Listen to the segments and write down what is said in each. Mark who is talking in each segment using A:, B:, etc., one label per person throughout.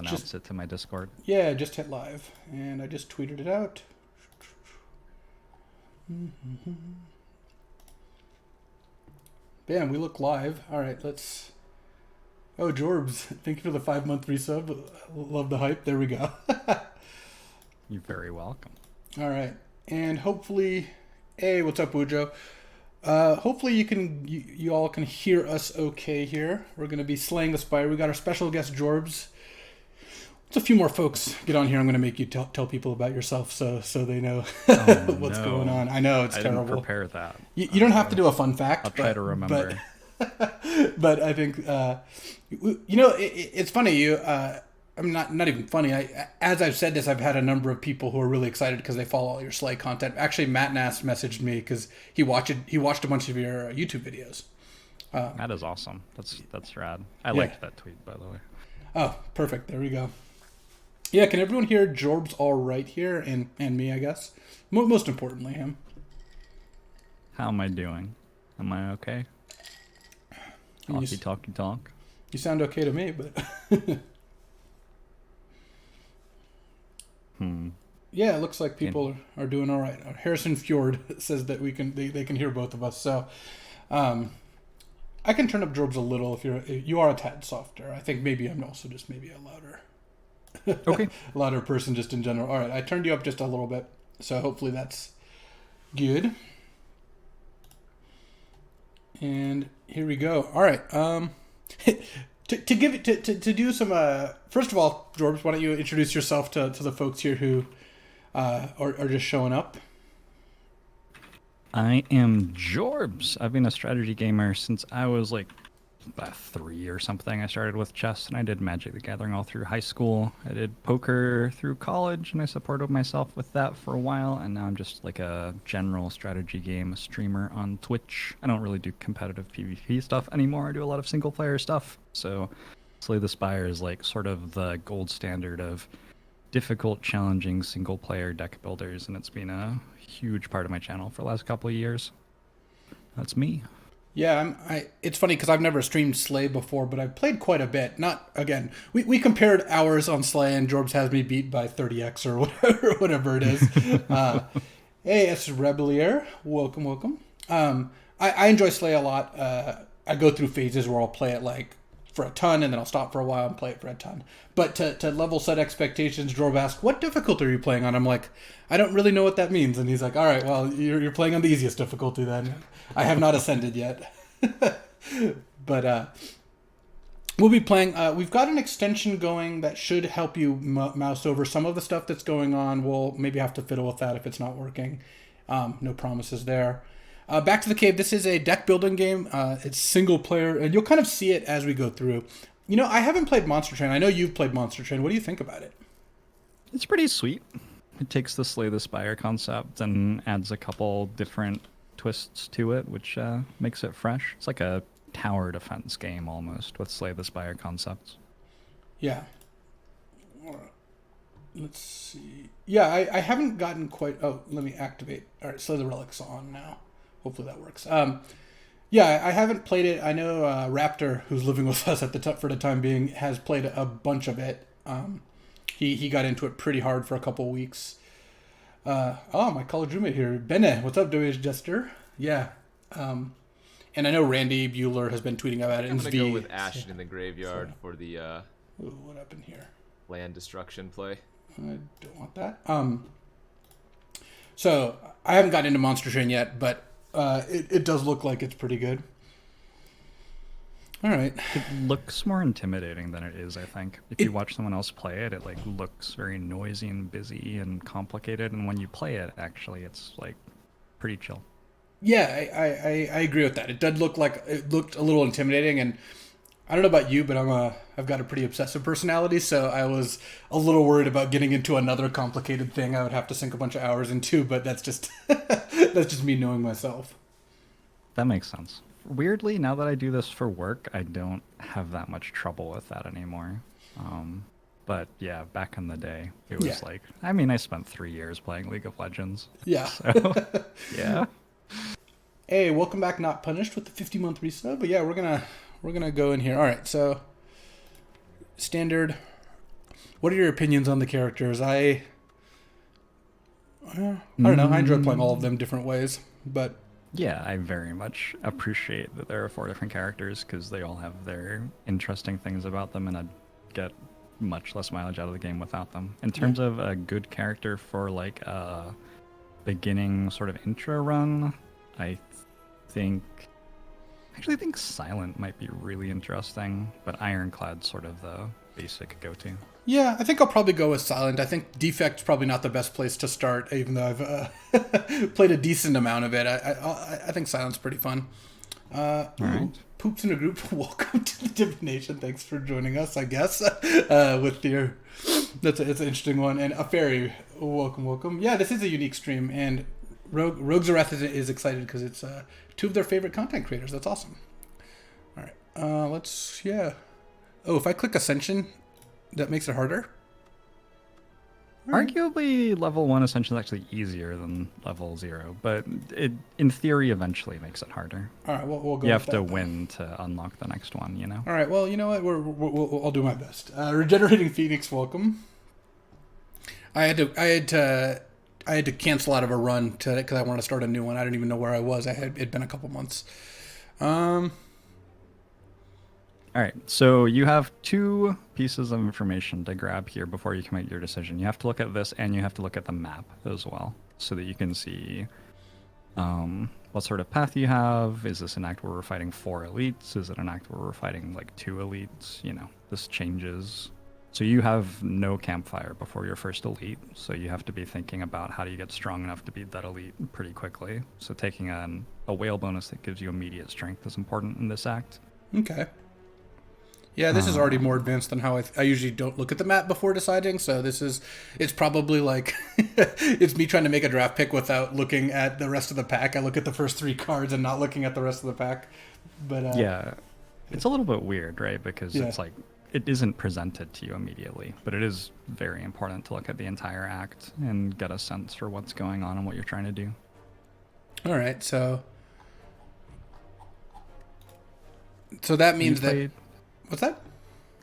A: announce it to my Discord.
B: Yeah, just hit live, and I just tweeted it out. Bam, we look live. All right, let's... Oh, Jorbs, thank you for the 5-month resub. Love the hype. There we go.
A: You're very welcome.
B: All right, and hopefully... Hey, what's up, Wujo? Hopefully you all can hear us okay here. We're going to be slaying the Spire. We got our special guest, Jorbs. Once a few more folks get on here, I'm going to make you tell people about yourself so they know what's going on. I know, it's terrible.
A: I didn't prepare that.
B: You don't have to do a fun fact.
A: I'll try to remember.
B: But I think, it's funny. I'm not even funny. As I've said this, I've had a number of people who are really excited because they follow all your Slay content. Actually, Matt Nass messaged me because he watched a bunch of your YouTube videos.
A: That is awesome. That's rad. I liked that tweet, by the way.
B: Oh, perfect. There we go. Yeah, can everyone hear Jorbs all right here? And me, I guess. Most importantly, him.
A: How am I doing? Am I okay? Talk.
B: You sound okay to me, but... Yeah, it looks like people are doing all right. Harrison Fjord says that they can hear both of us. So I can turn up Jorbs a little if you are a tad softer. I think maybe I'm also just maybe a louder...
A: Okay.
B: louder person just in general. All right, I turned you up just a little bit, so hopefully that's good. And here we go. All right. To do some. First of all, Jorbs, why don't you introduce yourself to the folks here who are just showing up?
A: I am Jorbs. I've been a strategy gamer since I was like about 3 or something. I started with chess and I did Magic the Gathering all through high school. I did poker through college and I supported myself with that for a while. And now I'm just like a general strategy game streamer on Twitch. I don't really do competitive PvP stuff anymore. I do a lot of single player stuff. So Slay the Spire is like sort of the gold standard of difficult, challenging single player deck builders. And it's been a huge part of my channel for the last couple of years. That's me.
B: Yeah, it's funny because I've never streamed Slay before, but I've played quite a bit. Not again. We compared hours on Slay, and Jorbs has me beat by 30x or whatever it is. Hey, it's Rebelier. Welcome. I enjoy Slay a lot. I go through phases where I'll play it like for a ton, and then I'll stop for a while and play it for a ton. But to level set expectations, Jorbs asked, "What difficulty are you playing on?" I'm like, "I don't really know what that means." And he's like, "All right, well, you're playing on the easiest difficulty then." I have not ascended yet. But we'll be playing. We've got an extension going that should help you mouse over some of the stuff that's going on. We'll maybe have to fiddle with that if it's not working. No promises there. Back to the Cave. This is a deck building game. It's single player, and you'll kind of see it as we go through. You know, I haven't played Monster Train. I know you've played Monster Train. What do you think about it?
A: It's pretty sweet. It takes the Slay the Spire concept and adds a couple different twists to it, which makes it fresh. It's like a tower defense game almost with Slay the Spire concepts.
B: Yeah. Let's see. Yeah, I haven't gotten quite... Oh, let me activate. All right, Slay the Relic's on now. Hopefully that works. Yeah, I haven't played it. I know Raptor, who's living with us for the time being, has played a bunch of it. He got into it pretty hard for a couple of weeks. My college roommate here, Benne. What's up, WH Jester? Yeah. And I know Randy Bueller has been tweeting about it.
C: I'm going to go with Ashen in the Graveyard for the
B: ooh, what happened here?
C: Land destruction play.
B: I don't want that. So I haven't gotten into Monster Train yet, but it does look like it's pretty good. All right.
A: It looks more intimidating than it is, I think. If you watch someone else play it, it like looks very noisy and busy and complicated. And when you play it, actually, it's like pretty chill.
B: Yeah, I agree with that. It did look like it looked a little intimidating, and I don't know about you, but I've got a pretty obsessive personality, so I was a little worried about getting into another complicated thing I would have to sink a bunch of hours into. But that's just that's just me knowing myself.
A: That makes sense. Weirdly, now that I do this for work, I don't have that much trouble with that anymore. But yeah, back in the day, it was like, I mean, I spent 3 years playing League of Legends.
B: Yeah.
A: So, yeah.
B: Hey, welcome back, Not Punished, with the 50-month resub. But yeah, we're gonna go in here. All right, so standard. What are your opinions on the characters? I don't know. I enjoy playing all of them different ways, but
A: Yeah, I very much appreciate that there are 4 different characters because they all have their interesting things about them, and I'd get much less mileage out of the game without them. In terms of a good character for like a beginning sort of intro run, I think I actually think Silent might be really interesting, but Ironclad's sort of the basic go-to.
B: yeah, I think I'll probably go with Silent. I think Defect's probably not the best place to start, even though I've played a decent amount of it. I think Silent's pretty fun.
A: Right.
B: Poops in a group. Welcome to the Divination. Thanks for joining us, I guess. With your, it's an interesting one. And a fairy. Welcome. Yeah, this is a unique stream, and Rogues of Wrath is excited because it's 2 of their favorite content creators. That's awesome. All right, yeah. Oh, if I click Ascension, that makes it harder.
A: Arguably, level 1 Ascension is actually easier than level 0, but it, in theory, eventually makes it harder.
B: All right, we'll go.
A: You
B: with
A: have to
B: that.
A: win to unlock the next one, you know?
B: All right, well, you know what? I'll do my best. Regenerating Phoenix, welcome. I had to cancel out of a run because I wanted to start a new one. I didn't even know where I was. It'd been a couple months.
A: All right, so you have 2 pieces of information to grab here before you can make your decision. You have to look at this, and you have to look at the map as well, so that you can see what sort of path you have. Is this an act where we're fighting 4 elites? Is it an act where we're fighting like 2 elites? You know, this changes. So you have no campfire before your first elite, so you have to be thinking about how do you get strong enough to beat that elite pretty quickly. So taking a whale bonus that gives you immediate strength is important in this act.
B: Okay. Yeah, this is already more advanced than how I usually don't look at the map before deciding. So it's probably like, it's me trying to make a draft pick without looking at the rest of the pack. I look at the first 3 cards and not looking at the rest of the pack. But
A: yeah, it's a little bit weird, right? Because
B: Yeah.
A: it's like, it isn't presented to you immediately, but it is very important to look at the entire act and get a sense for what's going on and what you're trying to do.
B: All right, so that means that. What's that?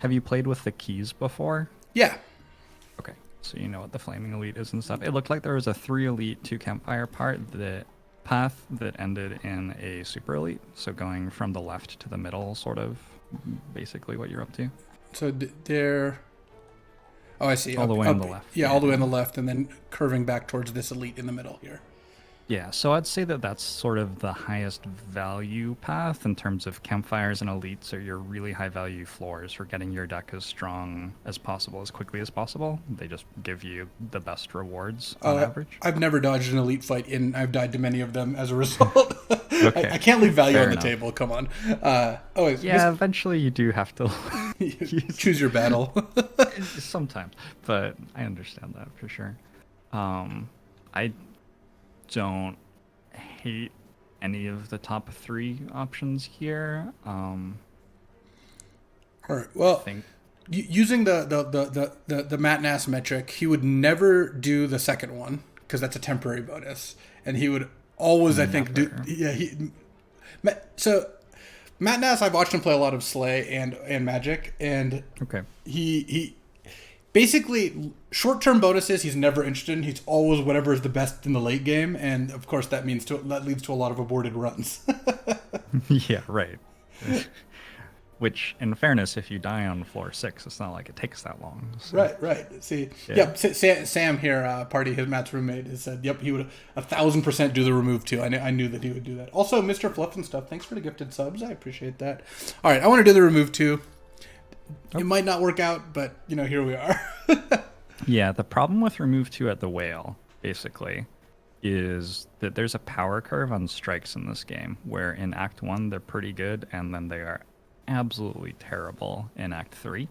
A: Have you played with the keys before?
B: Yeah.
A: Okay, so you know what the Flaming Elite is and stuff. It looked like there was a 3 Elite, 2 Campfire path that ended in a Super Elite. So going from the left to the middle, sort of, basically what you're up to.
B: So they're. Oh, I see.
A: All the way on the left.
B: Yeah, all the way on the left, and then curving back towards this elite in the middle here.
A: Yeah, so I'd say that that's sort of the highest value path in terms of campfires and elites are your really high value floors for getting your deck as strong as possible, as quickly as possible. They just give you the best rewards on average.
B: I've never dodged an elite fight, and I've died to many of them as a result.
A: Okay,
B: I can't leave value
A: fair
B: on the
A: enough.
B: table. Come on.
A: Yeah, eventually you do have to
B: Choose your battle.
A: sometimes, but I understand that for sure. I don't hate any of the top 3 options here.
B: All right. Well,
A: think
B: using the Matt Nass metric, he would never do the second one because that's a temporary bonus, and he would always, I think, do. Yeah. So Matt Nass, I've watched him play a lot of Slay and Magic, and
A: okay.
B: he basically short-term bonuses he's never interested in. He's always whatever is the best in the late game, and of course that leads to a lot of aborted runs.
A: Yeah, right. Which, in fairness, if you die on floor 6, it's not like it takes that long. So.
B: Right. See,
A: Yeah.
B: yep. Sam here, Matt's roommate, has said, yep, he would 1,000% do the remove too. I knew that he would do that. Also, Mr. Fluff and stuff, thanks for the gifted subs. I appreciate that. All right, I want to do the remove too. It might not work out, but here we are.
A: Yeah, the problem with remove 2 at the whale, basically, is that there's a power curve on strikes in this game, where in Act 1 they're pretty good, and then they are absolutely terrible in Act 3.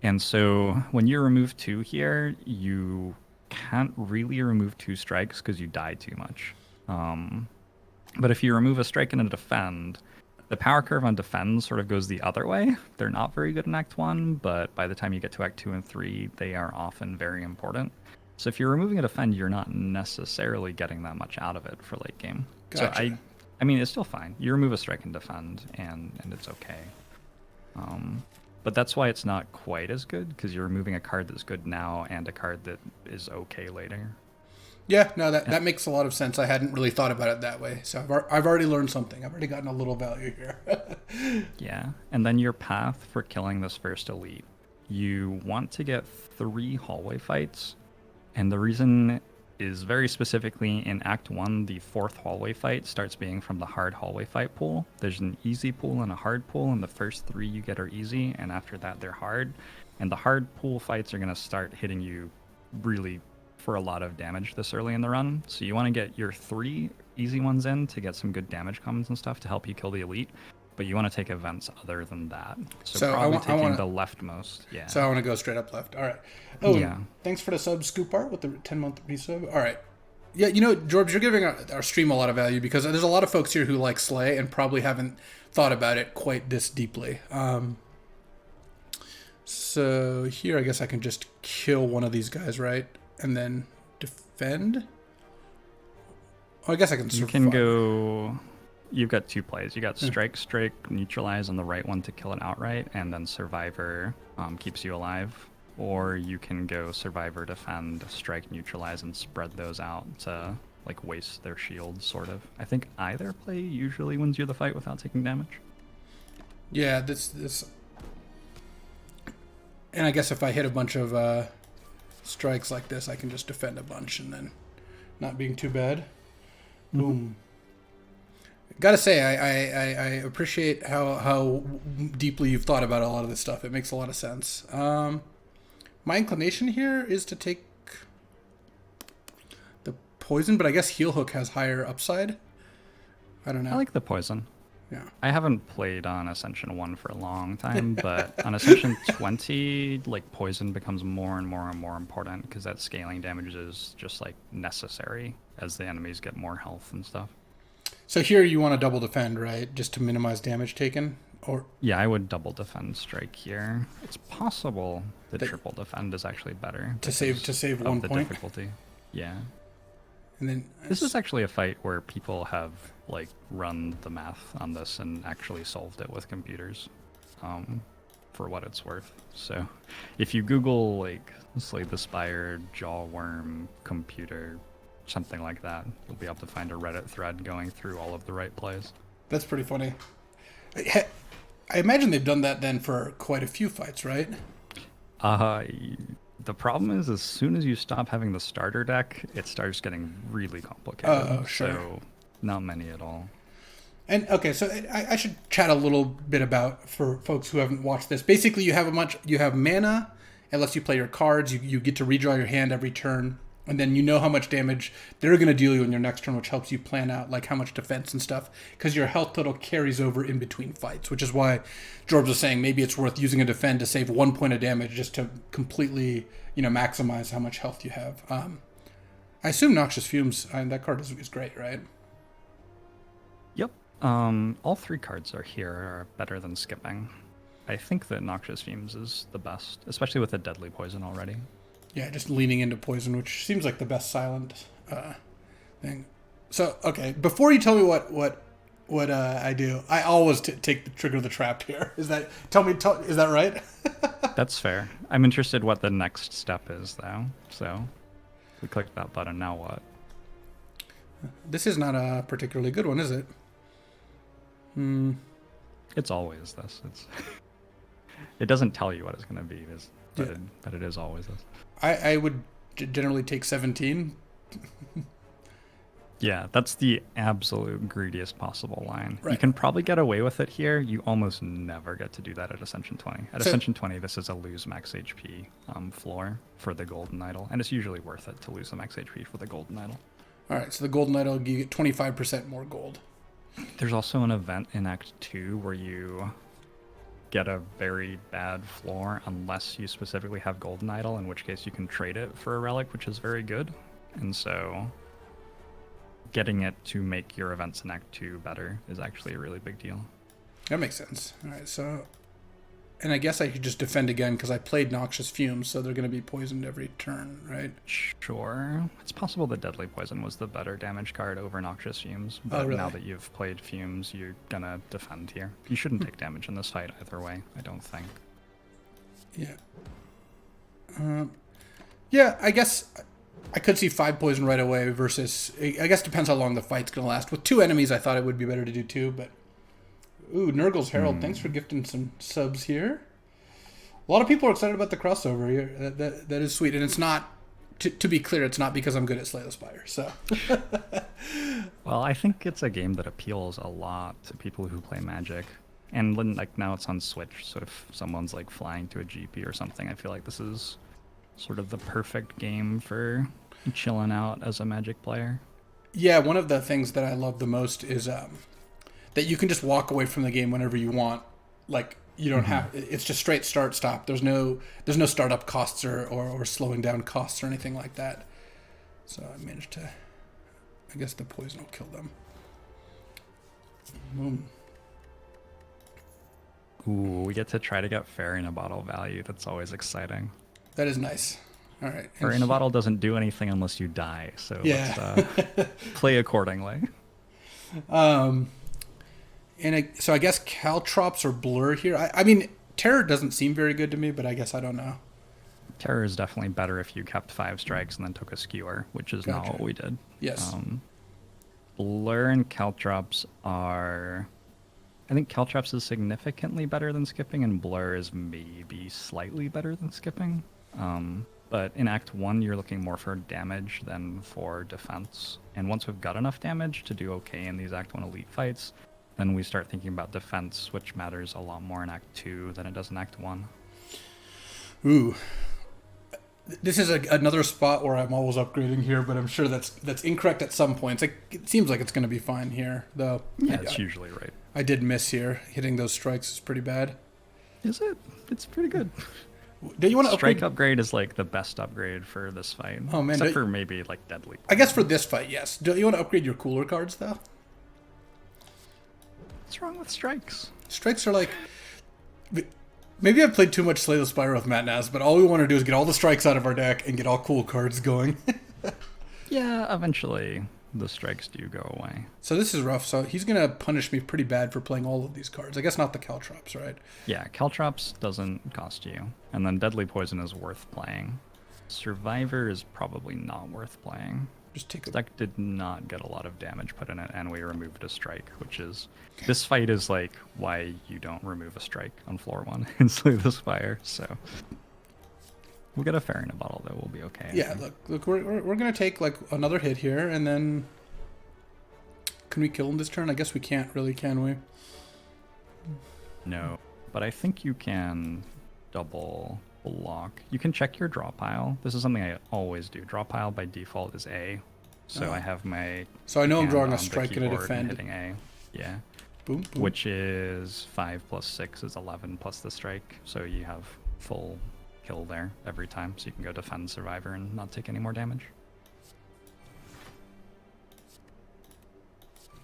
A: And so when you remove 2 here, you can't really remove 2 strikes because you die too much. But if you remove a strike and a defend, the power curve on defend sort of goes the other way. They're not very good in Act 1, but by the time you get to Act 2 and 3, they are often very important. So if you're removing a defend, you're not necessarily getting that much out of it for late game.
B: Gotcha.
A: So I mean, it's still fine. You remove a strike and defend, and it's okay. But that's why it's not quite as good, because you're removing a card that's good now and a card that is okay later.
B: Yeah, no, that makes a lot of sense. I hadn't really thought about it that way. So I've already learned something. I've already gotten a little value here.
A: Yeah, and then your path for killing this first elite. You want to get 3 hallway fights, and the reason is very specifically in Act 1, the 4th hallway fight starts being from the hard hallway fight pool. There's an easy pool and a hard pool, and the first 3 you get are easy, and after that they're hard. And the hard pool fights are going to start hitting you really for a lot of damage this early in the run. So you want to get your 3 easy ones in to get some good damage commons and stuff to help you kill the elite. But you want to take events other than that. So probably taking the leftmost. Yeah.
B: So I want to go straight up left. All right. Oh,
A: yeah.
B: Thanks for the sub, Scoop Art, with the 10-month resub. All right. Yeah, you know, Jorbs, you're giving our stream a lot of value because there's a lot of folks here who like Slay and probably haven't thought about it quite this deeply. So here, I guess I can just kill one of these guys, right? And then defend? Oh, I guess I can survive.
A: You can go... You've got 2 plays. You got Strike, Neutralize on the right one to kill it outright, and then Survivor keeps you alive. Or you can go Survivor, Defend, Strike, Neutralize, and spread those out to like waste their shields, sort of. I think either play usually wins you the fight without taking damage.
B: Yeah, this... And I guess if I hit a bunch of strikes like this, I can just defend a bunch and then not being too bad. Boom. Gotta say, I appreciate how deeply you've thought about a lot of this stuff. It makes a lot of sense. My inclination here is to take the poison, but I guess Heel Hook has higher upside. I don't know.
A: I like the poison.
B: Yeah.
A: I haven't played on Ascension 1 for a long time, but on Ascension 20, like, poison becomes more and more and more important because that scaling damage is just, like, necessary as the enemies get more health and stuff.
B: So here you want to double defend, right? Just to minimize damage taken? Or
A: yeah, I would double defend strike here. It's possible that triple defend is actually better.
B: To save 1
A: the
B: point?
A: Difficulty. Yeah.
B: And then
A: this is actually a fight where people have like run the math on this and actually solved it with computers, for what it's worth. So if you Google like Slay the Spire, Jawworm, computer, something like that, you'll be able to find a Reddit thread going through all of the right plays.
B: That's pretty funny. I imagine they've done that then for quite a few fights, right?
A: The problem is as soon as you stop having the starter deck, it starts getting really complicated.
B: Oh, sure.
A: So not many at all.
B: And okay, so I should chat a little bit about, for folks who haven't watched this. Basically, you have mana. It lets you play your cards. You get to redraw your hand every turn. And then you know how much damage they're going to deal you in your next turn, which helps you plan out like how much defense and stuff, because your health total carries over in between fights, which is why Jorbs was saying maybe it's worth using a defend to save 1 point of damage just to completely, maximize how much health you have. I assume Noxious Fumes, that card is great, right?
A: Yep. All 3 cards here are better than skipping. I think that Noxious Fumes is the best, especially with a Deadly Poison already.
B: Yeah, just leaning into poison, which seems like the best silent thing. So, okay, before you tell me what I do, I always take the trigger the trap here. Is that is that right?
A: That's fair. I'm interested what the next step is, though. So, we click that button. Now what?
B: This is not a particularly good one, is it?
A: It's always this. It doesn't tell you what it's going to be, but it is always this.
B: I would generally take 17.
A: Yeah, that's the absolute greediest possible line.
B: Right.
A: You can probably get away with it here. You almost never get to do that at Ascension 20. Ascension 20, this is a lose max HP floor for the Golden Idol, and it's usually worth it to lose the max HP for the Golden Idol.
B: All right, so the Golden Idol, you get 25% more gold.
A: There's also an event in Act 2 where you get a very bad floor unless you specifically have Golden Idol, in which case you can trade it for a relic, which is very good. And so getting it to make your events in Act 2 better is actually a really big deal.
B: That makes sense. All right, so... And I guess I could just defend again because I played Noxious Fumes, so they're going to be poisoned every turn, right?
A: Sure. It's possible that Deadly Poison was the better damage card over Noxious Fumes, but
B: really?
A: Now that you've played Fumes, you're going to defend here. You shouldn't take damage in this fight either way, I don't think.
B: Yeah. Yeah, I guess I could see 5 poison right away versus... I guess depends how long the fight's going to last. With 2 enemies, I thought it would be better to do 2, but... Ooh, Nurgle's Herald, thanks for gifting some subs here. A lot of people are excited about the crossover here. That is sweet. And it's not... To be clear, it's not because I'm good at Slay the Spire, so...
A: Well, I think it's a game that appeals a lot to people who play Magic. And when, like, now it's on Switch, so if someone's like flying to a GP or something, I feel like this is sort of the perfect game for chilling out as a Magic player.
B: Yeah, one of the things that I love the most is that you can just walk away from the game whenever you want. Like, you don't have... It's just straight start, stop. There's no startup costs or slowing down costs or anything like that. So I managed to... I guess the poison will kill them. Boom.
A: Ooh, we get to try to get Fairy in a Bottle value. That's always exciting.
B: That is nice. All right.
A: Fairy in a Bottle doesn't do anything unless you die, so
B: Yeah.
A: let's play accordingly.
B: So I guess Caltrops or Blur here. I mean, Terror doesn't seem very good to me, but I guess I don't know.
A: Terror is definitely better if you kept 5 strikes and then took a Skewer, which is not what we did.
B: Yes.
A: Blur and Caltrops are... I think Caltrops is significantly better than skipping, and Blur is maybe slightly better than skipping. But in Act 1, you're looking more for damage than for defense. And once we've got enough damage to do okay in these Act 1 Elite fights, then we start thinking about defense, which matters a lot more in Act 2 than it does in Act 1.
B: Ooh. This is another spot where I'm always upgrading here, but I'm sure that's incorrect at some points. It seems like it's going to be fine here, though.
A: Yeah, it's usually right.
B: I did miss here. Hitting those strikes is pretty bad.
A: Is it? It's pretty good.
B: Do you want to
A: Strike upgrade is like the best upgrade for this fight.
B: Oh, man,
A: except for maybe like Deadly.
B: I guess for this fight, yes. Do you want to upgrade your cooler cards, though?
A: What's wrong with strikes?
B: Strikes are like... Maybe I've played too much Slay the Spire with Matt Naz, but all we want to do is get all the strikes out of our deck and get all cool cards going.
A: Yeah, eventually the strikes do go away.
B: So this is rough. So he's going to punish me pretty bad for playing all of these cards. I guess not the Caltrops, right?
A: Yeah, Caltrops doesn't cost you. And then Deadly Poison is worth playing. Survivor is probably not worth playing.
B: Just take
A: This deck did not get a lot of damage put in it, and we removed a strike, which is... This fight is like why you don't remove a strike on floor 1 in Slay the Spire, so... We'll get a Fairy in a Bottle, though. We'll be okay.
B: Yeah, look, we're going to take like another hit here, and then... Can we kill him this turn? I guess we can't really, can we?
A: No, but I think you can double block. You can check your draw pile. This is something I always do. Draw pile by default is A. So I have my...
B: So I know I'm drawing a
A: hand on the
B: strike and a
A: keyboard
B: defend.
A: hitting A. Yeah.
B: Boom, boom.
A: Which is 5 plus 6 is 11 plus the strike. So you have full kill there every time. So you can go defend Survivor and not take any more damage.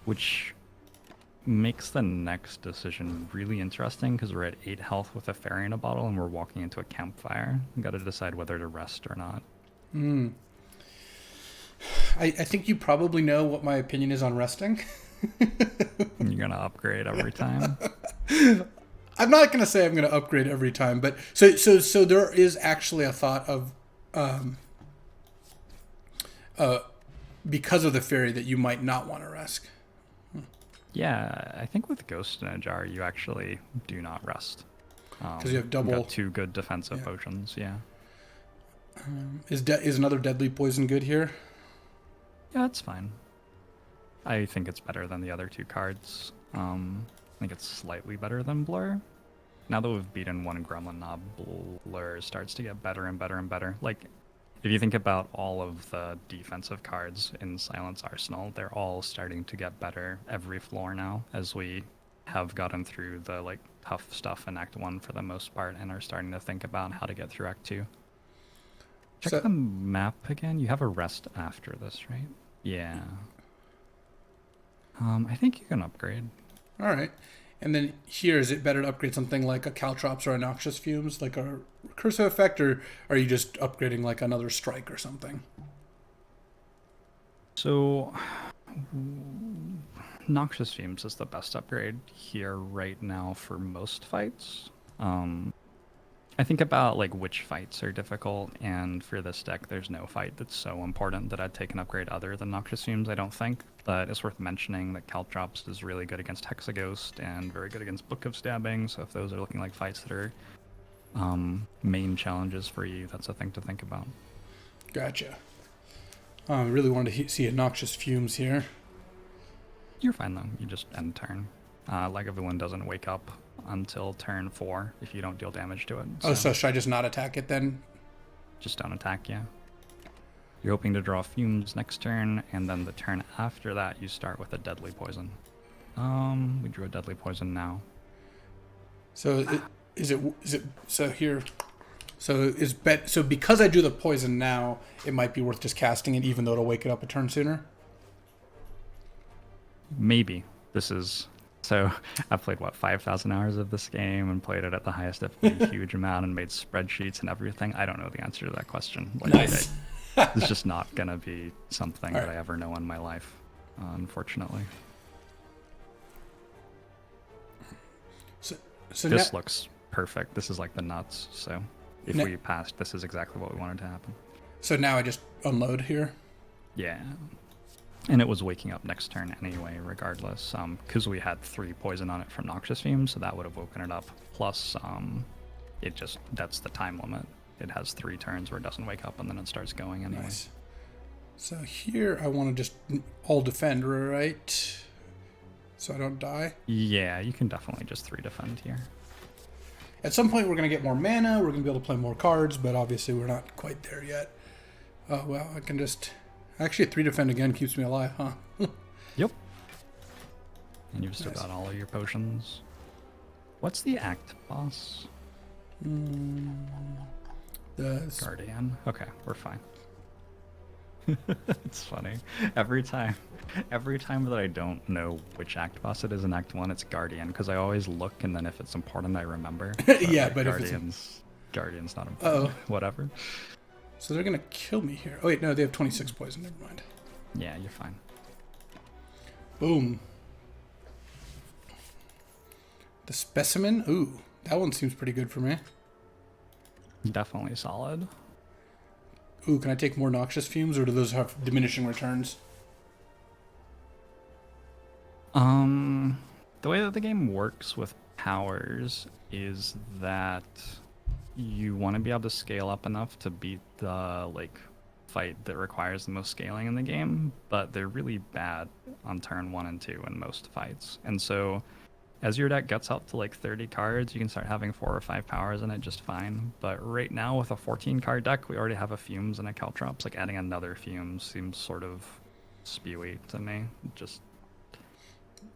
A: Which makes the next decision really interesting because we're at 8 health with a Fairy in a Bottle and we're walking into a campfire. We've got to decide whether to rest or not.
B: I think you probably know what my opinion is on resting.
A: You're going to upgrade every time.
B: I'm not going to say I'm going to upgrade every time, but so there is actually a thought of because of the Fairy that you might not want to rest.
A: Yeah, I think with Ghost in a Jar, you actually do not rest.
B: Because you have double...
A: Got 2 good defensive potions, yeah.
B: Is another Deadly Poison good here?
A: Yeah, it's fine. I think it's better than the other 2 cards. I think it's slightly better than Blur. Now that we've beaten one Gremlin Knob, Blur starts to get better and better and better. Like, if you think about all of the defensive cards in Silence Arsenal, they're all starting to get better every floor now, as we have gotten through the like tough stuff in Act 1 for the most part, and are starting to think about how to get through Act 2. Check the map again. You have a rest after this, right? Yeah. I think you can upgrade.
B: All right. And then here, is it better to upgrade something like a Caltrops or a Noxious Fumes, like a recursive effect, or are you just upgrading like another strike or something?
A: So, Noxious Fumes is the best upgrade here right now for most fights. I think about like which fights are difficult, and for this deck, there's no fight that's so important that I'd take an upgrade other than Noxious Fumes, I don't think. But it's worth mentioning that Caltrops is really good against Hexaghost and very good against Book of Stabbing, so if those are looking like fights that are main challenges for you, that's a thing to think about.
B: Gotcha. I really wanted to see a Noxious Fumes here.
A: You're fine though, you just end turn. Lagavulin doesn't wake up until turn 4 if you don't deal damage to it.
B: Oh, so should I just not attack it then?
A: Just don't attack, yeah. You're hoping to draw Fumes next turn, and then the turn after that you start with a Deadly Poison. We drew a Deadly Poison now.
B: So is it so here? So because I drew the poison now, it might be worth just casting it, even though it'll wake it up a turn sooner.
A: Maybe. This is... So I've played, 5,000 hours of this game and played it at the highest difficulty, huge amount, and made spreadsheets and everything. I don't know the answer to that question.
B: Nice.
A: It's just not going to be something that I ever know in my life, unfortunately.
B: So
A: this looks perfect. This is like the nuts. So if we passed, this is exactly what we wanted to happen.
B: So now I just unload here?
A: Yeah. And it was waking up next turn anyway, regardless, because we had 3 poison on it from Noxious Fumes, so that would have woken it up. Plus, that's the time limit. It has 3 turns where it doesn't wake up, and then it starts going anyway.
B: Nice. So here I want to just all defend, right? So I don't die?
A: Yeah, you can definitely just 3 defend here.
B: At some point we're going to get more mana, we're going to be able to play more cards, but obviously we're not quite there yet. Oh, well, I can just... Actually, 3 defend again keeps me alive, huh?
A: Yep. And you've still got all of your potions. What's the act boss?
B: The
A: Guardian. Okay, we're fine. It's funny. Every time that I don't know which act boss it is in Act 1, it's Guardian, because I always look, and then if it's important, I remember.
B: Yeah, but if
A: Guardian's not important. Whatever.
B: So they're going to kill me here. Oh, wait, no, they have 26 poison. Never mind.
A: Yeah, you're fine.
B: Boom. The Specimen. Ooh, that one seems pretty good for me.
A: Definitely solid.
B: Ooh, can I take more Noxious Fumes, or do those have diminishing returns?
A: The way that the game works with powers is that you want to be able to scale up enough to beat the fight that requires the most scaling in the game, but they're really bad on turn 1 and 2 in most fights. And so as your deck gets up to 30 cards, you can start having 4 or 5 powers in it just fine. But right now with a 14 card deck, we already have a Fumes and a Caltrops. Adding another Fumes seems sort of spewy to me. It just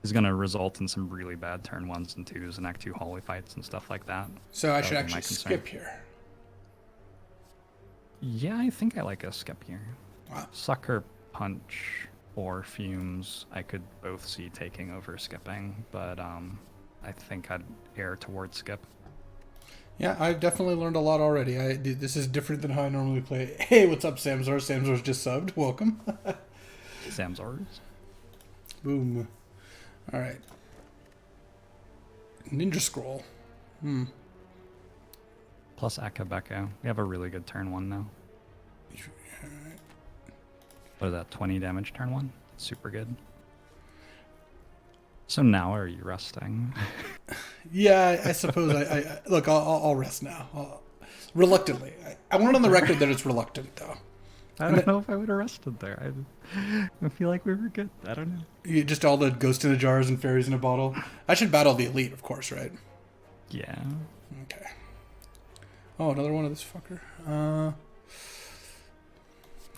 A: is going to result in some really bad turn 1s and 2s and Act 2 Holy fights and stuff like that.
B: So I should actually skip here.
A: Yeah, I think I like a skip here.
B: Wow.
A: Sucker Punch or Fumes, I could both see taking over skipping, but I think I'd err towards skip.
B: Yeah, I've definitely learned a lot already. This is different than how I normally play. Hey, what's up, Samzor? Samzor's just subbed. Welcome.
A: Samzors.
B: Boom. All right. Ninja Scroll.
A: Plus Akabeko. We have a really good turn 1 now. What is that, 20 damage turn 1? Super good. So now are you resting?
B: Yeah, I suppose I look, I'll rest now. Reluctantly. I want it on the record that it's reluctant, though.
A: I don't know if I would have rested there. I feel like we were good. I don't know.
B: Just all the ghosts in the jars and fairies in a bottle. I should battle the elite, of course, right?
A: Yeah.
B: Okay. Oh, another one of this fucker.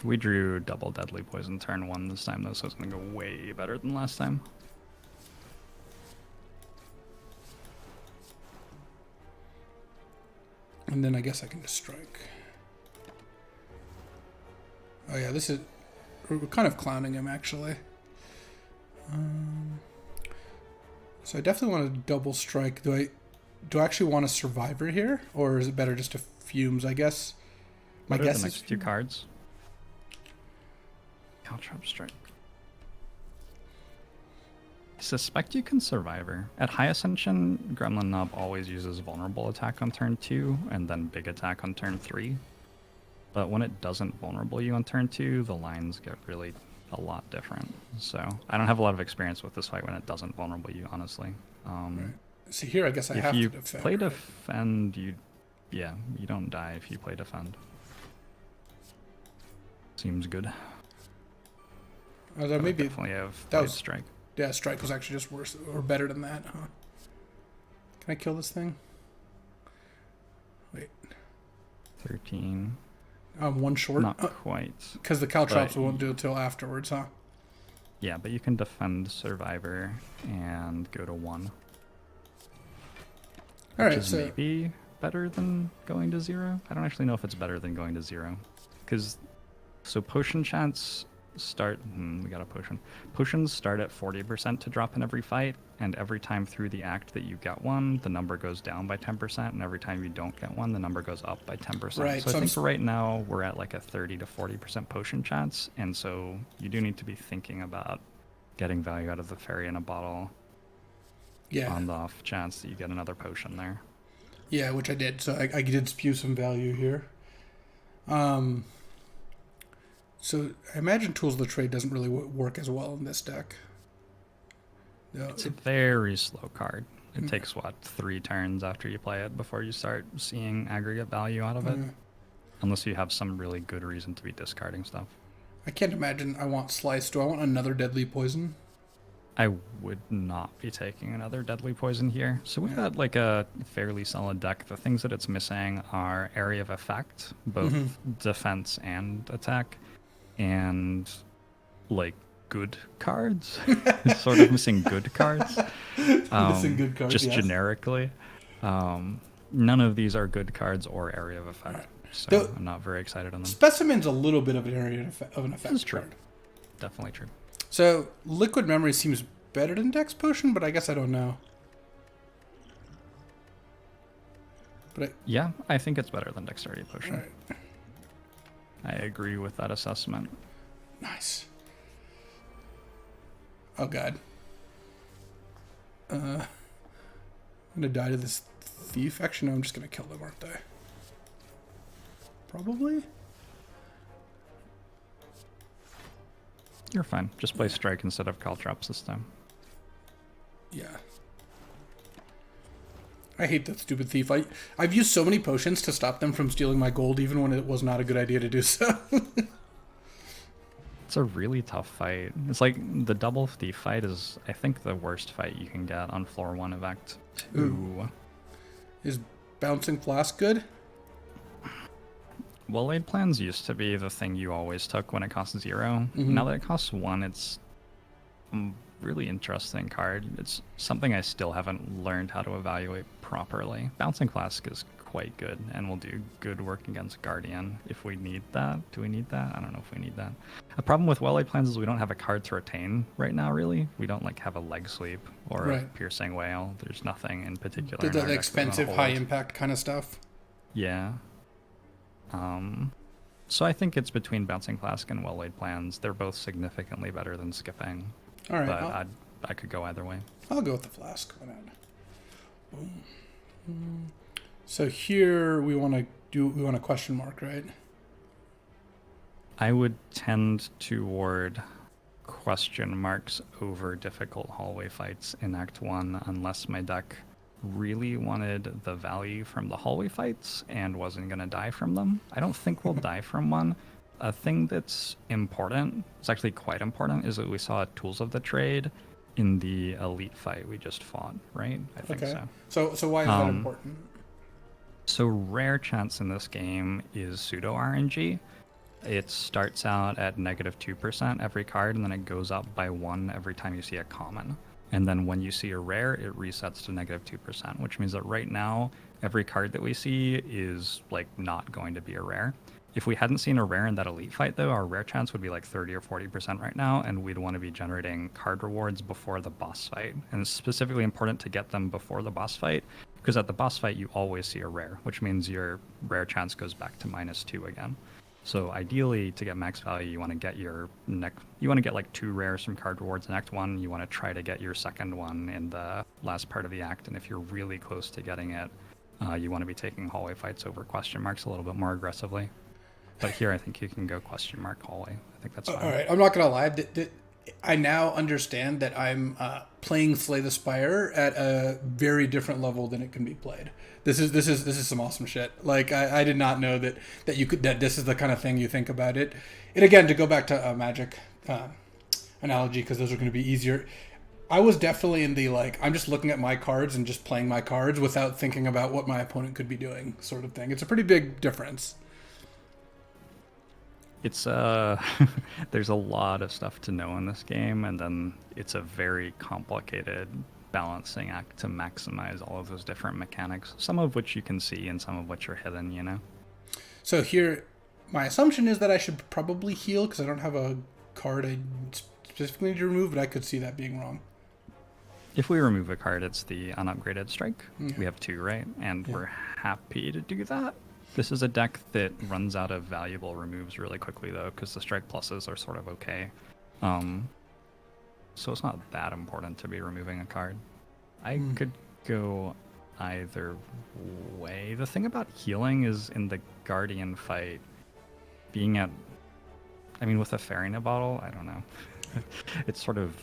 A: We drew double Deadly Poison turn 1 this time, though, so it's going to go way better than last time.
B: And then I guess I can just strike. Oh yeah, this is... We're kind of clowning him, actually. So I definitely want to double strike. Do I actually want a Survivor here? Or is it better just to Fumes, I guess? My
A: What are
B: guess
A: the
B: is
A: next 2 cards? Caltrop Strike. Suspect you can Survivor. At High Ascension, Gremlin Knob always uses vulnerable attack on turn 2 and then big attack on turn 3. But when it doesn't vulnerable you on turn 2, the lines get really a lot different. So I don't have a lot of experience with this fight when it doesn't vulnerable you, honestly.
B: Right. See here, I guess I have
A: If
B: to
A: you
B: defend.
A: play
B: right?
A: defend, you don't die if you play defend. Seems good.
B: Although
A: But I
B: maybe
A: definitely have
B: that
A: played
B: was-
A: strike.
B: yeah, strike was actually just worse or better than that, huh? Can I kill this thing? Wait,
A: 13.
B: I'm one short.
A: Not quite.
B: Because the caltrops
A: but
B: won't do it till afterwards, huh?
A: Yeah, but you can defend Survivor and go to 1.
B: All
A: Which
B: right,
A: is
B: so
A: maybe better than going to 0. I don't actually know if it's better than going to 0. So potion chants start... we got a potion. Potions start at 40% to drop in every fight, and every time through the act that you get one, the number goes down by 10%, and every time you don't get one, the number goes up by 10%.
B: Right,
A: So
B: so
A: I
B: I'm
A: think right now we're at like a 30 to 40% potion chance, and so you do need to be thinking about getting value out of the fairy in a bottle
B: yeah,
A: on the off chance that you get another potion there.
B: yeah, which I did. So I did spew some value here. So I imagine Tools of the Trade doesn't really work as well in this deck. No,
A: It's a very slow card. It takes, 3 turns after you play it before you start seeing aggregate value out of it. Unless you have some really good reason to be discarding stuff.
B: I can't imagine I want Slice. Do I want another Deadly Poison?
A: I would not be taking another Deadly Poison here. So we've got like a fairly solid deck. The things that it's missing are Area of Effect, both defense and attack, and like good cards. It's sort of missing good cards.
B: Missing good cards,
A: Just
B: yes.
A: generically. None of these are good cards or Area of Effect. So
B: Though-
A: I'm not very excited on them.
B: Specimen's a little bit of an area of an effect
A: This is true.
B: card.
A: Definitely true.
B: So Liquid Memory seems better than Dex Potion, but I guess I don't know. But
A: Yeah, I think it's better than Dexterity Potion.
B: right.
A: I agree with that assessment.
B: Nice. Oh god. I'm gonna die to this thief. Actually, no, I'm just gonna kill them, aren't I? Probably.
A: You're fine. Just play Strike instead of Caltrops this time.
B: Yeah. I hate that stupid thief. I've used so many potions to stop them from stealing my gold, even when it was not a good idea to do so.
A: It's a really tough fight. It's like the double thief fight is, I think, the worst fight you can get on floor 1 of Act 2.
B: Ooh. Is Bouncing Flask good?
A: Well, laid plans used to be the thing you always took when it costs 0. Now that it costs 1, it's a really interesting card. It's something I still haven't learned how to evaluate properly. Bouncing Flask is quite good and will do good work against Guardian if we need that. Do we need that? I don't know if we need that. A problem with well-laid plans is we don't have a card to retain right now, really. We don't like have a leg sweep or a
B: Right.
A: piercing whale. There's nothing in particular.
B: The,
A: in our
B: the
A: deck
B: expensive,
A: that we wanna
B: high
A: hold.
B: impact kind of stuff.
A: Yeah. So I think it's between Bouncing Flask and well-laid plans. They're both significantly better than skipping,
B: All right,
A: but I could go either way.
B: I'll go with the flask. Why not? Boom. So here we want a question mark, right?
A: I would tend toward question marks over difficult hallway fights in Act 1 unless my deck really wanted the value from the hallway fights and wasn't going to die from them. I don't think we'll die from one. A thing that's important, it's actually quite important, is that we saw Tools of the Trade in the elite fight we just fought, right? I think
B: Okay.
A: so.
B: So why is that important?
A: So rare chance in this game is pseudo RNG. It starts out at -2% every card, and then it goes up by 1 every time you see a common. And then when you see a rare, it resets to -2%, which means that right now, every card that we see is like not going to be a rare. If we hadn't seen a rare in that elite fight, though, our rare chance would be like 30 or 40% right now, and we'd want to be generating card rewards before the boss fight. And it's specifically important to get them before the boss fight, because at the boss fight, you always see a rare, which means your rare chance goes back to -2 again. So ideally, to get max value, you want to get you want to get like 2 rares from card rewards in Act 1. You want to try to get your second one in the last part of the act, and if you're really close to getting it, you want to be taking hallway fights over question marks a little bit more aggressively. But here, I think you can go question mark hallway. I think that's fine.
B: All right, I'm not gonna lie. I now understand that I'm playing Slay the Spire at a very different level than it can be played. This is some awesome shit. Like I did not know that this is the kind of thing you think about it. And again, to go back to a Magic analogy, because those are going to be easier. I was definitely in the like I'm just looking at my cards and just playing my cards without thinking about what my opponent could be doing, sort of thing. It's a pretty big difference.
A: It's there's a lot of stuff to know in this game, and then it's a very complicated balancing act to maximize all of those different mechanics, some of which you can see and some of which are hidden, you know?
B: So here, my assumption is that I should probably heal because I don't have a card I specifically need to remove, but I could see that being wrong.
A: If we remove a card, it's the unupgraded strike.
B: Yeah.
A: We have 2, right? And
B: Yeah.
A: we're happy to do that. This is a deck that runs out of valuable removes really quickly, though, because the strike pluses are sort of okay. So it's not that important to be removing a card. I could go either way. The thing about healing is in the Guardian fight, being at... I mean, with a Farina bottle, I don't know. It's sort of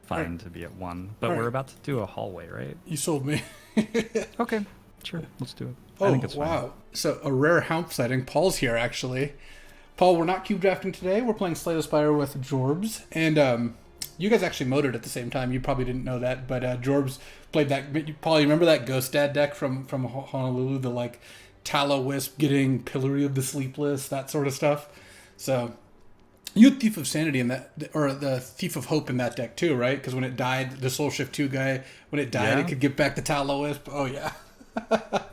A: fine to be at 1. But we're about to do a hallway, right?
B: You sold me.
A: Okay, sure, let's do it.
B: Oh,
A: I think it's fine.
B: wow. So a rare Hounf sighting. Paul's here, actually. Paul, we're not cube drafting today. We're playing Slay the Spire with Jorbs. And you guys actually moded at the same time. You probably didn't know that. But Jorbs played that. Paul, you remember that Ghost Dad deck from Honolulu? The, like, Tallow-Wisp getting Pillory of the Sleepless, that sort of stuff. So you had Thief of Sanity in that, or the Thief of Hope in that deck too, right? Because when it died, the Soul Shift 2 guy, when it died, it could get back the Tallow-Wisp. Oh, yeah.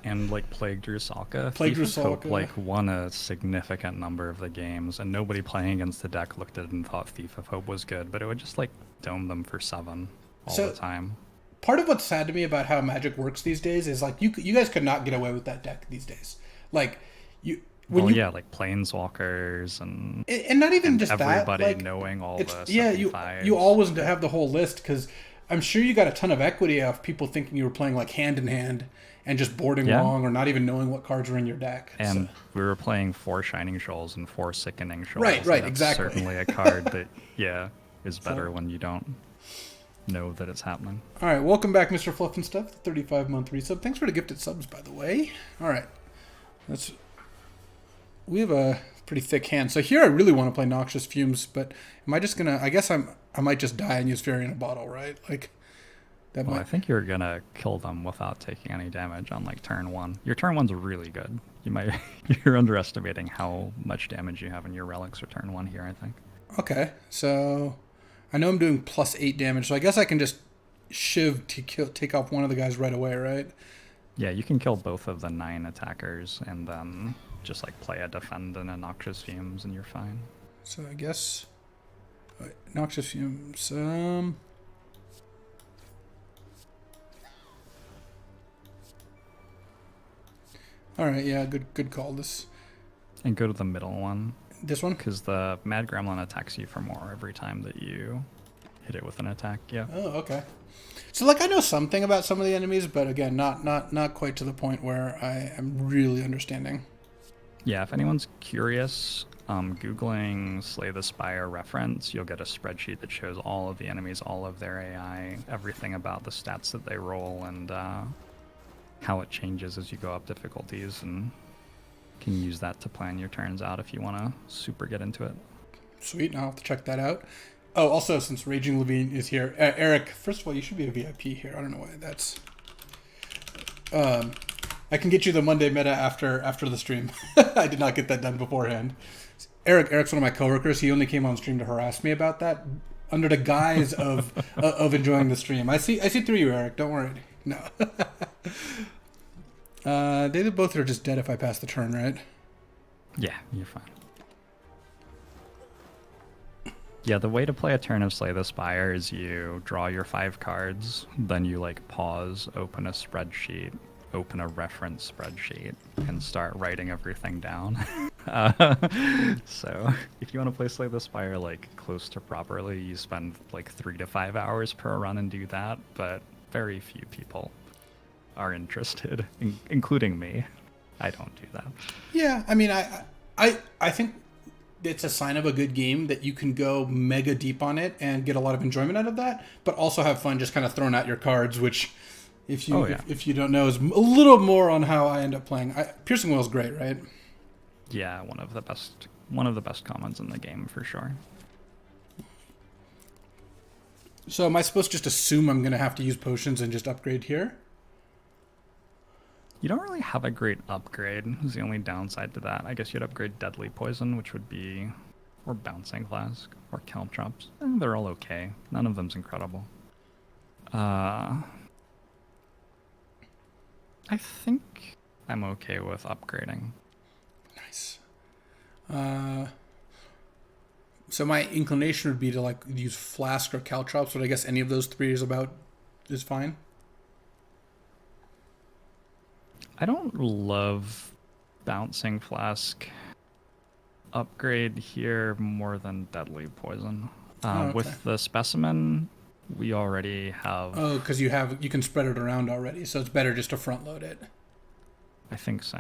A: And like Plagued Rusalka.
B: Plagued
A: Thief of Hope,
B: Rusalka.
A: like won a significant number of the games, and nobody playing against the deck looked at it and thought Thief of Hope was good, but it would just like dome them for 7 all the time.
B: Part of what's sad to me about how Magic works these days is like you guys could not get away with that deck these days. Like
A: like Planeswalkers
B: and not even just
A: everybody
B: that, like,
A: knowing all the
B: you always have the whole list because I'm sure you got a ton of equity of people thinking you were playing like hand in hand and just boarding wrong or not even knowing what cards were in your deck.
A: And we were playing 4 Shining Shoals and 4 Sickening Shoals.
B: Right,
A: That's
B: exactly.
A: certainly a card that, is better when you don't know that it's happening.
B: All right, welcome back, Mr. Fluff and Stuff, the 35-month resub. Thanks for the gifted subs, by the way. All right, we have a pretty thick hand. So here I really want to play Noxious Fumes, but am I just gonna? I guess I might just die and use Fairy in a Bottle, right? Like that.
A: Well, I think you're gonna kill them without taking any damage on like turn 1. Your turn 1's really good. You're underestimating how much damage you have in your relics for turn 1 here, I think.
B: Okay, so I know I'm doing +8 damage, so I guess I can just Shiv to take off one of the guys right away, right?
A: Yeah, you can kill both of the 9 attackers and then just like play a defend and a Noxious Fumes and you're fine.
B: So I guess Noxious Fumes. All right, yeah, good call.
A: And go to the middle one.
B: This one?
A: Because the Mad Gremlin attacks you for more every time that you hit it with an attack. Yeah.
B: Oh, okay. So like I know something about some of the enemies, but again, not quite to the point where I am really understanding.
A: Yeah, if anyone's curious, Googling Slay the Spire reference, you'll get a spreadsheet that shows all of the enemies, all of their AI, everything about the stats that they roll, and how it changes as you go up difficulties, and can use that to plan your turns out if you want to super get into it.
B: Sweet, I'll have to check that out. Oh, also, since Raging Levine is here, Eric, first of all, you should be a VIP here. I don't know why that's... I can get you the Monday meta after the stream. I did not get that done beforehand. Eric's one of my coworkers. He only came on stream to harass me about that under the guise of enjoying the stream. I see through you, Eric. Don't worry. No. They both are just dead if I pass the turn, right?
A: Yeah, you're fine. Yeah, the way to play a turn of Slay the Spire is you draw your 5 cards, then you like pause, open a spreadsheet, open a reference spreadsheet, and start writing everything down. So if you want to play Slay the Spire like close to properly, you spend like 3 to 5 hours per run and do that. But very few people are interested, including me. I don't do that.
B: Yeah, I mean, I think it's a sign of a good game that you can go mega deep on it and get a lot of enjoyment out of that, but also have fun just kind of throwing out your cards, which if you don't know is a little more on how I end up playing. Piercing Will is great, right?
A: Yeah, one of the best commons in the game for sure.
B: So am I supposed to just assume I'm going to have to use potions and just upgrade here?
A: You don't really have a great upgrade, is the only downside to that. I guess you'd upgrade Deadly Poison, which would be... or Bouncing Flask, or Caltrops. They're all okay. None of them's incredible. I think I'm okay with upgrading.
B: Nice. So my inclination would be to like use Flask or Caltrops, but I guess any of those three is fine.
A: I don't love Bouncing Flask upgrade here more than Deadly Poison.
B: Okay.
A: With the Specimen, we already have...
B: Oh, because you can spread it around already, so it's better just to front load it.
A: I think so.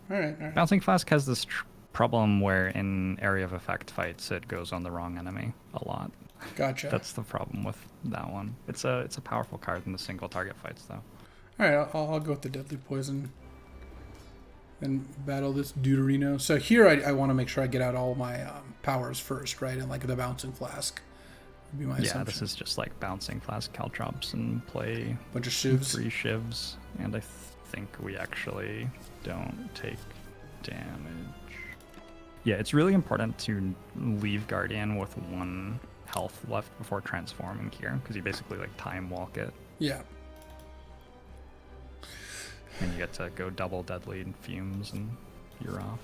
B: All right.
A: Bouncing Flask has this problem where in area of effect fights, it goes on the wrong enemy a lot.
B: Gotcha.
A: That's the problem with that one. It's a powerful card in the single target fights, though.
B: All right, I'll go with the Deadly Poison and battle this Deuterino. So here I want to make sure I get out all my powers first, right? And like the Bouncing Flask would be my assumption.
A: This is just like Bouncing Flask Caltrops and play
B: bunch of shivs.
A: 3 shivs, and I think we actually don't take damage. Yeah, it's really important to leave Guardian with 1 health left before transforming here, because you basically like time walk it.
B: Yeah.
A: And you get to go double deadly and fumes, and you're off.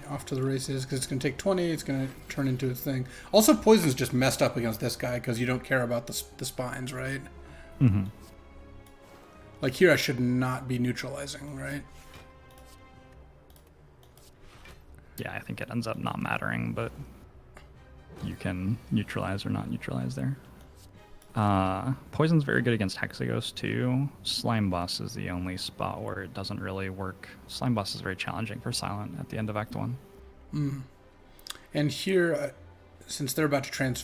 B: Off to the races, because it's going to take 20. It's going to turn into its thing. Also, Poison's just messed up against this guy, because you don't care about the spines, right?
A: Mm-hmm.
B: Like here, I should not be neutralizing, right?
A: Yeah, I think it ends up not mattering, but you can neutralize or not neutralize there. Poison's very good against Hexaghost too. Slime Boss is the only spot where it doesn't really work. Slime Boss is very challenging for Silent at the end of Act 1.
B: And here, since they're about to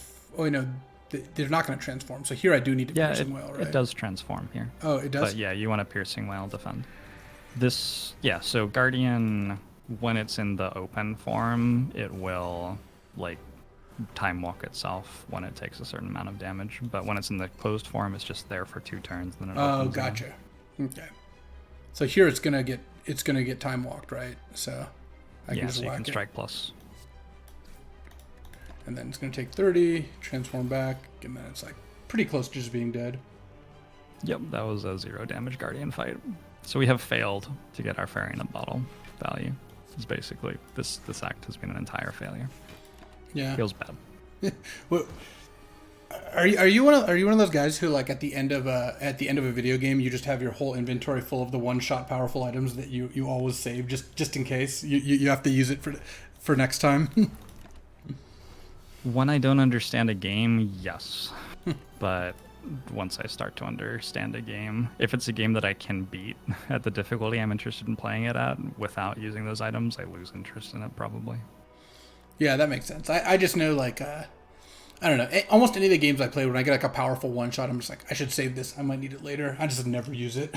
B: they're not going to transform. So here I do need to Piercing Wail, right?
A: It does transform here.
B: Oh, it does?
A: But yeah, you want to Piercing Wail defend. So Guardian, when it's in the open form, it will like time walk itself when it takes a certain amount of damage, but when it's in the closed form, it's just there for 2 turns. Then it opens
B: gotcha.
A: up.
B: Okay. So here it's gonna get time walked, right? So I can just
A: so you
B: whack
A: can strike plus.
B: And then it's gonna take 30, transform back, and then it's like pretty close to just being dead.
A: Yep, that was a 0 damage Guardian fight. So we have failed to get our Fairy in a Bottle value. It's basically this act has been an entire failure.
B: Yeah.
A: Feels bad.
B: Well, are you one of those guys who like at the end of a video game you just have your whole inventory full of the one-shot powerful items that you always save just in case you have to use it for next time?
A: When I don't understand a game, yes. But once I start to understand a game, if it's a game that I can beat at the difficulty I'm interested in playing it at without using those items, I lose interest in it probably.
B: Yeah, that makes sense. I just know, like, I don't know. Almost any of the games I play, when I get, like, a powerful one-shot, I'm just like, I should save this. I might need it later. I just never use it.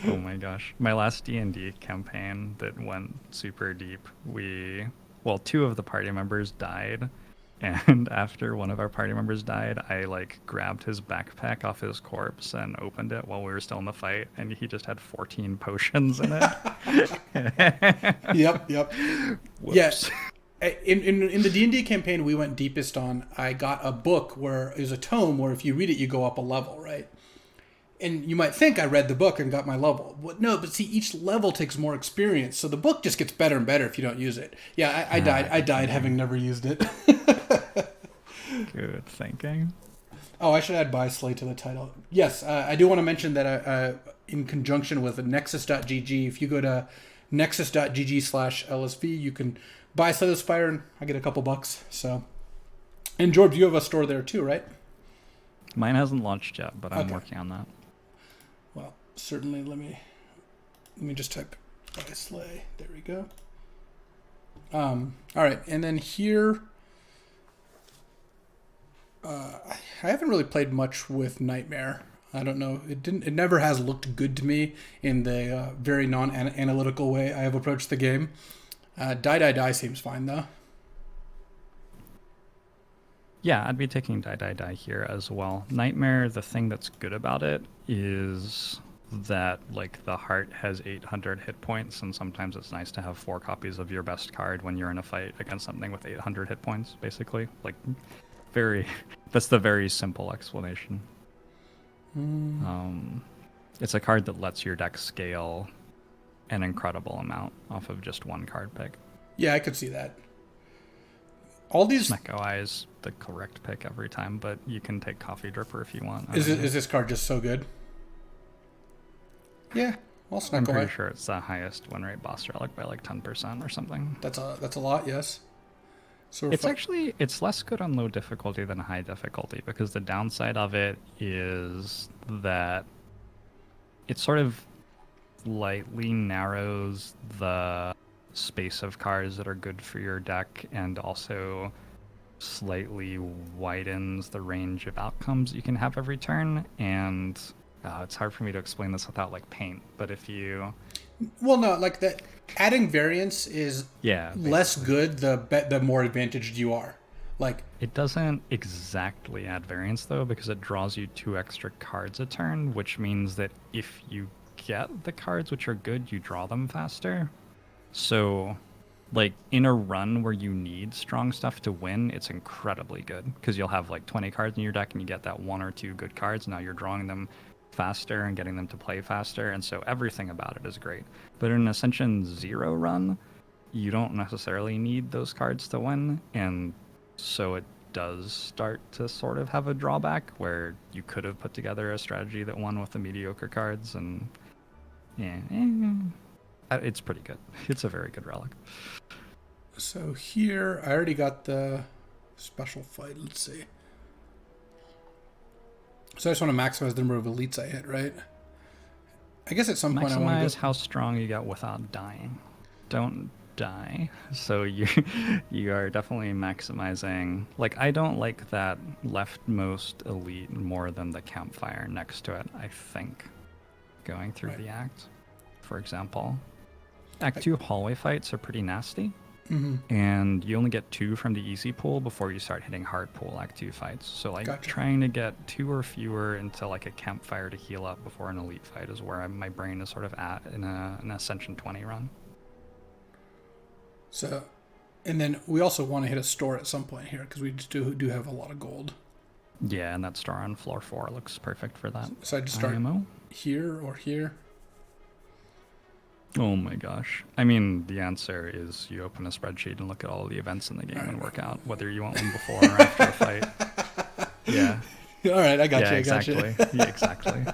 A: Oh, my gosh. My last D&D campaign that went super deep, 2 of the party members died. And after one of our party members died, I, like, grabbed his backpack off his corpse and opened it while we were still in the fight. And he just had 14 potions in it.
B: Yep.
A: Whoops.
B: Yes. In the D&D campaign we went deepest on, I got a book where is a tome where if you read it you go up a level, right? And you might think I read the book and got my level. No, but see, each level takes more experience, so the book just gets better and better if you don't use it. Yeah, I died having never used it.
A: Good thinking.
B: Oh, I should add Buy Slay to the title. Yes, I do want to mention that in conjunction with Nexus.gg, if you go to nexus.gg/LSV. You can buy Slay the Spire, and I get a couple bucks. So, and Jorbs, you have a store there too, right?
A: Mine hasn't launched yet, but I'm
B: Okay.
A: working on that.
B: Well, certainly. Let me just type buy Slay. There we go. All right, and then here, I haven't really played much with Nightmare. I don't know. It never has looked good to me in the very non-analytical way I have approached the game. Die seems fine though.
A: Yeah, I'd be taking die here as well. Nightmare, the thing that's good about it is that like the heart has 800 hit points, and sometimes it's nice to have 4 copies of your best card when you're in a fight against something with 800 hit points, basically. Like, that's the very simple explanation. It's a card that lets your deck scale an incredible amount off of just one card pick.
B: Yeah, I could see that. All these
A: Snecko Eye is the correct pick every time, but you can take Coffee Dripper if you want.
B: is this card just so good? Yeah, well,
A: I'm
B: Snecko Eye.
A: pretty sure it's the highest win rate boss relic by like 10% or something.
B: That's a lot, yes. So
A: It's less good on low difficulty than high difficulty, because the downside of it is that it sort of slightly narrows the space of cards that are good for your deck, and also slightly widens the range of outcomes you can have every turn. And it's hard for me to explain this without like paint, but if you
B: well, no, like that. Adding variance is less good the more advantaged you are. Like
A: it doesn't exactly add variance though, because it draws you 2 extra cards a turn, which means that if you get the cards which are good, you draw them faster. So like in a run where you need strong stuff to win, it's incredibly good, because you'll have like 20 cards in your deck and you get that 1 or 2 good cards. Now you're drawing them faster and getting them to play faster, and so everything about it is great. But in an Ascension 0 run, you don't necessarily need those cards to win, and so it does start to sort of have a drawback where you could have put together a strategy that won with the mediocre cards, and it's pretty good. It's a very good relic.
B: so here, I already got the special fight. Let's see. So I just want to maximize the number of elites I hit, right? I guess at some point I want to
A: Maximize how strong you get without dying. Don't die. So you are definitely maximizing. Like, I don't like that leftmost elite more than the campfire next to it, I think. Going through the act, for example. Act 2 hallway fights are pretty nasty. And you only get 2 from the easy pool before you start hitting hard pool Act 2 fights. So like trying to get 2 or fewer into like a campfire to heal up before an elite fight is where my brain is sort of at in an Ascension 20 run.
B: So, and then we also want to hit a store at some point here, because we just do have a lot of gold.
A: Yeah, and that store on floor 4 looks perfect for that.
B: So I just start
A: IMO?
B: here or here.
A: Oh my gosh. I mean, the answer is you open a spreadsheet and look at all the events in the game and work out whether you want one before or after a fight. Yeah.
B: All right, I got you.
A: Exactly. Yeah, exactly.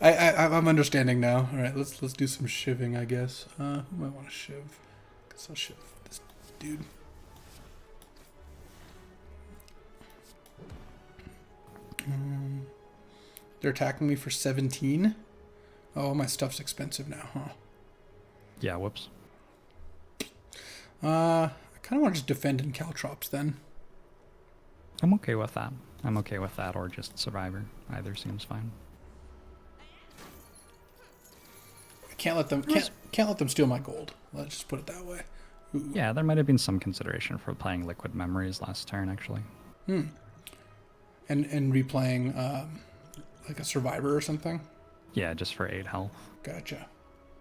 B: I'm understanding now. All right, let's do some shivving, I guess. Who might want to shiv? Guess I'll shiv this dude. They're attacking me for 17. Oh, my stuff's expensive now, huh?
A: Yeah, whoops.
B: I kind of want to just defend in Caltrops then.
A: I'm okay with that. I'm okay with that, or just Survivor. Either seems fine.
B: I can't let them steal my gold. Let's just put it that way. Ooh.
A: Yeah, there might have been some consideration for playing Liquid Memories last turn, actually.
B: And replaying like a Survivor or something.
A: Yeah, just for 8 health.
B: Gotcha.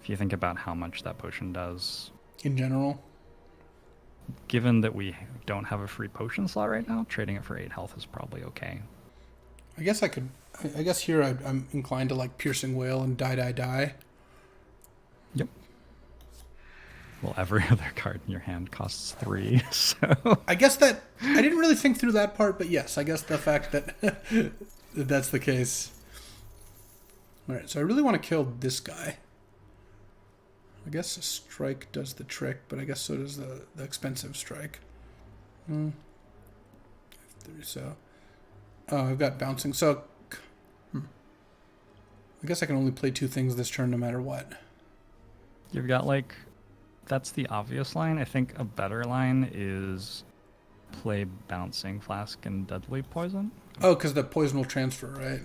A: If you think about how much that potion does.
B: In general.
A: Given that we don't have a free potion slot right now, trading it for 8 health is probably okay.
B: I guess I could. I guess here I'm inclined to like Piercing Whale and die.
A: Yep. Well, every other card in your hand costs 3, so...
B: I guess that... I didn't really think through that part, but yes, I guess the fact that that's the case. Alright, so I really want to kill this guy. I guess a strike does the trick, but I guess so does the expensive strike. So, oh, I've got bouncing. So, I guess I can only play 2 things this turn no matter what.
A: You've got like, that's the obvious line. I think a better line is play Bouncing Flask and Deadly Poison.
B: Oh, because the poison will transfer, right?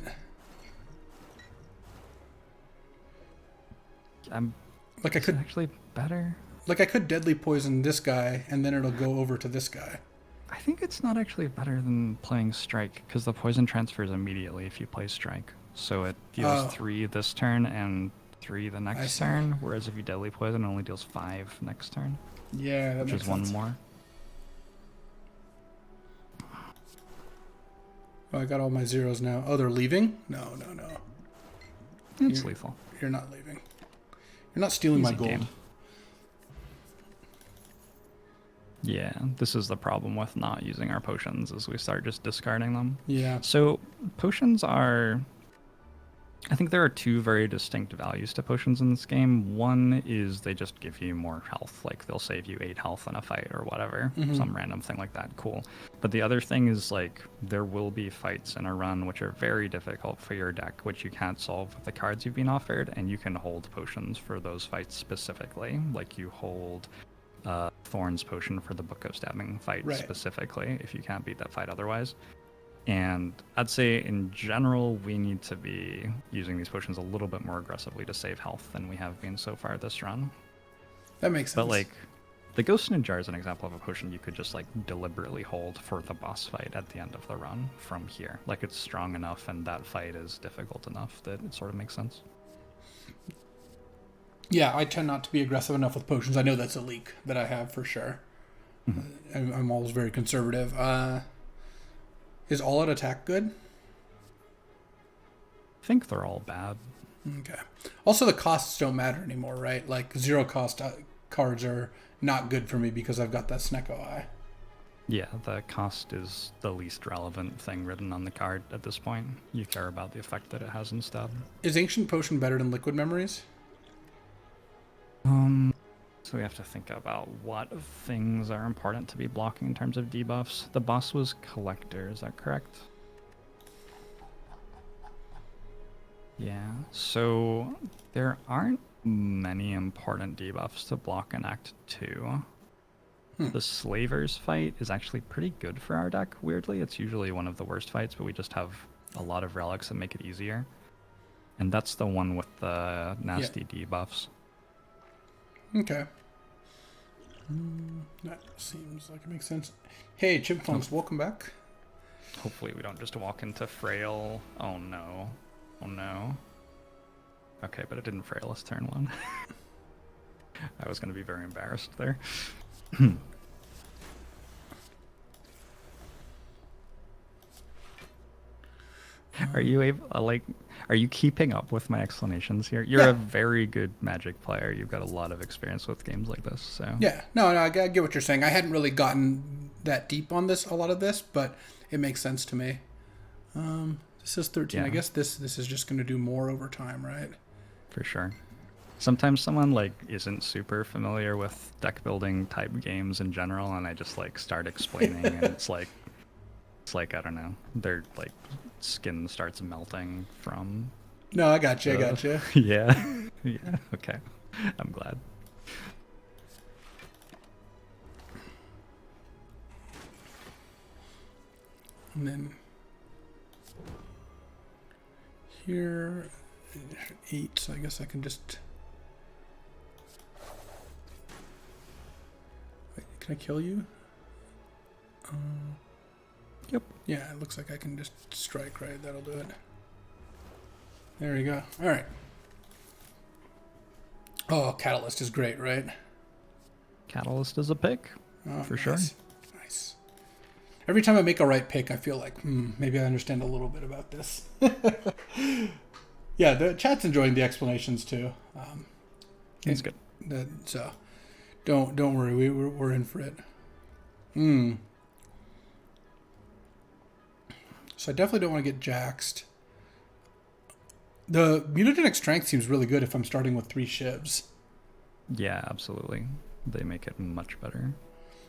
B: Like I could
A: actually better.
B: Like I could deadly poison this guy, and then it'll go over to this guy.
A: I think it's not actually better than playing Strike, because the poison transfers immediately if you play Strike. So it deals 3 this turn and 3 the next turn, whereas if you deadly poison, it only deals 5 next turn.
B: Yeah, that
A: which
B: makes
A: is 1
B: sense.
A: more.
B: Oh, I got all my zeros now. Oh, they're leaving? No.
A: It's lethal.
B: You're not leaving. You're not stealing my
A: Easy
B: gold.
A: game. Yeah, this is the problem with not using our potions, is we start just discarding them.
B: Yeah.
A: So potions are... I think there are 2 very distinct values to potions in this game. One is they just give you more health, like they'll save you 8 health in a fight or whatever, some random thing like that, cool. But the other thing is like there will be fights in a run which are very difficult for your deck, which you can't solve with the cards you've been offered, and you can hold potions for those fights specifically, like you hold Thorn's potion for the Book of Stabbing fight specifically, if you can't beat that fight otherwise. And I'd say in general, we need to be using these potions a little bit more aggressively to save health than we have been so far this run.
B: That makes sense.
A: But like, the Ghost in a Jar is an example of a potion you could just like deliberately hold for the boss fight at the end of the run from here. Like it's strong enough and that fight is difficult enough that it sort of makes sense.
B: Yeah, I tend not to be aggressive enough with potions. I know that's a leak that I have for sure. I'm always very conservative. Is all out attack good?
A: I think they're all bad.
B: Okay. Also, the costs don't matter anymore, right? Like 0 cost cards are not good for me because I've got that Snecko Eye.
A: Yeah, the cost is the least relevant thing written on the card at this point. You care about the effect that it has instead.
B: Is Ancient Potion better than Liquid Memories?
A: So we have to think about what things are important to be blocking in terms of debuffs. The boss was Collector, is that correct? Yeah, so there aren't many important debuffs to block in Act 2. The Slavers fight is actually pretty good for our deck, weirdly. It's usually one of the worst fights, but we just have a lot of relics that make it easier. And that's the one with the nasty debuffs.
B: Okay. That seems like it makes sense. Hey, Chipmunks, welcome back.
A: Hopefully we don't just walk into Frail. Oh no. Oh no. Okay, but it didn't Frail us turn 1. I was going to be very embarrassed there. Are you able, are you keeping up with my explanations here? You're a very good Magic player. You've got a lot of experience with games like this, so.
B: Yeah, no, I get what you're saying. I hadn't really gotten that deep on a lot of this, but it makes sense to me. This is 13. I guess this is just going to do more over time, right?
A: For sure. Sometimes someone like isn't super familiar with deck building type games in general, and I just like start explaining, and it's like I don't know, their like skin starts melting from.
B: No, I got you.
A: Yeah, yeah. Okay, I'm glad.
B: And then here, 8. So I guess I can just. Wait, can I kill you?
A: Yep.
B: Yeah, it looks like I can just strike, right? That'll do it. There you go. All right. Oh, Catalyst is great, right?
A: Catalyst is a pick, for sure.
B: Nice. Every time I make a right pick, I feel like, maybe I understand a little bit about this. Yeah, the chat's enjoying the explanations too.
A: It's good.
B: So, don't worry, we're in for it. So I definitely don't want to get jaxed. The mutagenic strength seems really good if I'm starting with 3 shivs.
A: Yeah, absolutely. They make it much better.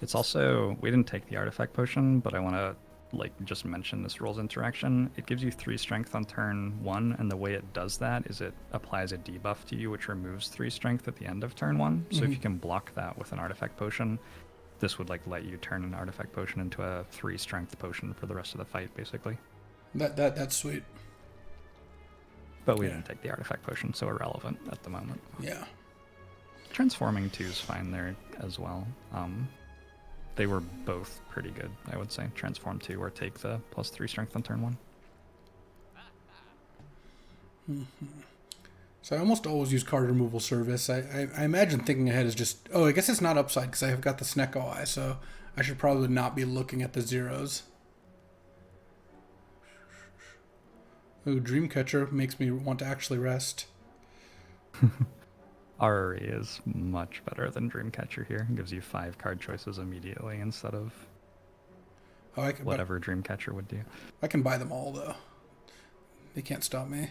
A: It's also, we didn't take the artifact potion, but I want to like just mention this rules interaction. It gives you 3 strength on turn 1, and the way it does that is it applies a debuff to you, which removes 3 strength at the end of turn 1. So if you can block that with an artifact potion, this would like let you turn an artifact potion into a 3 strength potion for the rest of the fight, basically.
B: That's sweet.
A: But we didn't take the artifact potion, so irrelevant at the moment.
B: Yeah.
A: Transforming 2 is fine there as well. They were both pretty good, I would say. Transform 2 or take the +3 strength on turn 1.
B: So I almost always use card removal service. I imagine thinking ahead is just, I guess it's not upside because I have got the Snecko Eye, so I should probably not be looking at the zeros. Ooh, Dreamcatcher makes me want to actually rest.
A: RRE is much better than Dreamcatcher here. It gives you 5 card choices immediately instead of whatever Dreamcatcher would do.
B: I can buy them all, though. They can't stop me.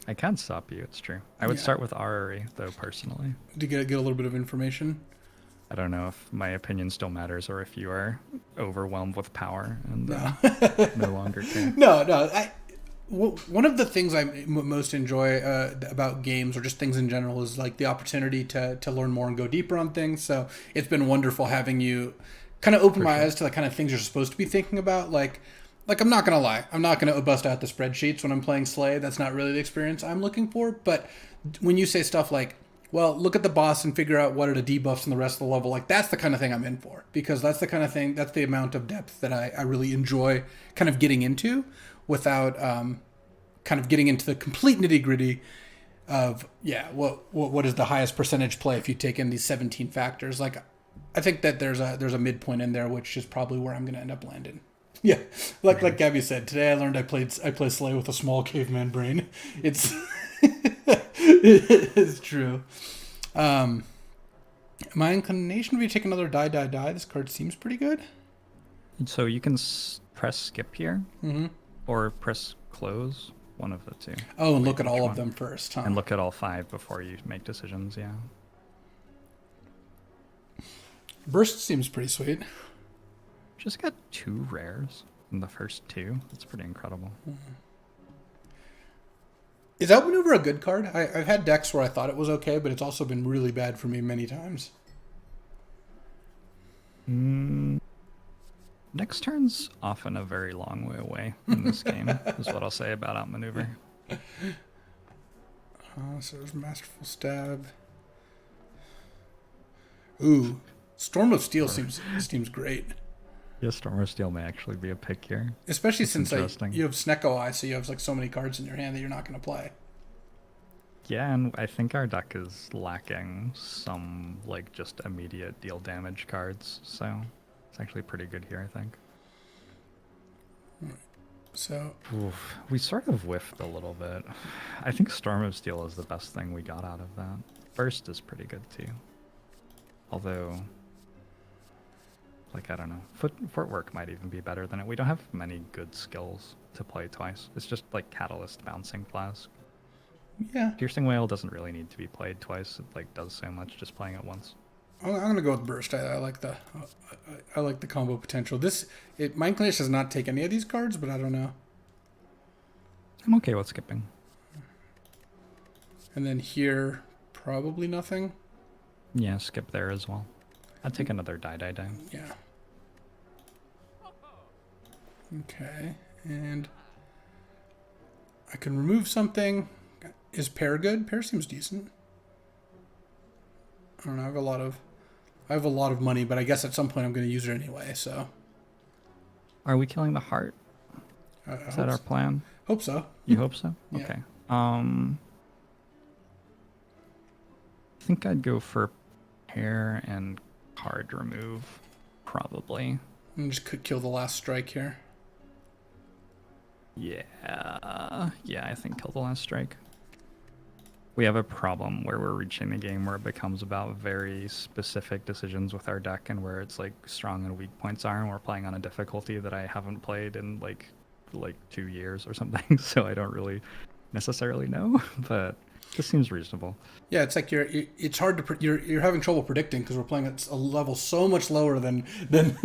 A: I can stop you, it's true. I would start with RRE, though, personally.
B: To get a little bit of information.
A: I don't know if my opinion still matters or if you are overwhelmed with power and no longer care.
B: No. One of the things I most enjoy about games, or just things in general, is like the opportunity to learn more and go deeper on things. So it's been wonderful having you kind of open my eyes to the kind of things you're supposed to be thinking about. Like I'm not gonna lie, I'm not gonna bust out the spreadsheets when I'm playing Slay. That's not really the experience I'm looking for. But when you say stuff like, well, look at the boss and figure out what are the debuffs in the rest of the level, like that's the kind of thing I'm in for, because that's the kind of thing, that's the amount of depth that I really enjoy kind of getting into without kind of getting into the complete nitty gritty of, what is the highest percentage play if you take in these 17 factors. Like, I think that there's a midpoint in there, which is probably where I'm going to end up landing. Yeah, like Gabby said, today I learned I play Slay with a small caveman brain. It's it's true. My inclination would be to take another die. This card seems pretty good.
A: So you can press skip here, or press close, one of the two.
B: Oh, and look at all of them first, huh?
A: And look at all 5 before you make decisions, yeah.
B: Burst seems pretty sweet.
A: Just got 2 rares in the first 2. That's pretty incredible.
B: Is Outmaneuver a good card? I've had decks where I thought it was okay, but it's also been really bad for me many times.
A: Next turn's often a very long way away in this game, is what I'll say about Outmaneuver.
B: So there's Masterful Stab. Ooh, Storm of Steel seems great.
A: Yeah, Storm of Steel may actually be a pick here.
B: Especially since you have Snecko Eye, so you have like so many cards in your hand that you're not going to play.
A: Yeah, and I think our deck is lacking some like just immediate deal damage cards, so it's actually pretty good here, I think.
B: So
A: we sort of whiffed a little bit. I think Storm of Steel is the best thing we got out of that. Burst is pretty good too. Although, like, I don't know. Footwork might even be better than it. We don't have many good skills to play twice. It's just like Catalyst, Bouncing Flask.
B: Yeah.
A: Piercing Whale doesn't really need to be played twice. It like does so much just playing it once.
B: I'm gonna go with Burst. I like the combo potential. My inclination does not take any of these cards, but I don't know.
A: I'm okay with skipping.
B: And then here, probably nothing.
A: Yeah, skip there as well. I'd take another die.
B: Yeah. Okay, and I can remove something. Is Pair good? Pair seems decent. I don't know. I have a lot of money, but I guess at some point I'm going to use it anyway. So.
A: Are we killing the heart? Is that our plan?
B: Hope so.
A: You hope so?
B: Yeah.
A: Okay. I think I'd go for pair and card remove, probably.
B: And just could kill the last strike here.
A: Yeah, I think kill the last strike. We have a problem where we're reaching the game where it becomes about very specific decisions with our deck and where it's like strong and weak points are, and we're playing on a difficulty that I haven't played in like 2 years or something, so I don't really necessarily know. But This seems reasonable.
B: Yeah, it's like it's hard to you're having trouble predicting because we're playing at a level so much lower than than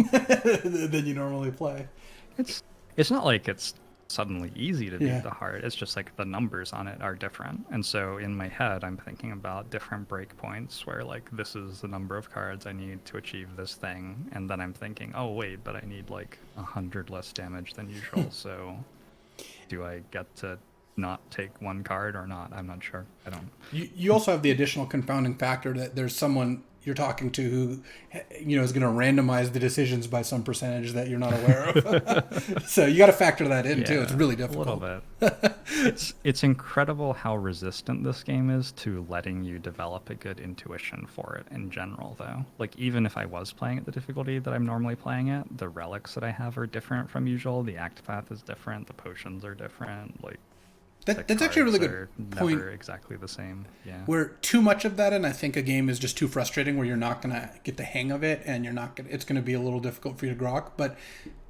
B: you normally play.
A: It's not like it's suddenly easy to beat
B: Yeah.
A: the heart. It's just like the numbers on it are different. And so in my head, I'm thinking about different breakpoints where like this is the number of cards I need to achieve this thing. And then I'm thinking, oh wait, but I need like 100 less damage than usual. So do I get to not take one card or not? I'm not sure. I don't.
B: You also have the additional confounding factor that there's someone you're talking to who, is going to randomize the decisions by some percentage that you're not aware of. So you got to factor that in too. It's really difficult.
A: A little bit. It's incredible how resistant this game is to letting you develop a good intuition for it in general, though. Like, even if I was playing at the difficulty that I'm normally playing at, the relics that I have are different from usual. The act path is different. The potions are different. Like,
B: that's actually a really good point.
A: Never exactly the same. Yeah.
B: Where too much of that, and I think a game is just too frustrating. Where you're not gonna get the hang of it, and it's gonna be a little difficult for you to grok. But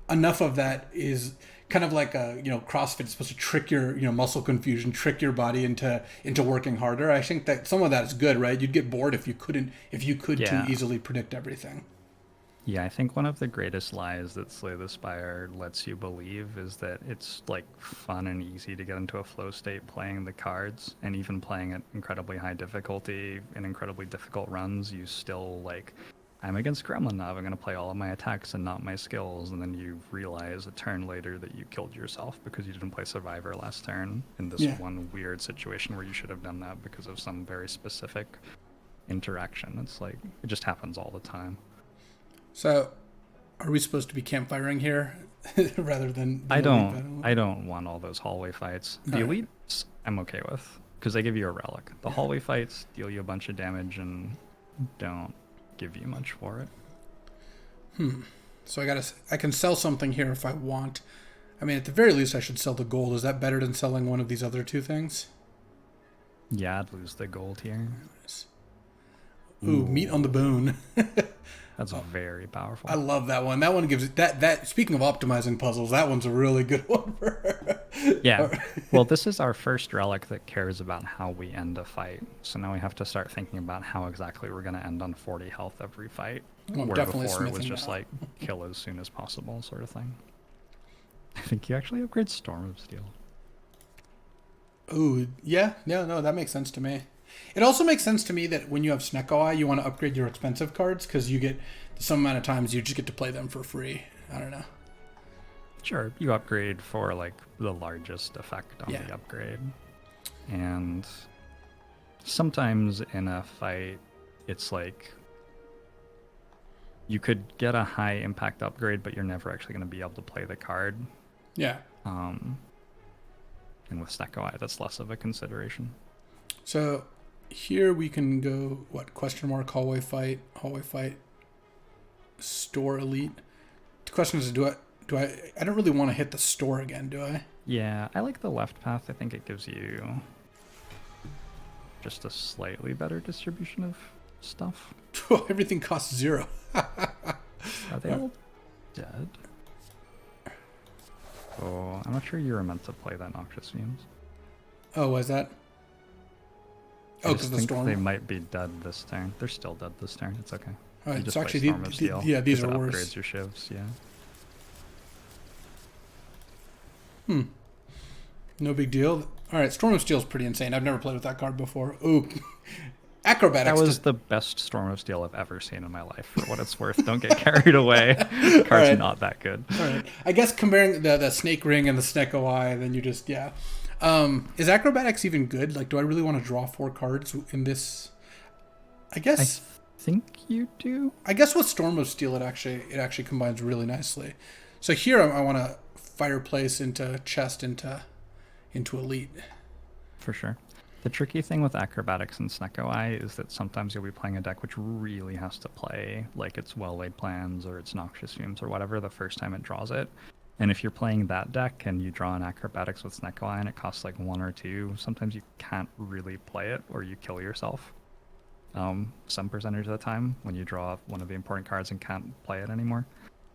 B: enough of that is kind of like a CrossFit is supposed to trick your muscle confusion, trick your body into working harder. I think that some of that is good, right? You'd get bored if you could too easily predict everything.
A: Yeah, I think one of the greatest lies that Slay the Spire lets you believe is that it's like fun and easy to get into a flow state playing the cards, and even playing at incredibly high difficulty in incredibly difficult runs, you still like, I'm against Gremlin now, I'm going to play all of my attacks and not my skills, and then you realize a turn later that you killed yourself because you didn't play Survivor last turn in this one weird situation where you should have done that because of some very specific interaction. It's like, it just happens all the time.
B: So, are we supposed to be campfiring here rather than?
A: I don't want all those hallway fights. The elites I'm okay with because they give you a relic. The hallway fights deal you a bunch of damage and don't give you much for it.
B: So I can sell something here if I want. I mean, at the very least, I should sell the gold. Is that better than selling one of these other two things?
A: Yeah, I'd lose the gold here.
B: Ooh, meat on the bone.
A: That's very powerful.
B: I love that one. That one gives that. Speaking of optimizing puzzles, that one's a really good one for.
A: Yeah. Well, this is our first relic that cares about how we end a fight. So now we have to start thinking about how exactly we're going to end on 40 health every fight.
B: Well,
A: where
B: definitely
A: before it was
B: smithing
A: just
B: that.
A: like kill as soon as possible sort of thing. I think you actually upgrade Storm of Steel.
B: Ooh, yeah, no, that makes sense to me. It also makes sense to me that when you have Snecko, you want to upgrade your expensive cards because you get some amount of times you just get to play them for free. I don't know.
A: Sure, you upgrade for like the largest effect on the upgrade. And sometimes in a fight, it's like you could get a high impact upgrade, but you're never actually going to be able to play the card.
B: Yeah.
A: And with Snecko, that's less of a consideration.
B: So here we can go, question mark, hallway fight, store elite. The question is, I don't really want to hit the store again, do I?
A: Yeah, I like the left path. I think it gives you just a slightly better distribution of stuff.
B: Everything costs 0.
A: Are they all dead? Oh, I'm not sure you were meant to play that Noxious Fumes.
B: Oh, was that?
A: I
B: because the storm.
A: They might be dead this turn. They're still dead this turn. It's okay.
B: All right,
A: You just
B: so
A: play
B: actually,
A: Storm of Steel,
B: these
A: 'cause
B: are
A: it
B: worse.
A: upgrades your shivs, yeah.
B: No big deal. All right, Storm of Steel is pretty insane. I've never played with that card before. Ooh, acrobatics.
A: That was the best Storm of Steel I've ever seen in my life. For what it's worth, don't get carried away. Card's
B: right.
A: not that good.
B: All right. I guess comparing the Snake Ring and the Snecko Eye, then you just is acrobatics even good? Like, do I really want to draw 4 cards in this? I guess.
A: I think you do.
B: I guess with Storm of Steel, it actually combines really nicely. So here I want to fireplace into chest into elite.
A: For sure. The tricky thing with acrobatics and Snecko Eye is that sometimes you'll be playing a deck which really has to play like it's well-laid plans or it's Noxious Fumes or whatever the first time it draws it. And if you're playing that deck and you draw an acrobatics with Snecko Eye and it costs like 1 or 2, sometimes you can't really play it or you kill yourself. Some percentage of the time when you draw one of the important cards and can't play it anymore.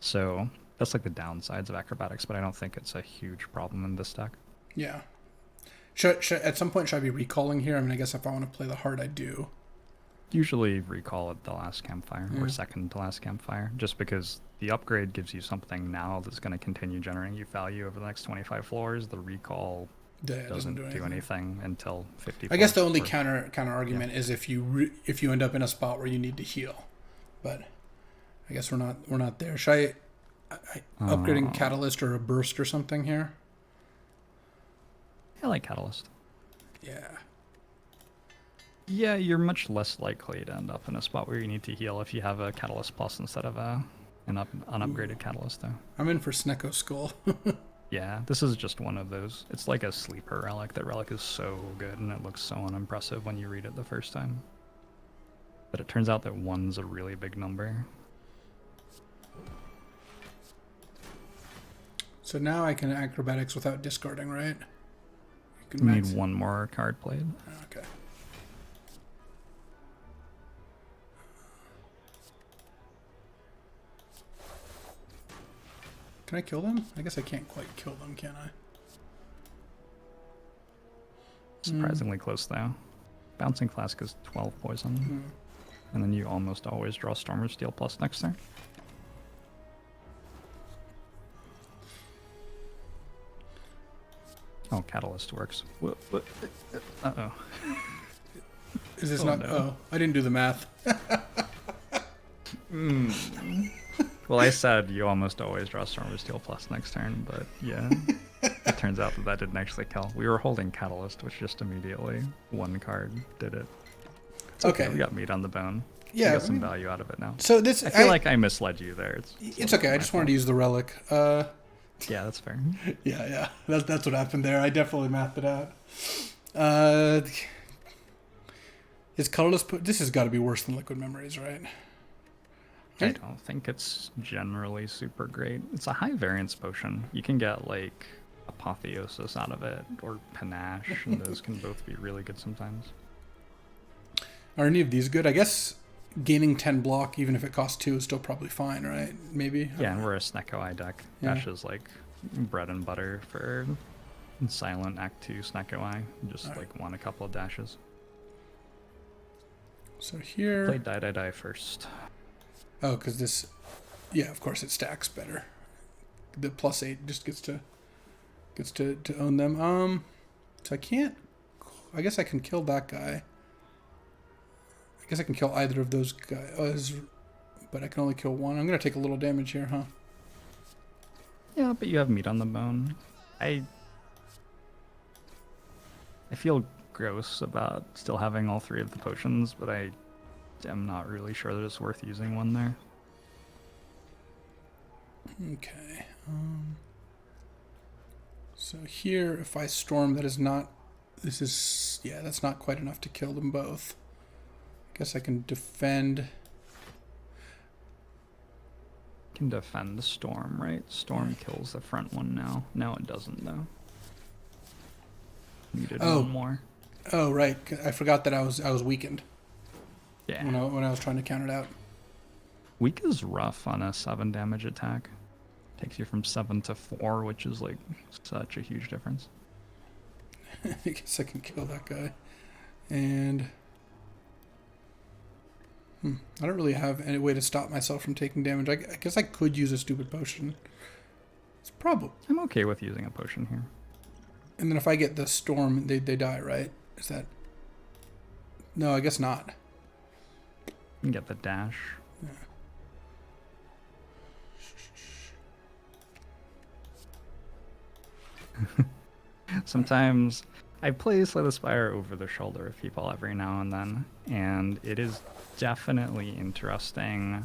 A: So that's like the downsides of acrobatics, but I don't think it's a huge problem in this deck.
B: Yeah. Should at some point should I be recalling here? I mean, I guess if I want to play the heart, I do.
A: Usually recall at the last campfire or second to last campfire, just because the upgrade gives you something now that's going to continue generating you value over the next 25 floors. The recall doesn't do anything until 50.
B: I guess the only counter argument is if you end up in a spot where you need to heal, but I guess we're not there. Should I upgrading Catalyst or a Burst or something here?
A: I like Catalyst.
B: Yeah.
A: Yeah, you're much less likely to end up in a spot where you need to heal if you have a Catalyst Plus instead of an unupgraded Catalyst, though.
B: I'm in for Snecko Skull.
A: Yeah, this is just one of those. It's like a sleeper relic. That relic is so good, and it looks so unimpressive when you read it the first time. But it turns out that 1's a really big number.
B: So now I can acrobatics without discarding, right?
A: You need one more card played.
B: Okay. Can I kill them? I guess I can't quite kill them, can I?
A: Surprisingly close, though. Bouncing Flask is 12 poison. And then you almost always draw Storm of Steel plus next turn. Oh, Catalyst works. Uh-oh.
B: Is this not... No. Oh, I didn't do the math.
A: Well, I said you almost always draw Storm of Steel plus next turn, but yeah. It turns out that didn't actually kill. We were holding Catalyst, which just immediately, one card did it. It's okay. We got meat on the bone.
B: Yeah.
A: We got some value out of it now.
B: So this...
A: I feel like I misled you there.
B: It's okay. I just wanted to use the relic.
A: Yeah, that's fair.
B: Yeah. That's what happened there. I definitely mapped it out. Is colorless... This has got to be worse than Liquid Memories, right?
A: I don't think it's generally super great. It's a high variance potion. You can get like Apotheosis out of it or Panache, and those can both be really good sometimes.
B: Are any of these good? I guess gaining 10 block, even if it costs 2, is still probably fine, right? Maybe?
A: Yeah, and we're a Snecko Eye deck.
B: Yeah.
A: Dash is like bread and butter for Silent Act 2 Snecko Eye. You just want a couple of dashes.
B: So here...
A: Play Die first.
B: Oh, because this... Yeah, of course it stacks better. The +8 just gets to own them. So I can't... I guess I can kill that guy. I guess I can kill either of those guys, but I can only kill one. I'm going to take a little damage here, huh?
A: Yeah, but you have meat on the bone. I feel gross about still having all 3 of the potions, but I am not really sure that it's worth using one there.
B: Okay. So here, if I storm, that is not... This is... Yeah, that's not quite enough to kill them both. I guess I can defend...
A: Can defend the Storm, right? Storm kills the front one now. No, it doesn't, though. Needed one more.
B: Oh, right. I forgot that I was weakened.
A: Yeah.
B: When I was trying to count it out.
A: Weak is rough on a 7 damage attack. Takes you from 7 to 4, which is like such a huge difference.
B: I guess I can kill that guy. And... I don't really have any way to stop myself from taking damage. I guess I could use a stupid potion. It's probably...
A: I'm okay with using a potion here.
B: And then if I get the storm, they die, right? Is that... No, I guess not.
A: You can get the dash.
B: Yeah.
A: Sometimes I play Slay the Spire over the shoulder of people every now and then, and it is definitely interesting.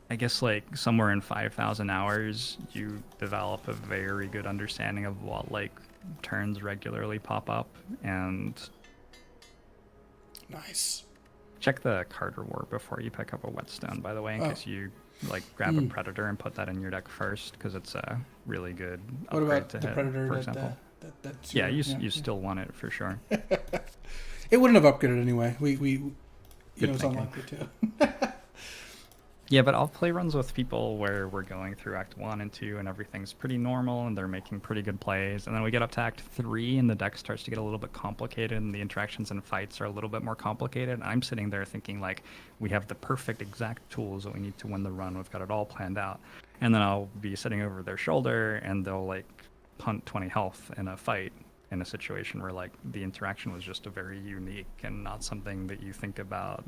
A: I guess like somewhere in 5,000 hours, you develop a very good understanding of what like turns regularly pop up, and
B: nice.
A: Check the card reward before you pick up a whetstone, by the way, in case you like grab a predator and put that in your deck first, because it's a really good upgrade.
B: What about
A: to
B: the
A: hit,
B: predator?
A: for example.
B: That's
A: yeah, you still want it for sure.
B: It wouldn't have upgraded anyway. We
A: Good
B: it's
A: thinking.
B: unlikely to.
A: Yeah, but I'll play runs with people where we're going through Act 1 and 2 and everything's pretty normal and they're making pretty good plays. And then we get up to Act 3 and the deck starts to get a little bit complicated and the interactions and fights are a little bit more complicated. And I'm sitting there thinking, like, we have the perfect exact tools that we need to win the run. We've got it all planned out. And then I'll be sitting over their shoulder and they'll, like, punt 20 health in a fight in a situation where, like, the interaction was just a very unique and not something that you think about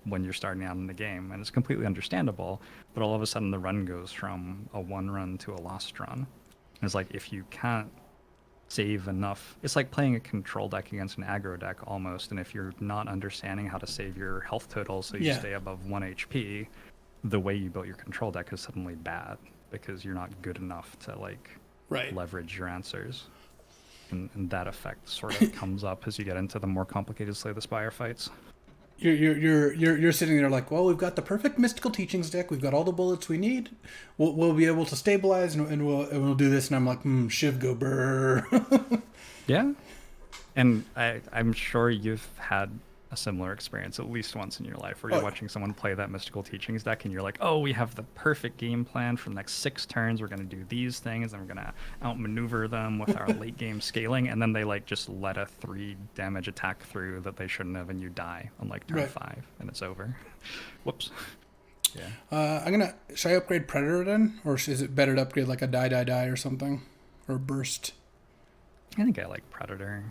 A: when you're starting out in the game, and it's completely understandable, but all of a sudden the run goes from a one run to a lost run. And it's like, if you can't save enough, it's like playing a control deck against an aggro deck almost, and if you're not understanding how to save your health total so you stay above 1 HP, the way you built your control deck is suddenly bad because you're not good enough to, like, leverage your answers. And that effect sort of comes up as you get into the more complicated Slay the Spire fights.
B: You're sitting there like, well, we've got the perfect mystical teachings deck. We've got all the bullets we need. We'll be able to stabilize and we'll do this. And I'm like, Shiv go brr.
A: Yeah, and I'm sure you've had a similar experience at least once in your life where you're watching someone play that mystical teachings deck and you're like, oh, we have the perfect game plan for the next 6 turns. We're going to do these things and we're going to outmaneuver them with our late game scaling, and then they, like, just let a 3 damage attack through that they shouldn't have and you die on, like, turn 5 and it's over. Whoops. Yeah.
B: Should I upgrade Predator then, or is it better to upgrade like a die or something, or burst?
A: I think I like Predator.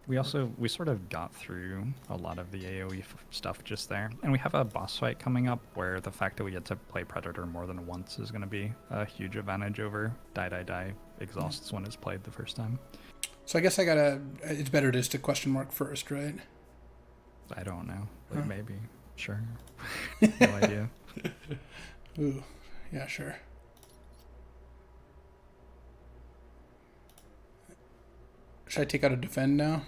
A: We sort of got through a lot of the AoE stuff just there. And we have a boss fight coming up where the fact that we get to play Predator more than once is going to be a huge advantage over die exhausts when it's played the first time.
B: So I guess it's better just to question mark first, right?
A: I don't know. Like, maybe. Sure. No idea.
B: Ooh, yeah, sure. Should I take out a defend now?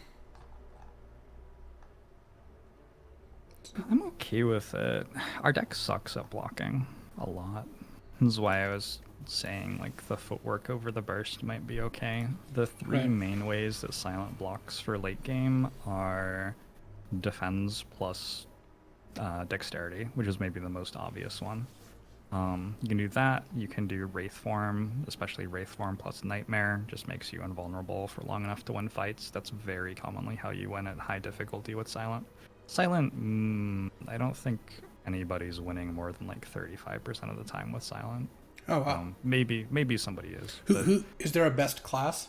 A: I'm okay with it. Our deck sucks at blocking a lot. This is why I was saying, like, the footwork over the burst might be okay. The 3 main ways that Silent blocks for late game are defends plus dexterity, which is maybe the most obvious one. You can do that. You can do Wraith Form, especially Wraith Form plus Nightmare. Just makes you invulnerable for long enough to win fights. That's very commonly how you win at high difficulty with Silent. Silent, I don't think anybody's winning more than, like, 35% of the time with Silent.
B: Oh, wow.
A: Maybe somebody is.
B: Who is there a best class?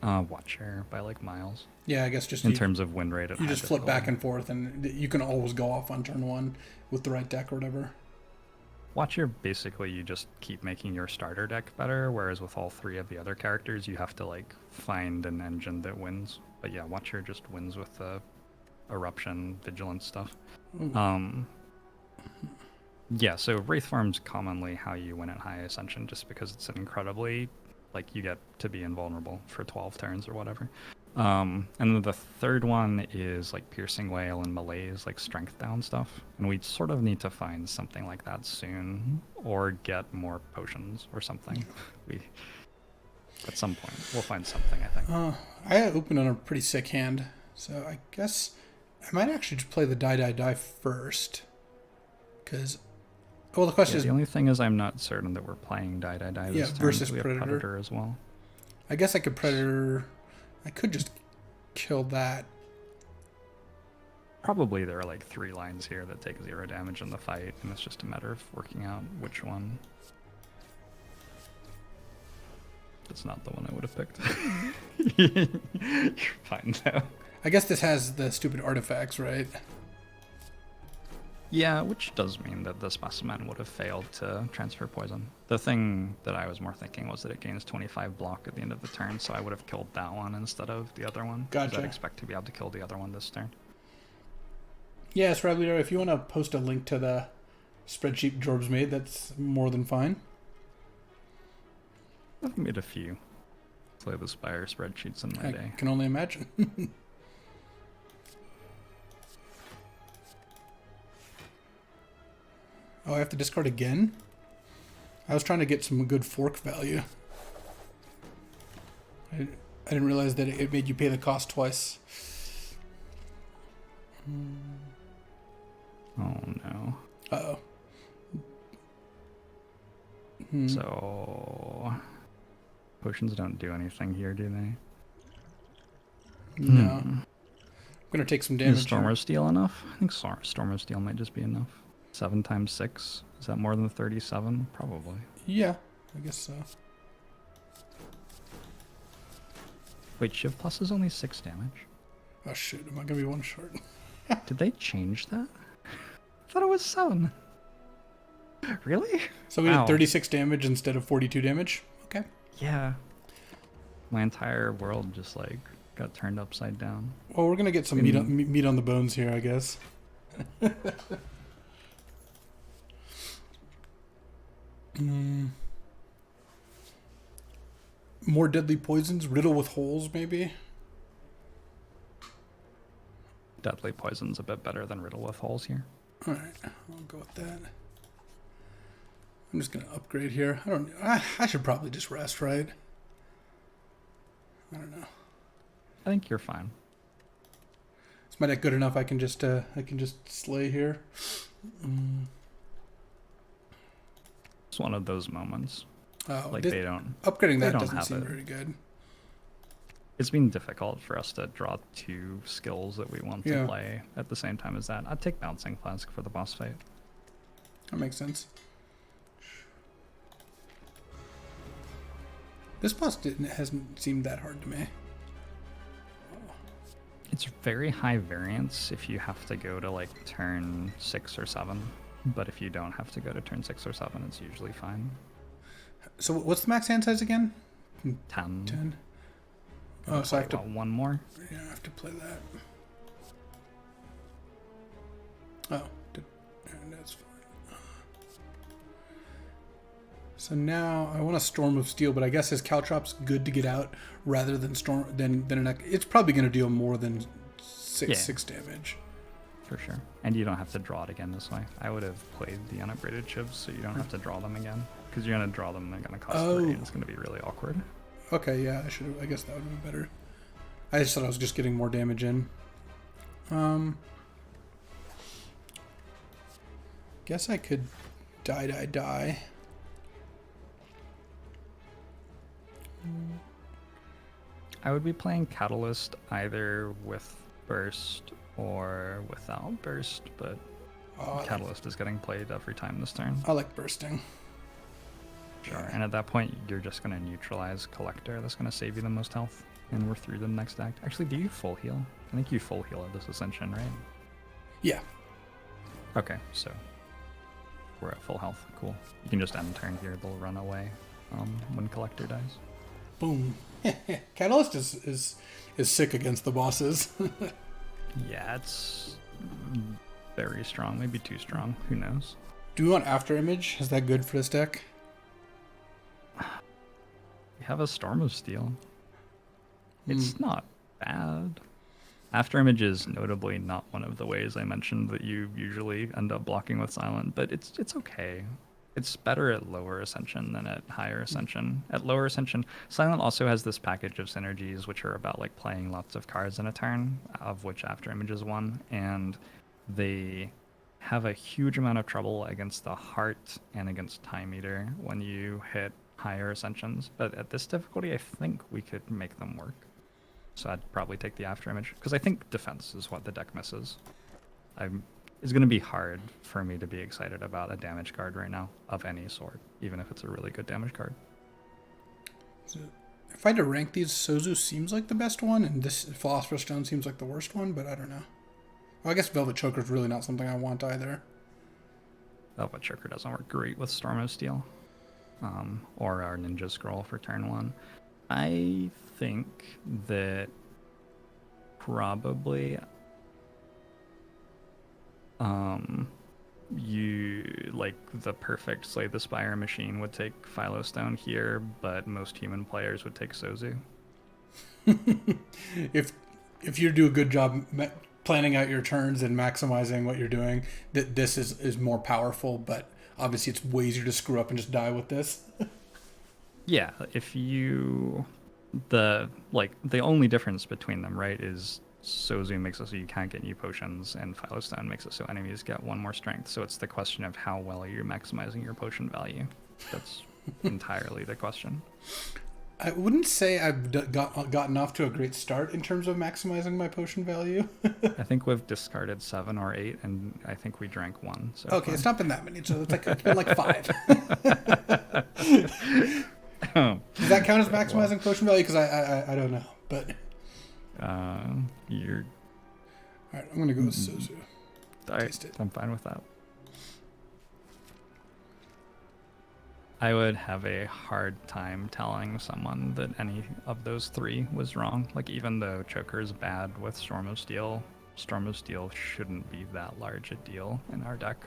A: Watcher by, like, miles.
B: Yeah, I guess just
A: in terms of win rate.
B: You just flip back and forth, and you can always go off on turn 1 with the right deck or whatever.
A: Watcher, basically, you just keep making your starter deck better, whereas with all 3 of the other characters, you have to, like, find an engine that wins. But yeah, Watcher just wins with the Eruption, Vigilance stuff. Yeah, so Wraith Form's commonly how you win at High Ascension, just because it's an incredibly, like, you get to be invulnerable for 12 turns or whatever. And then the third one is, like, Piercing Wail and Malaise, like, strength down stuff. And we sort of need to find something like that soon, or get more potions or something. At some point, we'll find something, I think.
B: I opened on a pretty sick hand, so I guess I might actually just play the die first. Because, well, the question is...
A: The only thing is I'm not certain that we're playing die this time.
B: Versus
A: we have
B: Predator.
A: Predator as well.
B: I guess I could Predator... I could just kill that.
A: Probably there are, like, 3 lines here that take 0 damage in the fight, and it's just a matter of working out which one. That's not the one I would have picked. You're fine, though.
B: I guess this has the stupid artifacts, right?
A: Yeah, which does mean that the specimen would have failed to transfer poison. The thing that I was more thinking was that it gains 25 block at the end of the turn, so I would have killed that one instead of the other one.
B: Gotcha.
A: I'd expect to be able to kill the other one this turn.
B: Yes, Ravleader, if you want to post a link to the spreadsheet Jorbs made, that's more than fine.
A: I've made a few Slay the Spire spreadsheets in my day.
B: I can only imagine. Oh, I have to discard again? I was trying to get some good fork value. I didn't realize that it made you pay the cost twice.
A: So potions don't do anything here, do they?
B: No. I'm gonna take some damage.
A: Is Storm
B: here.
A: of Steel enough? I think Storm of Steel might just be enough. 7 times 6. Is that more than 37? Probably.
B: Yeah, I guess so.
A: Wait, Shiv Plus is only 6 damage.
B: Oh shit, am I gonna be one short?
A: Did they change that? I thought it was 7. Really?
B: So we
A: Wow.
B: did 36 damage instead of 42 damage? Okay.
A: Yeah. My entire world just like got turned upside down.
B: Well, we're gonna get some meat on the bones here, I guess. More deadly poisons, riddle with holes, maybe.
A: Deadly Poison's a bit better than Riddle with Holes here.
B: All right, I'll go with that. I'm just gonna upgrade here. I should probably just rest, right? I don't know.
A: I think you're fine.
B: Is my deck good enough? I can just slay here.
A: It's one of those moments.
B: Oh,
A: Like they don't.
B: upgrading
A: they
B: that
A: don't
B: doesn't
A: have
B: seem
A: it.
B: very good.
A: It's been difficult for us to draw 2 skills that we want to
B: Yeah.
A: play at the same time as that. I'd take Bouncing Flask for the boss fight.
B: That makes sense. This boss hasn't seemed that hard to me.
A: It's very high variance if you have to go to like turn 6 or 7. But if you don't have to go to turn 6 or 7, it's usually fine.
B: So what's the max hand size again?
A: 10.
B: 10. Oh, so I have to.
A: One more.
B: Yeah, I have to play that. Oh, that's fine. So now I want a Storm of Steel, but I guess his Caltrop's good to get out rather than it's probably going to deal more than six damage.
A: For sure. And you don't have to draw it again this way. I would have played the unupgraded chips so you don't have to draw them again. Because you're going to draw them, they're going to cost 3, and it's going to be really awkward.
B: Okay, yeah, I guess that would have been better. I just thought I was just getting more damage in. Guess I could die.
A: I would be playing Catalyst either with Burst or without Burst, but Catalyst is getting played every time this turn.
B: I like bursting.
A: Sure. And at that point, you're just going to neutralize Collector. That's going to save you the most health. And we're through the next act. Actually, do you full heal? I think you full heal at this Ascension, right?
B: Yeah.
A: Okay, so we're at full health. Cool. You can just end turn here. They'll run away when Collector dies.
B: Boom. Catalyst is sick against the bosses.
A: Yeah, it's very strong. Maybe too strong. Who knows?
B: Do we want After Image? Is that good for this deck?
A: We have a Storm of Steel. It's not bad. After Image is notably not one of the ways I mentioned that you usually end up blocking with Silent, but it's okay. It's better at lower Ascension than at higher Ascension. At lower Ascension, Silent also has this package of synergies which are about like playing lots of cards in a turn, of which After Image is one, and they have a huge amount of trouble against the Heart and against Time Eater when you hit higher Ascensions. But at this difficulty, I think we could make them work. So I'd probably take the After Image, because I think defense is what the deck misses. It's going to be hard for me to be excited about a damage card right now, of any sort, even if it's a really good damage card.
B: So if I had to rank these, Sozu seems like the best one, and this Philosopher's Stone seems like the worst one, but I don't know. Well, I guess Velvet Choker is really not something I want either.
A: Velvet Choker doesn't work great with Storm of Steel, or our Ninja Scroll for turn 1. I think that probably you like the perfect Slay the Spire machine would take Philostone here, but most human players would take Sozu.
B: If you do a good job planning out your turns and maximizing what you're doing, that this is more powerful, but obviously it's way easier to screw up and just die with this.
A: Yeah, if you the only difference between them, right, is Sozu makes it so you can't get new potions, and Philostone makes it so enemies get 1 more strength. So it's the question of how well are you maximizing your potion value. That's entirely the question.
B: I wouldn't say I've gotten off to a great start in terms of maximizing my potion value.
A: I think we've discarded 7 or 8, and I think we drank 1. So
B: Okay, it's not been that many, so it's been like 5. Does that count as maximizing potion value? Because I don't know, but
A: you're.
B: All right, I'm gonna go with Sozu. Taste it.
A: I'm fine with that. I would have a hard time telling someone that any of those 3 was wrong. Like, even though Choker is bad with Storm of Steel shouldn't be that large a deal in our deck.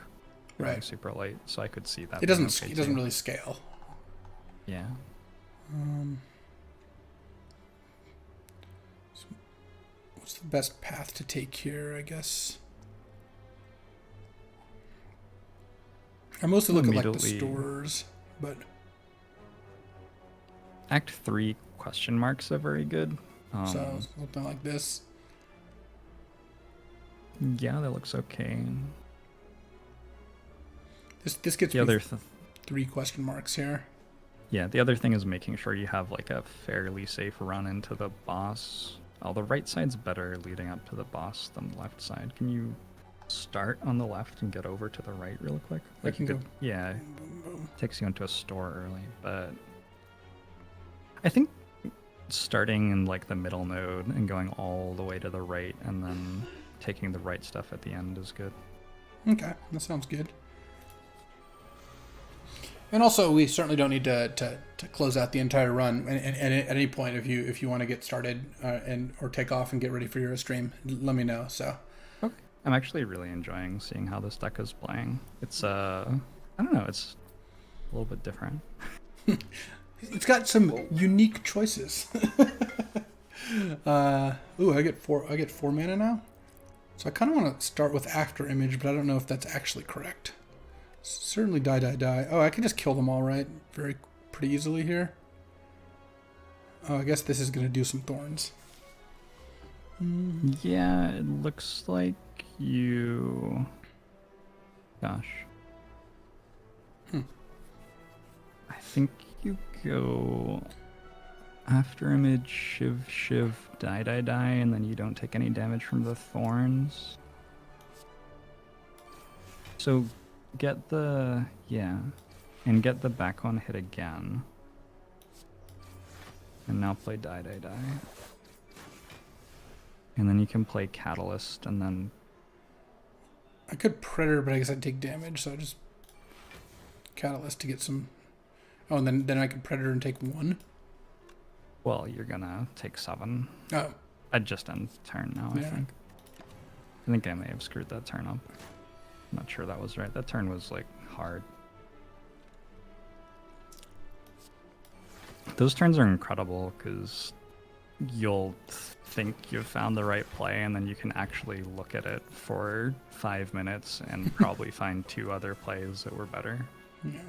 A: Going
B: Right.
A: super late, so I could see that.
B: It doesn't. It doesn't really scale.
A: Yeah.
B: So what's the best path to take here? I guess. I mostly look at like the stores, but
A: Act 3 question marks are very good.
B: so something like this.
A: Yeah, that looks okay.
B: This gets
A: The
B: me
A: other
B: 3 question marks here.
A: Yeah, the other thing is making sure you have like a fairly safe run into the boss. Oh, the right side's better leading up to the boss than the left side. Can you start on the left and get over to the right real quick? Like you could, yeah, takes you into a store early, but I think starting in like the middle node and going all the way to the right and then taking the right stuff at the end is good.
B: Okay, that sounds good. And also, we certainly don't need to close out the entire run. And at any point, if you want to get started or take off and get ready for your stream, let me know. So,
A: okay, I'm actually really enjoying seeing how this deck is playing. It's I don't know, it's a little bit different.
B: It's got some unique choices. Ooh, I get 4 mana now. So I kind of want to start with After Image, but I don't know if that's actually correct. Certainly die. Oh, I can just kill them all, right? Pretty easily here. Oh, I guess this is going to do some thorns.
A: Yeah, it looks like you... Gosh. I think you go After Image, Shiv, die, and then you don't take any damage from the thorns. So get the... yeah. And get the back one hit again. And now play die. And then you can play Catalyst, and then...
B: I could Predator, but I guess I'd take damage, so I just... Catalyst to get some... Oh, and then I could Predator and take 1?
A: Well, you're gonna take 7.
B: Oh.
A: I'd just end turn now,
B: Yeah.
A: I think I may have screwed that turn up. I'm not sure that was right. That turn was, like, hard. Those turns are incredible, because you'll think you've found the right play, and then you can actually look at it for 5 minutes and probably find 2 other plays that were better.
B: Yeah.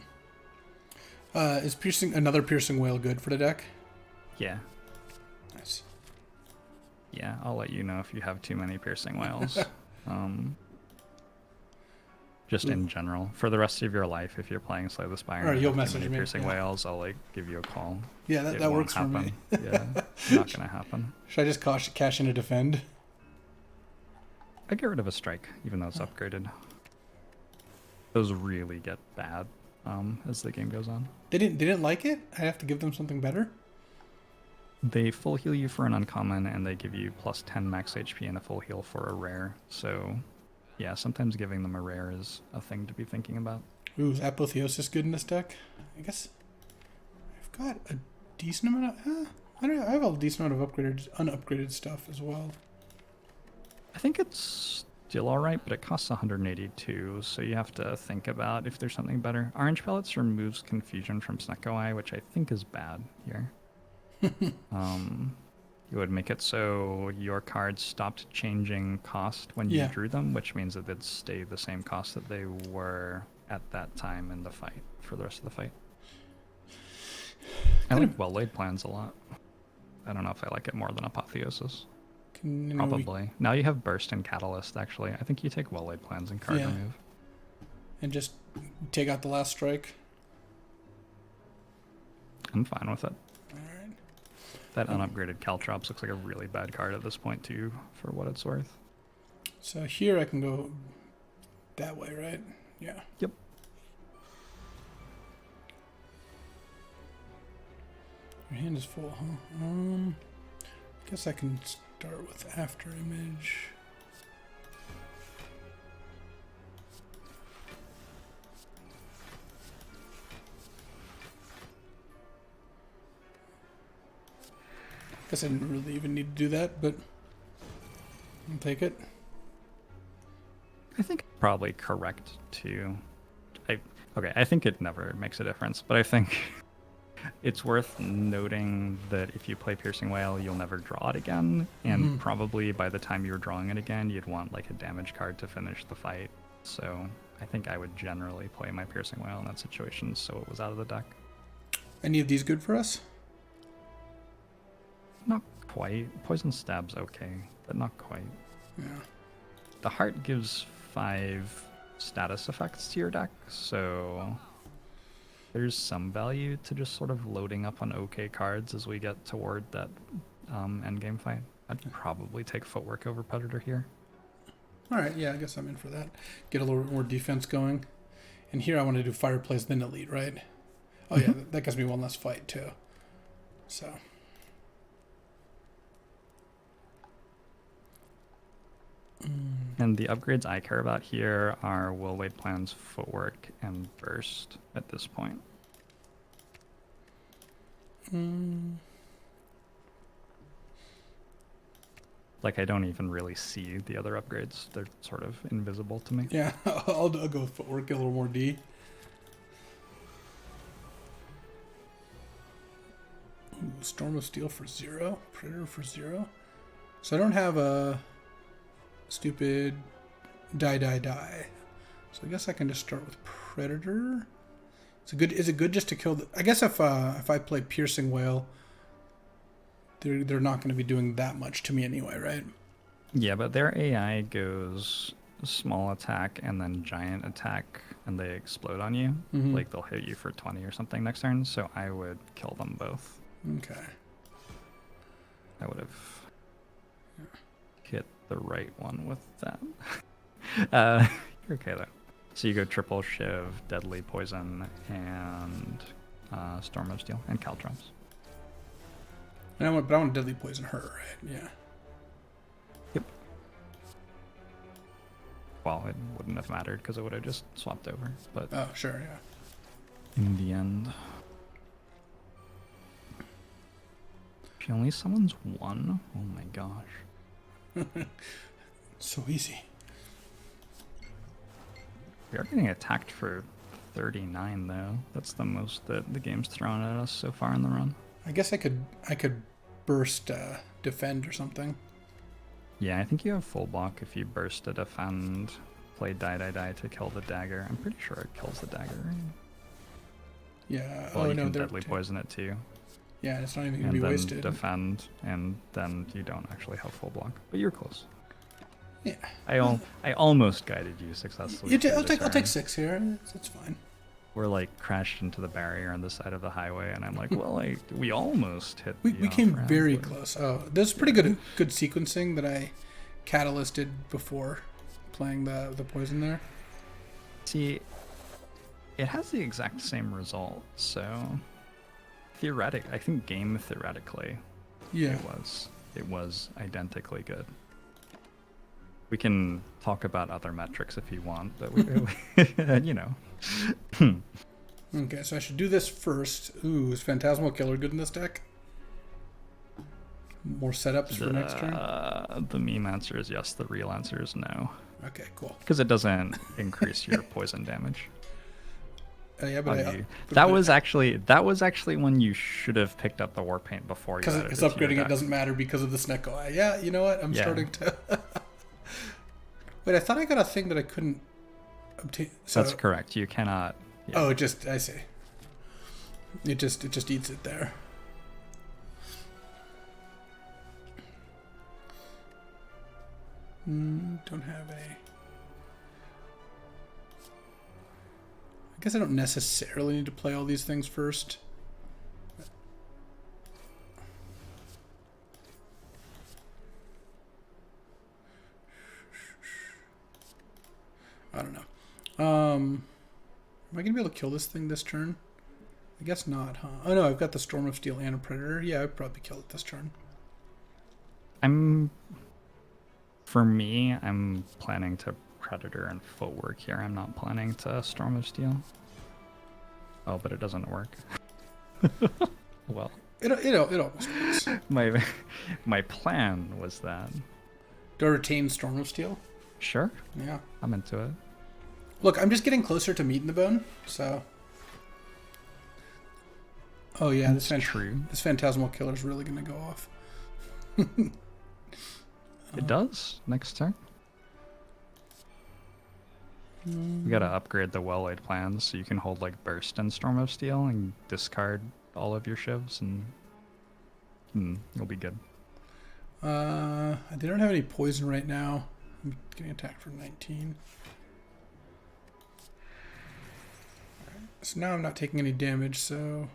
B: Is another Piercing Whale good for the deck?
A: Yeah.
B: Nice.
A: Yeah, I'll let you know if you have too many Piercing Whales. Just in general. For the rest of your life, if you're playing Slay the Spire,
B: Alright,
A: and
B: you'll
A: have too
B: message
A: many
B: me,
A: Piercing
B: yeah.
A: Whales, I'll like give you a call.
B: Yeah, that
A: won't
B: works for
A: happen.
B: me.
A: Yeah, not gonna happen.
B: Should I just cash in a defend?
A: I get rid of a strike, even though it's upgraded. Those really get bad as the game goes on.
B: They didn't like it? I have to give them something better?
A: They full heal you for an uncommon, and they give you plus 10 max HP and a full heal for a rare. So, yeah, sometimes giving them a rare is a thing to be thinking about.
B: Ooh, is Apotheosis good in this deck? I guess I've got a decent amount of... I don't know, I have a decent amount of unupgraded stuff as well.
A: I think it's still alright, but it costs 182, so you have to think about if there's something better. Orange Pellets removes confusion from Snecko Eye, which I think is bad here. You would make it so your cards stopped changing cost when you drew them, which means that they'd stay the same cost that they were at that time in the fight for the rest of the fight. I like Well-Laid Plans a lot. I don't know if I like it more than Apotheosis. Probably. Now you have Burst and Catalyst, actually. I think you take Well-Laid Plans and card remove.
B: And just take out the last strike.
A: I'm fine with it.
B: All right.
A: That unupgraded Caltrops looks like a really bad card at this point too, for what it's worth.
B: So here I can go that way, right? Yeah.
A: Yep.
B: Your hand is full, huh? Guess I can start with after image. Guess I didn't really even need to do that, but I'll take it.
A: I think it's probably correct to. I think it never makes a difference, but I think it's worth noting that if you play Piercing Whale, you'll never draw it again, and probably by the time you're drawing it again, you'd want like a damage card to finish the fight. So I think I would generally play my Piercing Whale in that situation, so it was out of the deck.
B: Any of these good for us?
A: Not quite. Poison Stab's okay, but not quite.
B: Yeah.
A: The Heart gives 5 status effects to your deck, so there's some value to just sort of loading up on okay cards as we get toward that endgame fight. I'd probably take Footwork over Predator here.
B: All right, yeah, I guess I'm in for that. Get a little more defense going. And here I want to do Fireplace, then Elite, right? Oh, yeah, that gives me one less fight, too. So.
A: And the upgrades I care about here are Will Wade Plan's Footwork and Burst at this point. Like, I don't even really see the other upgrades. They're sort of invisible to me.
B: Yeah, I'll go with Footwork, get a little more D. Ooh, Storm of Steel for 0. Predator for 0. So I don't have a stupid die. So I guess I can just start with Predator. Is it good just to kill the... I guess if I play Piercing Whale, they're not going to be doing that much to me anyway, right?
A: Yeah, but their AI goes small attack and then giant attack, and they explode on you. Like, they'll hit you for 20 or something next turn, so I would kill them both.
B: Okay.
A: I would have hit the right one with that. You're okay, though. So you go triple Shiv, Deadly Poison, and Storm of Steel, and Caltrops.
B: But I want Deadly Poison her, right? Yeah.
A: Yep. Well, it wouldn't have mattered because it would have just swapped over. But
B: Oh, sure, yeah.
A: in the end, she only summons one. Oh my gosh.
B: So easy.
A: We are getting attacked for 39 though. That's the most that the game's thrown at us so far in the run.
B: I guess I could burst defend or something.
A: Yeah, I think you have full block if you burst to defend, play die to kill the dagger. I'm pretty sure it kills the dagger. Right?
B: Yeah.
A: Well,
B: oh
A: you
B: no,
A: can
B: they're
A: Deadly Poison it too.
B: Yeah, it's not even gonna
A: And
B: be
A: then
B: wasted.
A: defend, and then you don't actually have full block. But you're close.
B: Yeah.
A: I almost guided you successfully.
B: I'll take 6 here. That's fine.
A: We're like crashed into the barrier on the side of the highway, and I'm like, well, we almost hit.
B: We
A: the
B: came
A: off-ramp,
B: very
A: but-
B: close. Oh, there's pretty good sequencing that I catalysted before playing the poison there.
A: See, it has the exact same result, so I think game theoretically,
B: Yeah.
A: it was identically good. We can talk about other metrics if you want, but we you know.
B: Okay, so I should do this first. Ooh, is Phantasmal Killer good in this deck? More setups for next turn?
A: The meme answer is yes, the real answer is no.
B: Okay, cool.
A: Because it doesn't increase your poison damage.
B: Yeah,
A: on
B: but
A: you. That was actually when you should have picked up the war paint before you added it
B: because
A: to your
B: upgrading it
A: deck.
B: doesn't matter because of the Snecko. Yeah, you know what? I'm
A: Yeah.
B: starting to... Wait, I thought I got a thing that I couldn't obtain. So...
A: That's correct. You cannot. Yeah.
B: Oh, I see. It just eats it there. Don't have any. I guess I don't necessarily need to play all these things first. Am I gonna be able to kill this thing this turn? I guess not, huh? Oh no, I've got the Storm of Steel and a Predator. Yeah, I'd probably kill it this turn.
A: For me, I'm planning to Predator and Footwork here. I'm not planning to Storm of Steel. Oh, but it doesn't work. Well,
B: It almost works.
A: my plan was that.
B: Do I retain Storm of Steel?
A: Sure,
B: Yeah.
A: I'm into it.
B: Look, I'm just getting closer to meat in the bone, so. Oh yeah,
A: That's true.
B: This Phantasmal Killer is really gonna go off.
A: It does next turn. We gotta upgrade the well-laid plans so you can hold like Burst and Storm of Steel and discard all of your shivs, and you'll be good.
B: They don't have any poison right now. I'm getting attacked for 19. Alright, so now I'm not taking any damage, so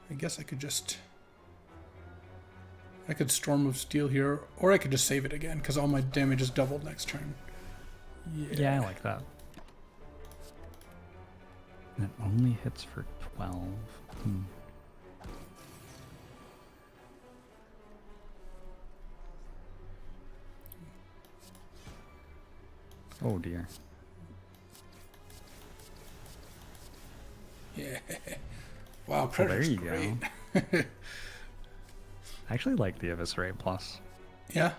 B: I guess I could Storm of Steel here, or I could just save it again, because all my damage is doubled next turn.
A: Yeah, I like that. And it only hits for 12. Oh dear.
B: Yeah. Wow,
A: Oh, there
B: Predator's
A: you
B: great.
A: go. I actually like the Eviscerate Plus.
B: Yeah.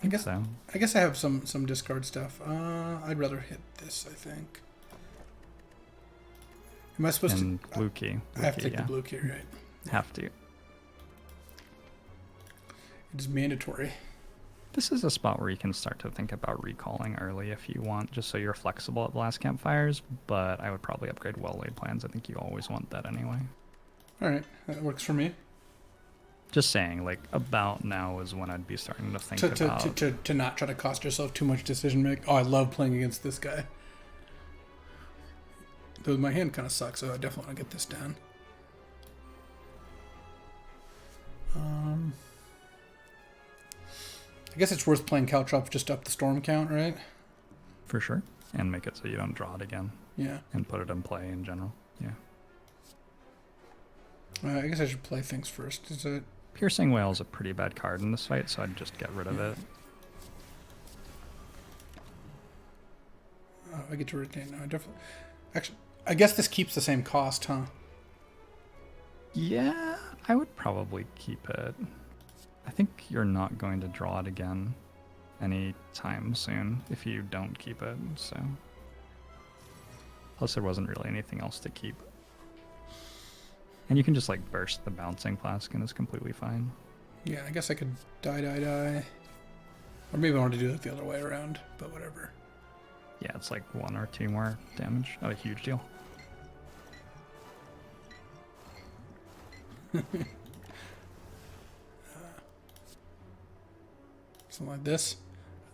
B: I guess
A: So.
B: I guess I have some discard stuff. I'd rather hit this, I think. Am I supposed
A: And
B: to?
A: blue key.
B: I have to
A: Blue
B: take
A: key,
B: the blue key, right?
A: Have to.
B: It's mandatory.
A: This is a spot where you can start to think about recalling early if you want, just so you're flexible at the last campfires, but I would probably upgrade well-laid plans. I think you always want that anyway.
B: All right, that works for me.
A: Just saying, like, about now is when I'd be starting to think about...
B: To not try to cost yourself too much decision making. Oh, I love playing against this guy. Though my hand kind of sucks, so I definitely want to get this down. I guess it's worth playing Caltrops just up the storm count, right?
A: For sure. And make it so you don't draw it again.
B: Yeah.
A: And put it in play in general. Yeah.
B: I guess I should play things first. Is it?
A: Piercing Whale is a pretty bad card in this fight, so I'd just get rid of it.
B: Oh, I get to retain. No, I definitely. Actually, I guess this keeps the same cost, huh?
A: Yeah, I would probably keep it. I think you're not going to draw it again anytime soon if you don't keep it, so. Plus there wasn't really anything else to keep. And you can just like burst the bouncing flask and it's completely fine.
B: Yeah, I guess I could die. Or maybe I want to do it the other way around, but whatever.
A: Yeah, it's like 1 or 2 more damage. Not a huge deal.
B: Something like this.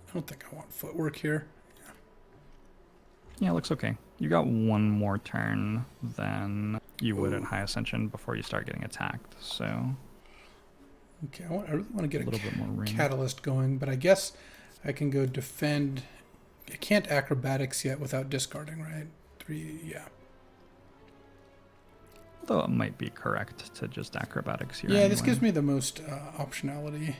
B: I don't think I want footwork here.
A: Yeah, it looks okay. You got 1 more turn than you would at High Ascension before you start getting attacked, so...
B: Okay, I really want to get a
A: little bit more range.
B: catalyst going, but I guess I can go defend. I can't acrobatics yet without discarding, right? 3, yeah.
A: Although it might be correct to just acrobatics here.
B: Yeah, this
A: anyway.
B: gives me the most optionality.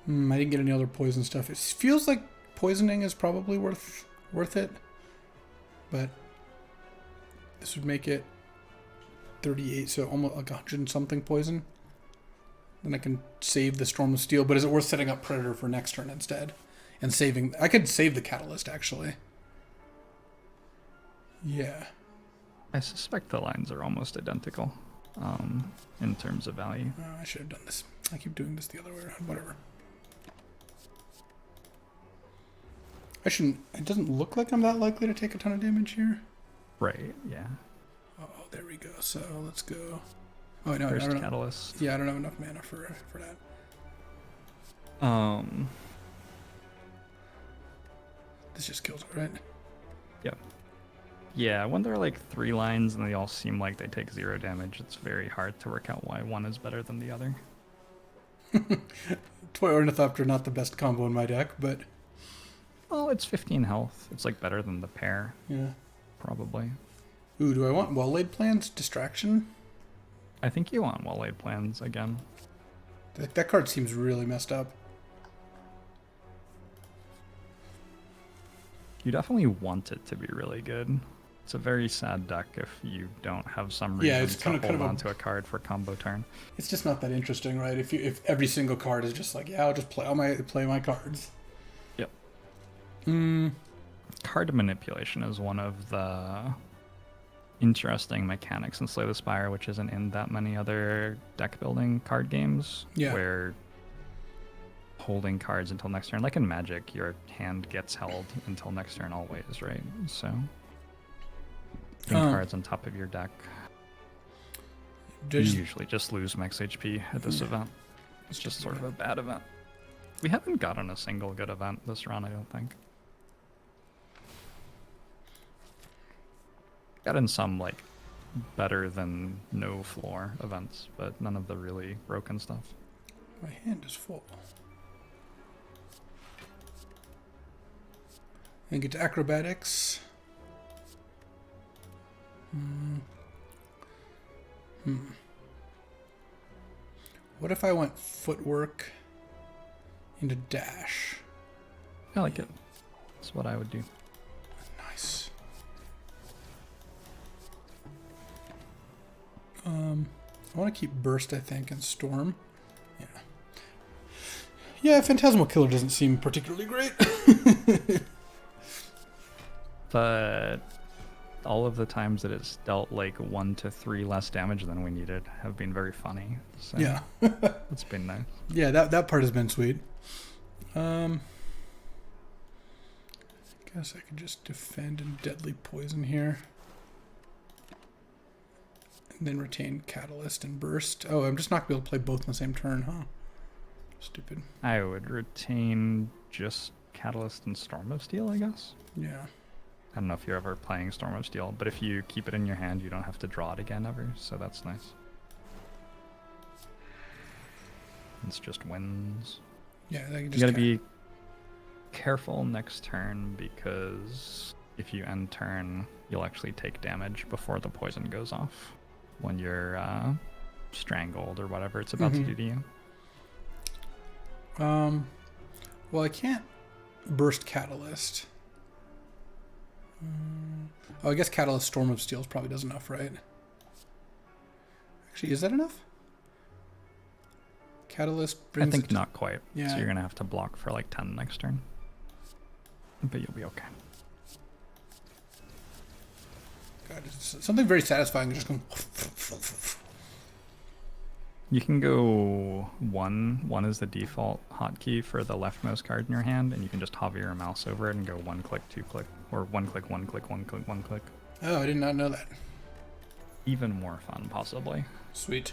B: I didn't get any other poison stuff. It feels like poisoning is probably worth it, but this would make it 38, so almost like 100 and something poison. Then I can save the Storm of Steel, but is it worth setting up Predator for next turn instead? And saving... I could save the Catalyst, actually. Yeah.
A: I suspect the lines are almost identical in terms of value.
B: I should have done this. I keep doing this the other way around. Whatever. I shouldn't... It doesn't look like I'm that likely to take a ton of damage here.
A: Right, yeah.
B: Oh, there we go. So, let's go... Oh, no,
A: First
B: I don't know.
A: Catalyst.
B: Yeah, I don't have enough mana for that. This just kills it, right?
A: Yep. Yeah, when they're like 3 lines and they all seem like they take 0 damage, it's very hard to work out why one is better than the other.
B: Toy Ornithopter, not the best combo in my deck, but
A: Well, it's 15 health. It's like better than the pair,
B: yeah.
A: probably.
B: Ooh, do I want well-laid plans? Distraction?
A: I think you want well-laid plans again.
B: That card seems really messed up.
A: You definitely want it to be really good. It's a very sad deck if you don't have some reason
B: Yeah, it's
A: to
B: kind
A: hold
B: of
A: on to a card for combo turn.
B: It's just not that interesting, right? If every single card is just like, yeah, I'll just play my cards.
A: Yep.
B: Mm,
A: Card manipulation is one of the interesting mechanics in Slay the Spire, which isn't in that many other deck building card games.
B: Yeah.
A: Where holding cards until next turn, like in Magic, your hand gets held until next turn always, right? So putting cards on top of your deck. You usually just lose max HP at this event. It's just sort of a bad event. We haven't gotten a single good event this run, I don't think. Gotten some, like, better than no floor events, but none of the really broken stuff.
B: My hand is full. And get to acrobatics. What if I went footwork into dash?
A: I like it. That's what I would do.
B: Nice. I want to keep burst, I think, and storm. Yeah. Yeah, Phantasmal Killer doesn't seem particularly great.
A: But all of the times that it's dealt like 1 to 3 less damage than we needed have been very funny. So
B: Yeah.
A: it's been nice.
B: Yeah, that part has been sweet. Guess I could just defend and deadly poison here. And then retain catalyst and burst. Oh, I'm just not gonna be able to play both in the same turn, huh? Stupid.
A: I would retain just Catalyst and Storm of Steel, I guess.
B: Yeah.
A: I don't know if you're ever playing Storm of Steel, but if you keep it in your hand, you don't have to draw it again ever, so that's nice. It's just wins.
B: Yeah, I can
A: You
B: just
A: gotta be careful next turn, because if you end turn, you'll actually take damage before the poison goes off when you're strangled or whatever it's about to do to you.
B: Well, I can't burst catalyst. Oh, I guess catalyst storm of steel probably does enough, right? Actually, is that enough? Catalyst brings
A: I think
B: it...
A: not quite.
B: Yeah.
A: So you're gonna have to block for like 10 next turn. But you'll be okay.
B: God, it's something very satisfying just going...
A: You can go 1. 1 is the default hotkey for the leftmost card in your hand, and you can just hover your mouse over it and go 1 click, 2 click, or 1 click, 1 click, 1 click, 1 click.
B: Oh, I did not know that.
A: Even more fun, possibly.
B: Sweet.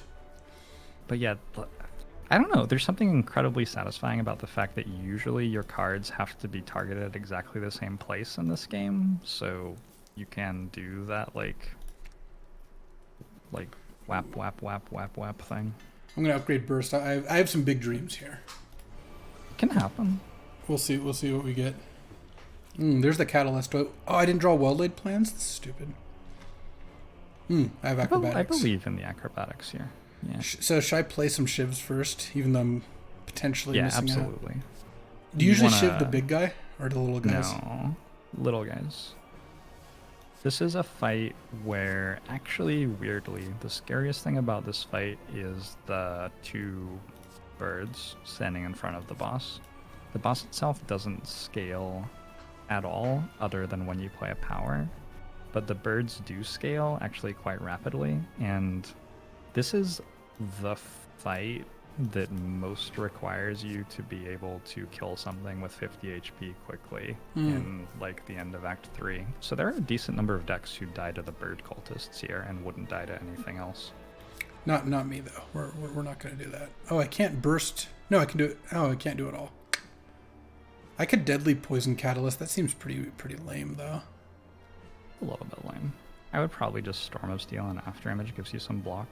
A: But yeah, I don't know. There's something incredibly satisfying about the fact that usually your cards have to be targeted at exactly the same place in this game, so you can do that like whap, whap, whap, whap, whap thing.
B: I'm going to upgrade burst. I have some big dreams here.
A: Can happen.
B: We'll see what we get. There's the catalyst. Oh, I didn't draw well-laid plans? That's stupid. I have acrobatics.
A: I believe in the acrobatics here. Yeah.
B: So should I play some shivs first, even though I'm potentially missing out?
A: Absolutely.
B: Do you usually shiv the big guy or the little guys?
A: No, little guys. This is a fight where, actually, weirdly, the scariest thing about this fight is the 2 birds standing in front of the boss. The boss itself doesn't scale at all, other than when you play a power, but the birds do scale actually quite rapidly, and this is the fight that most requires you to be able to kill something with 50 HP quickly in like the end of Act 3. So there are a decent number of decks who die to the bird cultists here and wouldn't die to anything else.
B: Not me though. We're not going to do that. Oh, I can't burst. No, I can do it. Oh, I can't do it all. I could deadly poison catalyst. That seems pretty lame though.
A: A little bit lame. I would probably just Storm of Steel, and After Image gives you some block.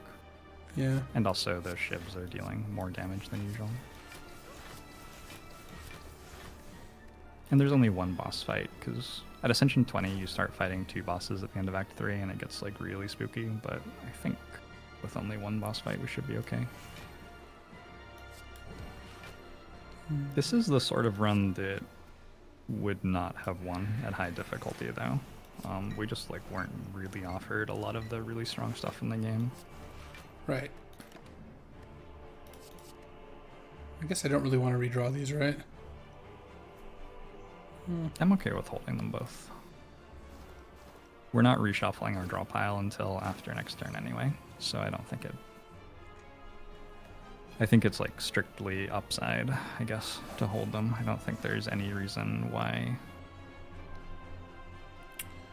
B: Yeah.
A: And also those shivs are dealing more damage than usual. And there's only one boss fight, because at Ascension 20 you start fighting 2 bosses at the end of Act 3 and it gets like really spooky, but I think with only one boss fight we should be okay. This is the sort of run that would not have won at high difficulty though. We just like weren't really offered a lot of the really strong stuff in the game.
B: Right. I guess I don't really want to redraw these, right?
A: I'm okay with holding them both. We're not reshuffling our draw pile until after next turn anyway, so I don't think it... I think it's like strictly upside, I guess, to hold them. I don't think there's any reason why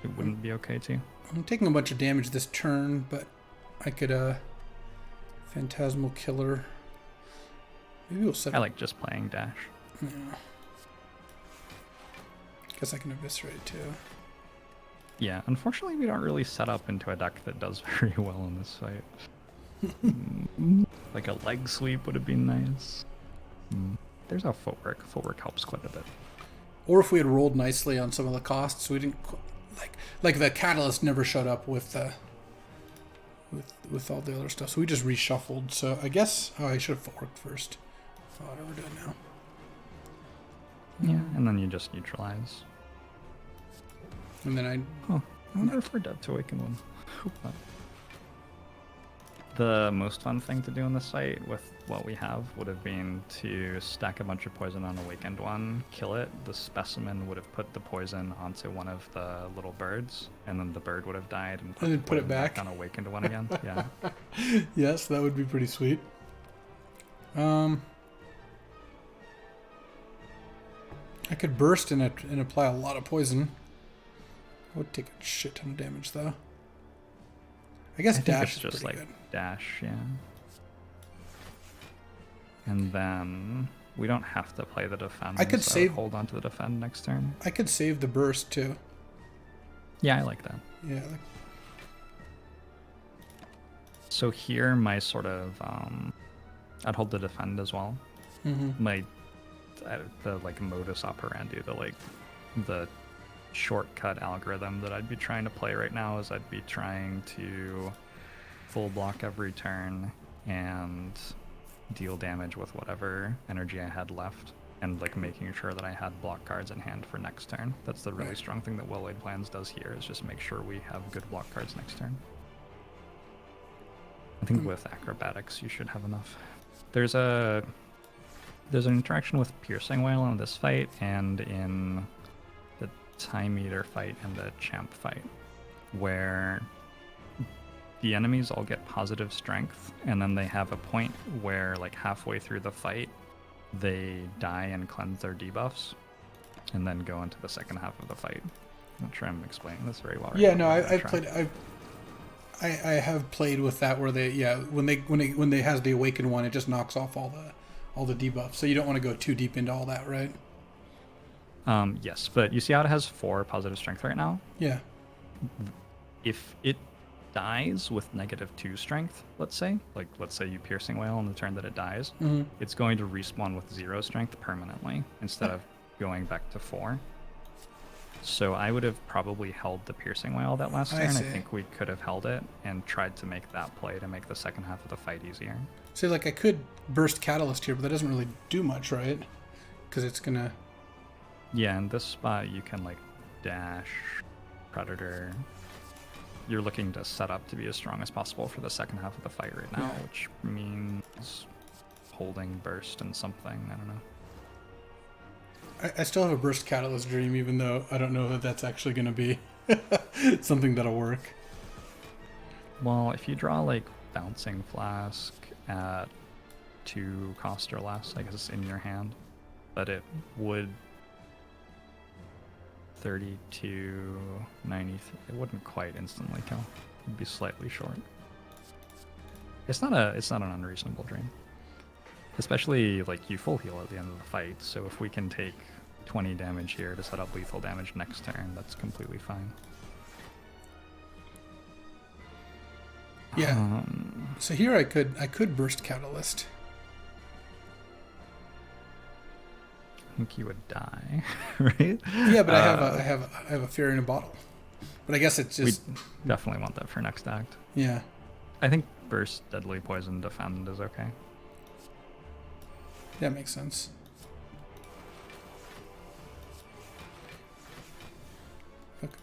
A: it wouldn't be okay to.
B: I'm taking a bunch of damage this turn, but I could, Phantasmal Killer. Maybe we'll set
A: I like just playing dash.
B: Yeah. Guess I can eviscerate too.
A: Yeah, unfortunately we don't really set up into a deck that does very well in this fight. Like a leg sweep would have been nice. There's our footwork. Footwork helps quite a bit.
B: Or if we had rolled nicely on some of the costs, we didn't like the catalyst never showed up with all the other stuff, so we just reshuffled. So I guess I should have footworked first. Whatever we're doing now.
A: Yeah, and then you just neutralize.
B: And then
A: I wonder if we're dead to awaken one. Hope not. The most fun thing to do in this fight with what we have would have been to stack a bunch of poison on Awakened one, kill it, the specimen would have put the poison onto one of the little birds, and then the bird would have died and
B: then put it back
A: on Awakened one again. Yeah.
B: Yes, that would be pretty sweet. I could burst and apply a lot of poison. I would take a shit ton of damage though. I guess dash is
A: just
B: pretty
A: like
B: good.
A: Dash, yeah. And then we don't have to play the defend.
B: I could
A: so hold on to the defend next turn.
B: I could save the burst too.
A: Yeah, I like that.
B: Yeah.
A: So here, my sort of, I'd hold the defend as well. My, the like modus operandi, the shortcut algorithm that I'd be trying to play right now is I'd be trying to full block every turn and deal damage with whatever energy I had left, and like making sure that I had block cards in hand for next turn. That's the really strong thing that Well-Laid Plans does here, is just make sure we have good block cards next turn. I think with acrobatics you should have enough. There's an interaction with Piercing Whale in this fight and in the Time Eater fight and the Champ fight, where the enemies all get positive strength, and then they have a point where like halfway through the fight they die and cleanse their debuffs and then go into the second half of the fight. I'm not sure I'm explaining this very well right
B: Yeah,
A: now,
B: no,
A: I've
B: played I have played with that where they when they has the awakened one, it just knocks off all the debuffs. So you don't want to go too deep into all that, right?
A: Yes, but you see how it has 4 positive strength right now?
B: Yeah.
A: If it dies with -2 strength, let's say you Piercing Whale on the turn that it dies, it's going to respawn with 0 strength permanently instead of going back to 4. So I would have probably held the Piercing Whale that last turn. I think we could have held it and tried to make that play to make the second half of the fight easier.
B: See, like I could burst Catalyst here, but that doesn't really do much, right? Because it's gonna...
A: Yeah, in this spot you can like dash, Predator. You're looking to set up to be as strong as possible for the second half of the fight right now, which means holding burst and something. I don't know.
B: I still have a burst Catalyst dream, even though I don't know that that's actually going to be something that'll work.
A: Well, if you draw like Bouncing Flask at 2 cost or less, I guess it's in your hand, but it would 32, 93. It wouldn't quite instantly kill. It'd be slightly short. It's not an unreasonable dream. Especially like you full heal at the end of the fight, so if we can take 20 damage here to set up lethal damage next turn, that's completely fine.
B: Yeah. So here I could burst Catalyst.
A: I think you would die, right?
B: Yeah, but I have a Fury in a bottle. But I guess it's just
A: We definitely want that for next act.
B: yeah.
A: I think burst, deadly poison, defend is okay.
B: That makes sense. Okay.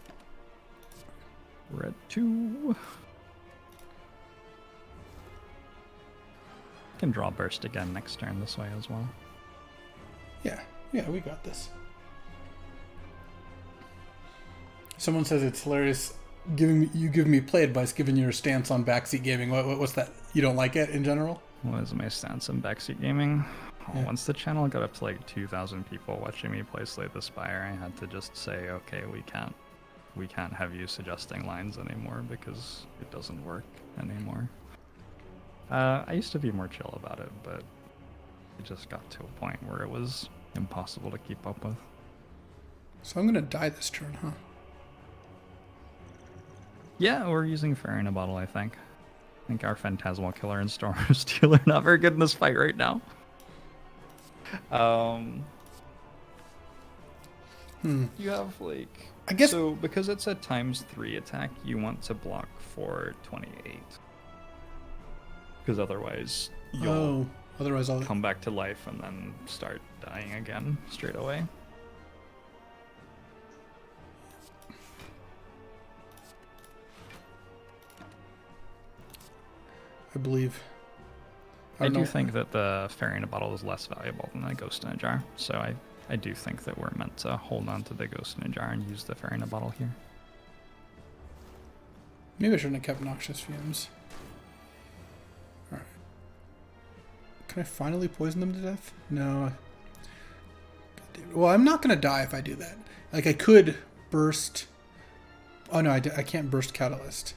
A: Red 2. Can draw burst again next turn this way as well.
B: Yeah, we got this. Someone says it's hilarious you give me play advice given your stance on backseat gaming. What's that? You don't like it in general?
A: What is my stance on backseat gaming?
B: Yeah.
A: Once the channel got up to like 2,000 people watching me play Slay the Spire, I had to just say, okay, we can't have you suggesting lines anymore because it doesn't work anymore. I used to be more chill about it, but it just got to a point where it was impossible to keep up with.
B: So I'm gonna die this turn, huh?
A: Yeah, we're using Fairy in a Bottle, I think. I think our Phantasmal Killer and Storm Steel are not very good in this fight right now. You have like...
B: I guess...
A: So, because it's a ×3 attack, you want to block for 28. Because otherwise, you'll
B: otherwise I'll
A: come back to life and then start dying again straight away.
B: I believe.
A: I do think that the Fairy in a Bottle is less valuable than the Ghost in a Jar, so I do think that we're meant to hold on to the Ghost in a Jar and use the Fairy in a Bottle here.
B: Maybe I shouldn't have kept Noxious Fumes. Alright. Can I finally poison them to death? No. Well, I'm not going to die if I do that. Like, I could burst... Oh, no, I can't burst Catalyst.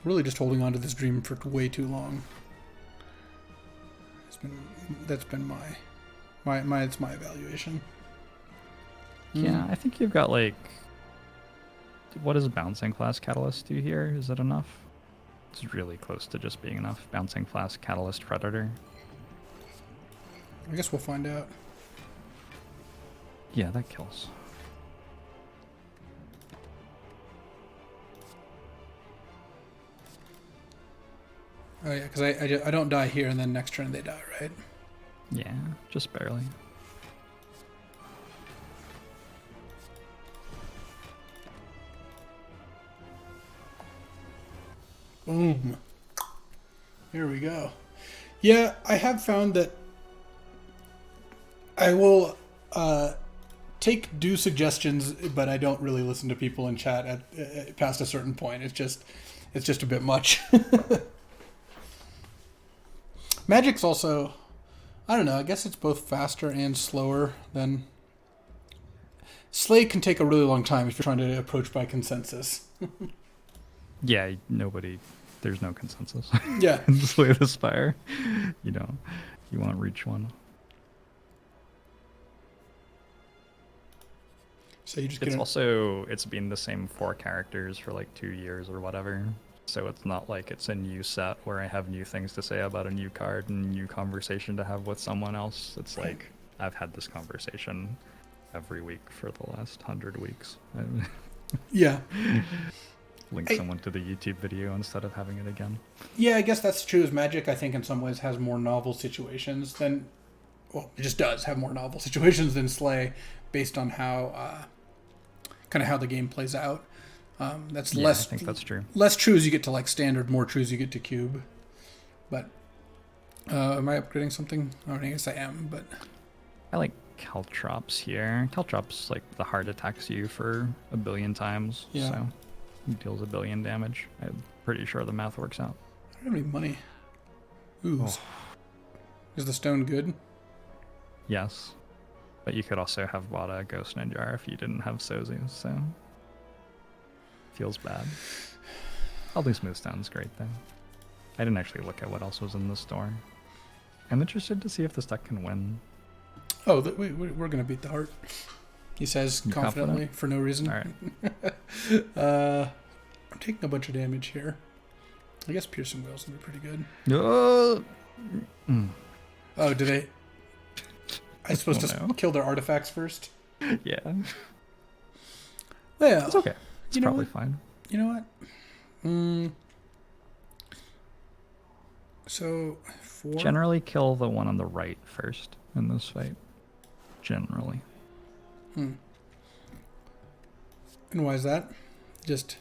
B: Really just holding on to this dream for way too long. That's been my evaluation.
A: Yeah, I think you've got like... What does Bouncing Class Catalyst do here? Is that enough? It's really close to just being enough. Bouncing Class Catalyst Predator.
B: I guess we'll find out.
A: Yeah, that kills.
B: Oh yeah, because I don't die here and then next turn they die, right?
A: Yeah, just barely.
B: Boom. Here we go. Yeah, I have found that I will do suggestions, but I don't really listen to people in chat at past a certain point. It's just a bit much. Magic's also, I don't know, I guess it's both faster and slower than... Slay can take a really long time if you're trying to approach by consensus.
A: Yeah, there's no consensus.
B: Yeah.
A: In Slay the Spire. You won't reach one.
B: So you just
A: it's been the same 4 characters for like 2 years or whatever. So it's not like it's a new set where I have new things to say about a new card and new conversation to have with someone else. It's like I've had this conversation every week for the last 100 weeks.
B: Yeah.
A: Link someone to the YouTube video instead of having it again.
B: Yeah, I guess that's true. As Magic, I think in some ways has more novel situations than... Well, it just does have more novel situations than Slay based on how... kind of how the game plays out. That's less...
A: I think that's true.
B: Less trues you get to like standard, more trues you get to cube. But... am I upgrading something? I guess I am, but...
A: I like Caltrops here. Caltrops, like, the heart attacks you for 1 billion times.
B: Yeah.
A: So it deals 1 billion damage. I'm pretty sure the math works out.
B: I don't have any money. Ooh. Oh. Is the stone good?
A: Yes. But you could also have bought a Ghost in a Jar if you didn't have Sozu, so... Feels bad. All these Smoothstone's great, though. I didn't actually look at what else was in the store. I'm interested to see if this deck can win.
B: Oh, we're going to beat the heart. He says confidently for no reason.
A: All right.
B: I'm taking a bunch of damage here. I guess piercing whales would be pretty good. Oh, did they? I'm supposed to kill their artifacts first?
A: Yeah.
B: Well,
A: It's okay. It's probably fine.
B: You know what? So, 4?
A: Generally kill the one on the right first in this fight. Generally.
B: And why is that? Just...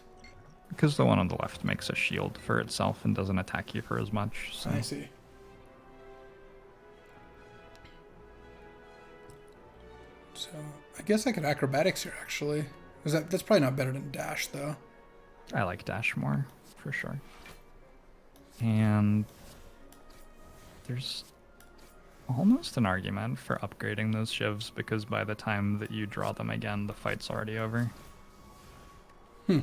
A: Because the one on the left makes a shield for itself and doesn't attack you for as much. So.
B: I see. So, I guess I could acrobatics here, actually. That's probably not better than dash, though.
A: I like dash more, for sure. And there's almost an argument for upgrading those shivs because by the time that you draw them again, the fight's already over. You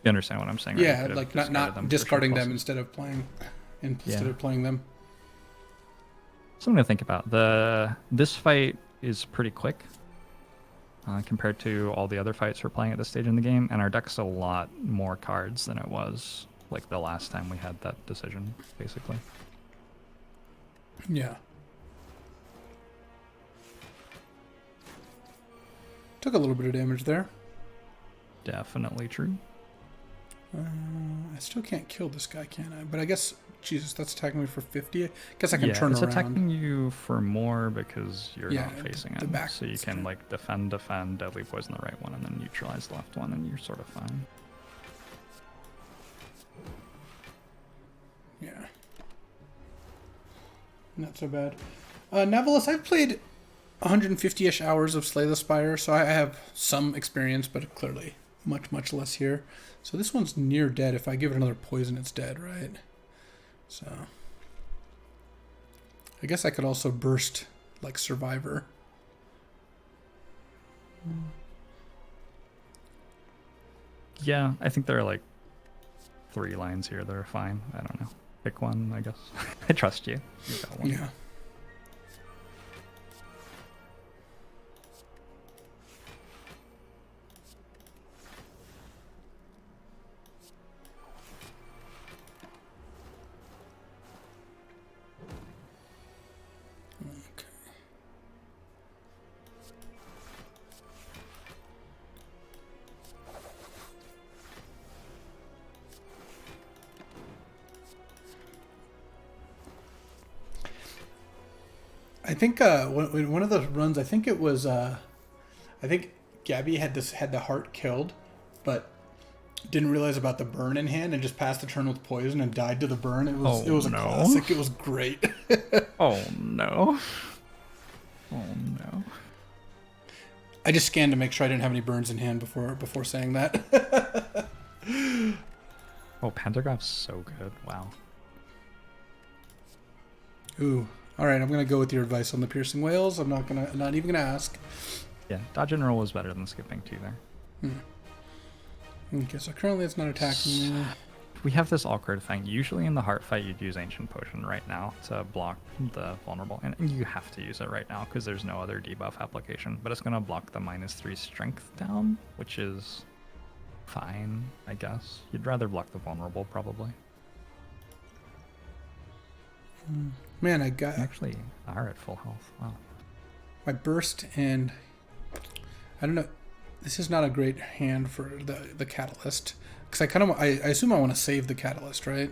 A: understand what I'm saying? Right?
B: Yeah, like not discarding them instead of playing them.
A: Something to think about. This fight is pretty quick compared to all the other fights we're playing at this stage in the game, and our deck's a lot more cards than it was like the last time we had that decision, basically.
B: Yeah. Took a little bit of damage there.
A: Definitely true.
B: I still can't kill this guy, can I? But I guess, Jesus, that's attacking me for 50. I guess I can turn
A: it's
B: around.
A: attacking you for more because you're not facing
B: the
A: it.
B: back
A: So you can like defend, deadly poison the right one, and then neutralize the left one, and you're sort of fine.
B: Yeah. Not so bad. Nevertheless, I've played 150-ish hours of Slay the Spire, so I have some experience, but clearly much, much less here. So this one's near dead. If I give it another poison, it's dead, right? So I guess I could also burst like Survivor.
A: Yeah, I think there are like 3 lines here that are fine. I don't know. Pick one, I guess. I trust you. You got one.
B: Yeah. I think one of those runs, I think it was, I think Gabby had the heart killed, but didn't realize about the burn in hand and just passed the turn with poison and died to the burn. It was a classic. It was great.
A: Oh no. Oh no.
B: I just scanned to make sure I didn't have any burns in hand before saying that.
A: Oh, Pantograph's so good. Wow.
B: Ooh. All right, I'm gonna go with your advice on the piercing whales. I'm not even gonna ask.
A: Yeah, dodge and roll was better than skipping 2 there.
B: Okay, so currently it's not attacking me.
A: We have this awkward thing. Usually in the heart fight, you'd use Ancient Potion right now to block the vulnerable. And you have to use it right now because there's no other debuff application. But it's going to block the -3 strength down, which is fine, I guess. You'd rather block the vulnerable, probably.
B: Man, I got...
A: Actually, are at full health. Wow.
B: My burst and... I don't know. This is not a great hand for the catalyst. Because I assume I want to save the catalyst, right?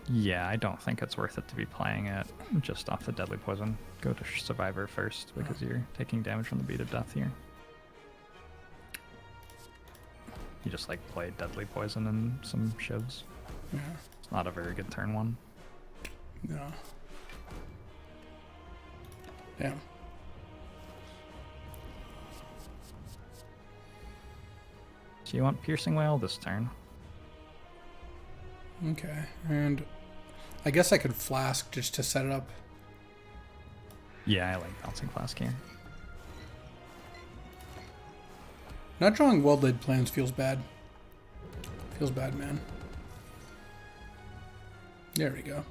A: Yeah, I don't think it's worth it to be playing it just off the deadly poison. Go to Survivor first because you're taking damage from the beat of death here. You just like play deadly poison and some shivs.
B: Yeah.
A: It's not a very good turn one.
B: No. Damn.
A: So you want Piercing Whale this turn?
B: Okay, and I guess I could Flask just to set it up.
A: Yeah, I like Bouncing Flask here.
B: Not drawing well-laid plans feels bad. Feels bad, man. There we go.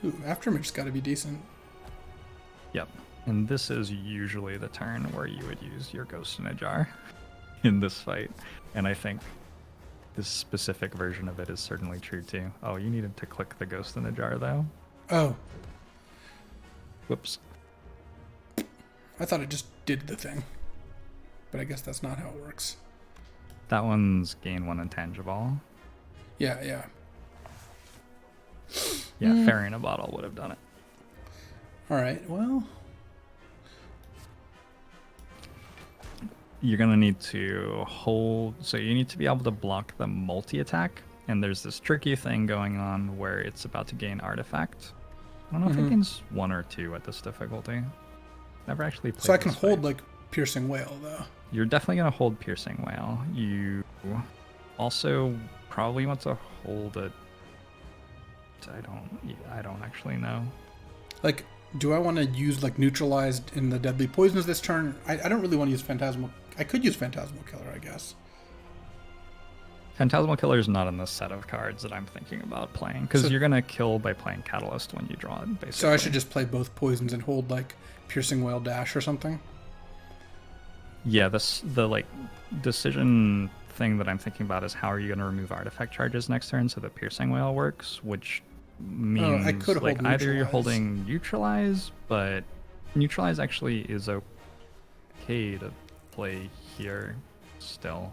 B: Ooh, Aftermage's got to be decent.
A: Yep. And this is usually the turn where you would use your Ghost in a Jar. in this fight. And I think this specific version of it is certainly true too. Oh, you needed to click the ghost in the jar though.
B: Oh,
A: Whoops.
B: I thought it just did the thing. But I guess that's not how it works.
A: That one's gain 1 intangible.
B: Yeah, yeah.
A: Yeah, fairy in a bottle would have done it.
B: All right, well.
A: You're going to need to hold, so you need to be able to block the multi-attack, and there's this tricky thing going on where it's about to gain artifact. I don't know if it gains 1 or 2 at this difficulty. Never actually played
B: So I can
A: this
B: hold
A: fight.
B: like Piercing Whale though.
A: You're definitely going to hold Piercing Whale. You also probably want to hold it. I don't actually know.
B: Like, do I want to use like Neutralized in the Deadly Poisons this turn? I don't really want to use Phantasmal. I could use Phantasmal Killer, I guess.
A: Phantasmal Killer is not in the set of cards that I'm thinking about playing, because
B: So-
A: you're going to kill by playing Catalyst when you draw it, basically.
B: So I should just play both poisons and hold like Piercing Whale Dash or something?
A: Yeah, the like decision thing that I'm thinking about is how are you going to remove artifact charges next turn so that Piercing Whale works, which means
B: I could
A: like
B: hold
A: either you're
B: Neutralize.
A: holding Neutralize, but Neutralize actually is okay to play here still.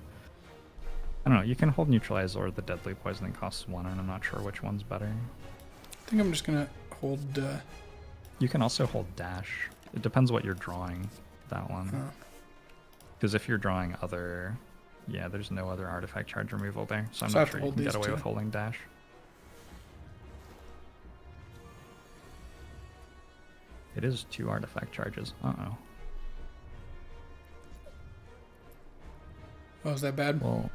A: I don't know, you can hold Neutralize or the Deadly Poison that costs 1, and I'm not sure which one's better.
B: I think I'm just gonna hold.
A: You can also hold Dash. It depends what you're drawing, that one.
B: Oh.
A: Because if you're drawing other... Yeah, there's no other artifact charge removal there, so I'm
B: So I
A: not
B: have to
A: sure you
B: hold
A: can get
B: these
A: away
B: two.
A: with holding Dash. It is 2 artifact charges. Uh-oh.
B: Oh, is that bad?
A: Well,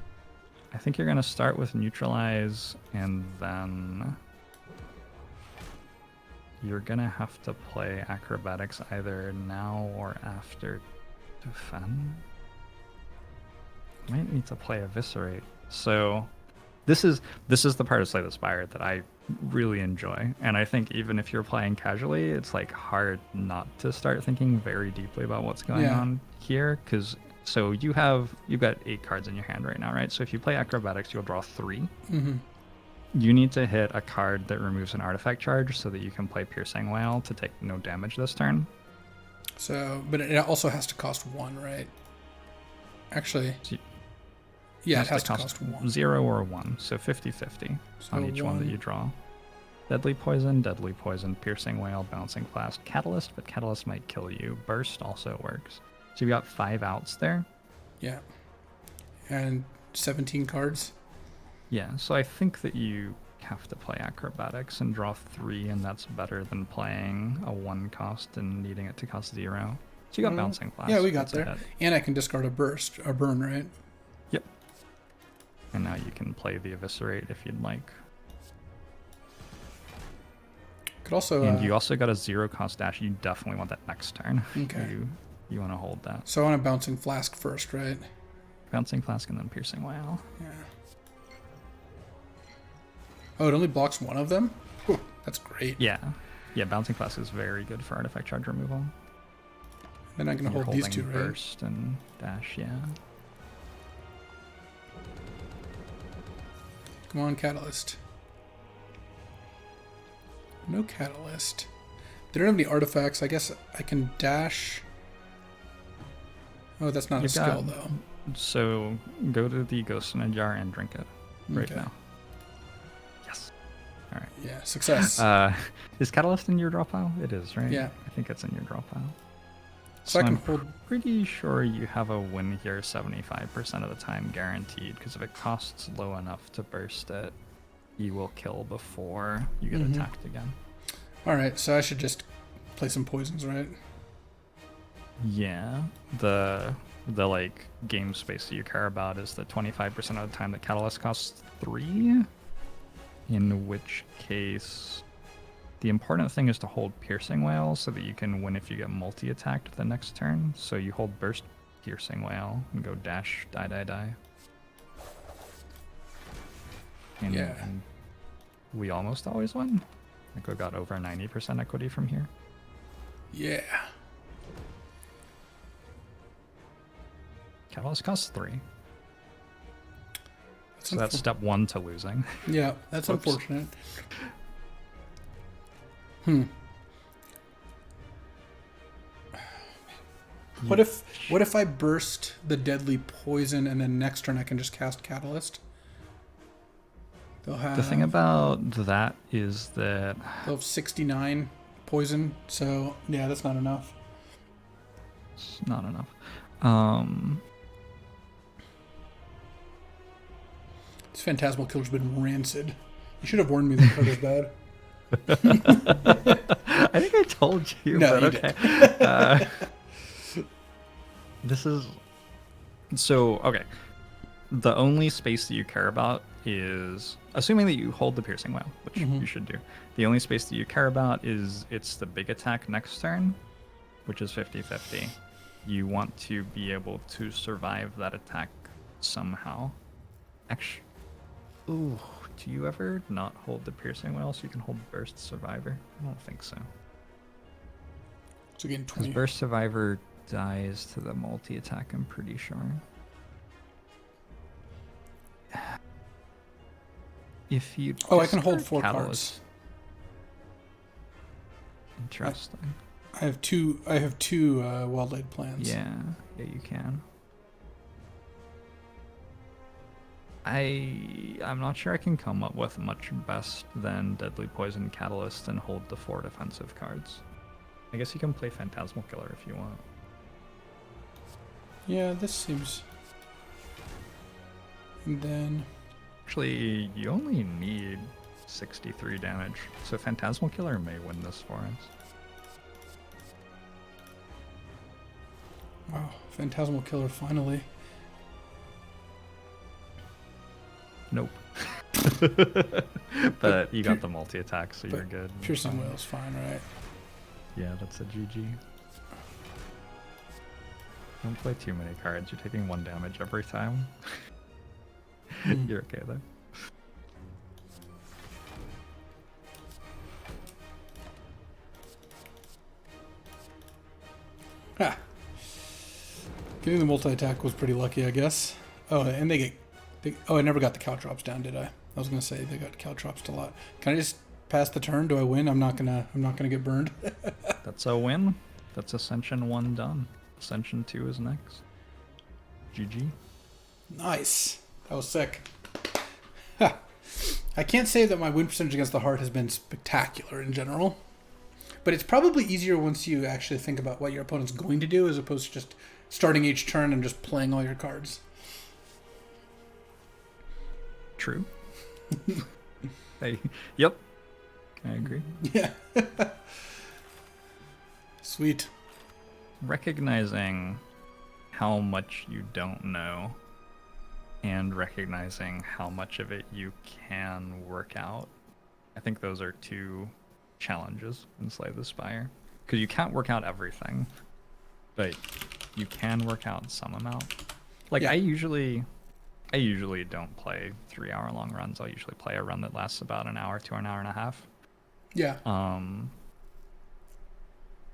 A: I think you're going to start with Neutralize, and then... You're going to have to play Acrobatics either now or after Defend. Might need to play Eviscerate. So this is the part of Slay the Spire that I really enjoy, and I think even if you're playing casually, it's like hard not to start thinking very deeply about what's going
B: Yeah.
A: on here. Because so you've got 8 cards in your hand right now, right? So if you play Acrobatics, you'll draw 3.
B: Mm-hmm.
A: You need to hit a card that removes an artifact charge so that you can play Piercing Whale to take no damage this turn.
B: So, but it also has to cost 1, right? Actually,
A: So
B: yeah, it has to cost 1.
A: 0 or 1, so 50-50 on
B: So
A: each one that
B: 1.
A: you draw. Deadly Poison, Piercing Whale, Bouncing Blast, Catalyst, but Catalyst might kill you. Burst also works. So you've got 5 outs there.
B: Yeah. And 17 cards.
A: Yeah, so I think that you have to play Acrobatics and draw 3, and that's better than playing a 1 cost and needing it to cost 0. So you got Bouncing Blast.
B: Yeah, we got
A: That's a
B: there.
A: hit.
B: And I can discard a burn, right?
A: Yep. And now you can play the Eviscerate if you'd like.
B: Could also.
A: And you also got a 0 cost dash. You definitely want that next turn.
B: Okay.
A: You want to hold that.
B: So I want a Bouncing Flask first, right?
A: Bouncing Flask and then Piercing Whale.
B: Yeah. Oh, it only blocks one of them? Whew, that's great.
A: Yeah. Yeah, Bouncing Flask is very good for artifact charge removal.
B: Then I can
A: You're
B: hold these
A: holding
B: two, right?
A: Burst and Dash, yeah.
B: Come on, Catalyst. No Catalyst. They don't have any artifacts. I guess I can dash. Oh, that's not a
A: You've
B: skill,
A: got-
B: though.
A: So go to the Ghost in a Jar and drink it right
B: Okay.
A: now. Yes. All right.
B: Yeah, success.
A: Is Catalyst in your draw pile? It is, right?
B: Yeah.
A: I think it's in your draw pile.
B: So I can
A: I'm
B: hold.
A: pretty sure you have a win here 75% of the time guaranteed, because if it costs low enough to burst it, you will kill before you get
B: Mhm.
A: attacked again.
B: Alright, so I should just play some poisons, right?
A: Yeah. The like game space that you care about is the 25% of the time that Catalyst costs 3, in which case the important thing is to hold Piercing Whale so that you can win if you get multi-attacked the next turn. So you hold Burst Piercing Whale and go dash, die. And,
B: Yeah.
A: and we almost always win. I think we got over 90% equity from here.
B: Yeah.
A: Catalyst costs 3.
B: That's
A: So that's step 1 to losing.
B: Yeah, that's
A: Whoops.
B: unfortunate. What if I burst the deadly poison and then next turn I can just cast Catalyst? They'll have
A: The thing about that is that
B: they'll have 69 poison, so yeah, that's not enough.
A: it's not enough.
B: This Phantasmal Killer's been rancid. You should have warned me that card is bad.
A: I think I told you,
B: No,
A: but
B: you
A: okay. This is okay. The only space that you care about is, assuming that you hold the piercing whale, which you should do. The only space that you care about is it's the big attack next turn, which is 50-50. You want to be able to survive that attack somehow. Actually, ooh, do you ever not hold the piercing whale so you can hold burst survivor? I don't think so.
B: So again,
A: Because
B: 20.
A: burst survivor dies to the multi-attack, I'm pretty sure. If you
B: Oh, I can hold
A: discard
B: 4
A: Catalyst-
B: cards.
A: Interesting.
B: I have two well-laid plans.
A: Yeah, you can. I'm not sure I can come up with much best than Deadly Poison Catalyst and hold the 4 defensive cards. I guess you can play Phantasmal Killer if you want.
B: Yeah, this seems. And then
A: Actually, you only need 63 damage, so Phantasmal Killer may win this for us.
B: wow, Phantasmal Killer finally.
A: Nope. But you got the multi-attack, so you're good.
B: Piercing Whale's fine, right?
A: Yeah, that's a GG. Don't play too many cards. You're taking 1 damage every time. You're okay though.
B: Ha! Getting the multi-attack was pretty lucky, I guess. Oh, and I never got the Caltrops down, did I? I was gonna say they got Caltrops a lot. Can I just pass the turn? Do I win? I'm not gonna get burned.
A: That's a win. That's Ascension 1 done. Ascension 2 is next. GG.
B: Nice. That was sick. Ha. I can't say that my win percentage against the Heart has been spectacular in general, but it's probably easier once you actually think about what your opponent's going to do as opposed to just starting each turn and just playing all your cards.
A: True. Yep. I agree.
B: Yeah. Sweet.
A: Recognizing how much you don't know and recognizing how much of it you can work out. I think those are 2 challenges in Slay the Spire. Because you can't work out everything, but you can work out some amount. Like,
B: Yeah.
A: I usually don't play 3-hour-long runs. I'll usually play a run that lasts about an hour to an hour and a half.
B: Yeah.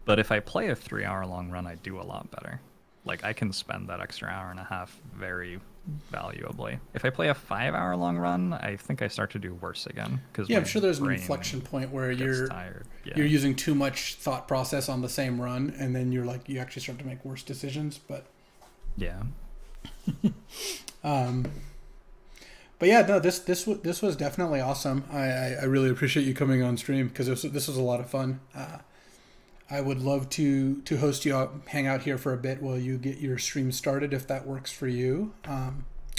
A: But if I play a 3-hour-long run, I do a lot better. Like, I can spend that extra hour and a half very valuably. If I play a 5-hour-long run, I think I start to do worse again.
B: Yeah, I'm sure there's an inflection point where you're
A: tired. Yeah.
B: you're using too much thought process on the same run, and then you actually start to make worse decisions. But
A: Yeah.
B: But yeah, no, this was definitely awesome. I really appreciate you coming on stream because this was a lot of fun. I would love to host you out, hang out here for a bit while you get your stream started if that works for you.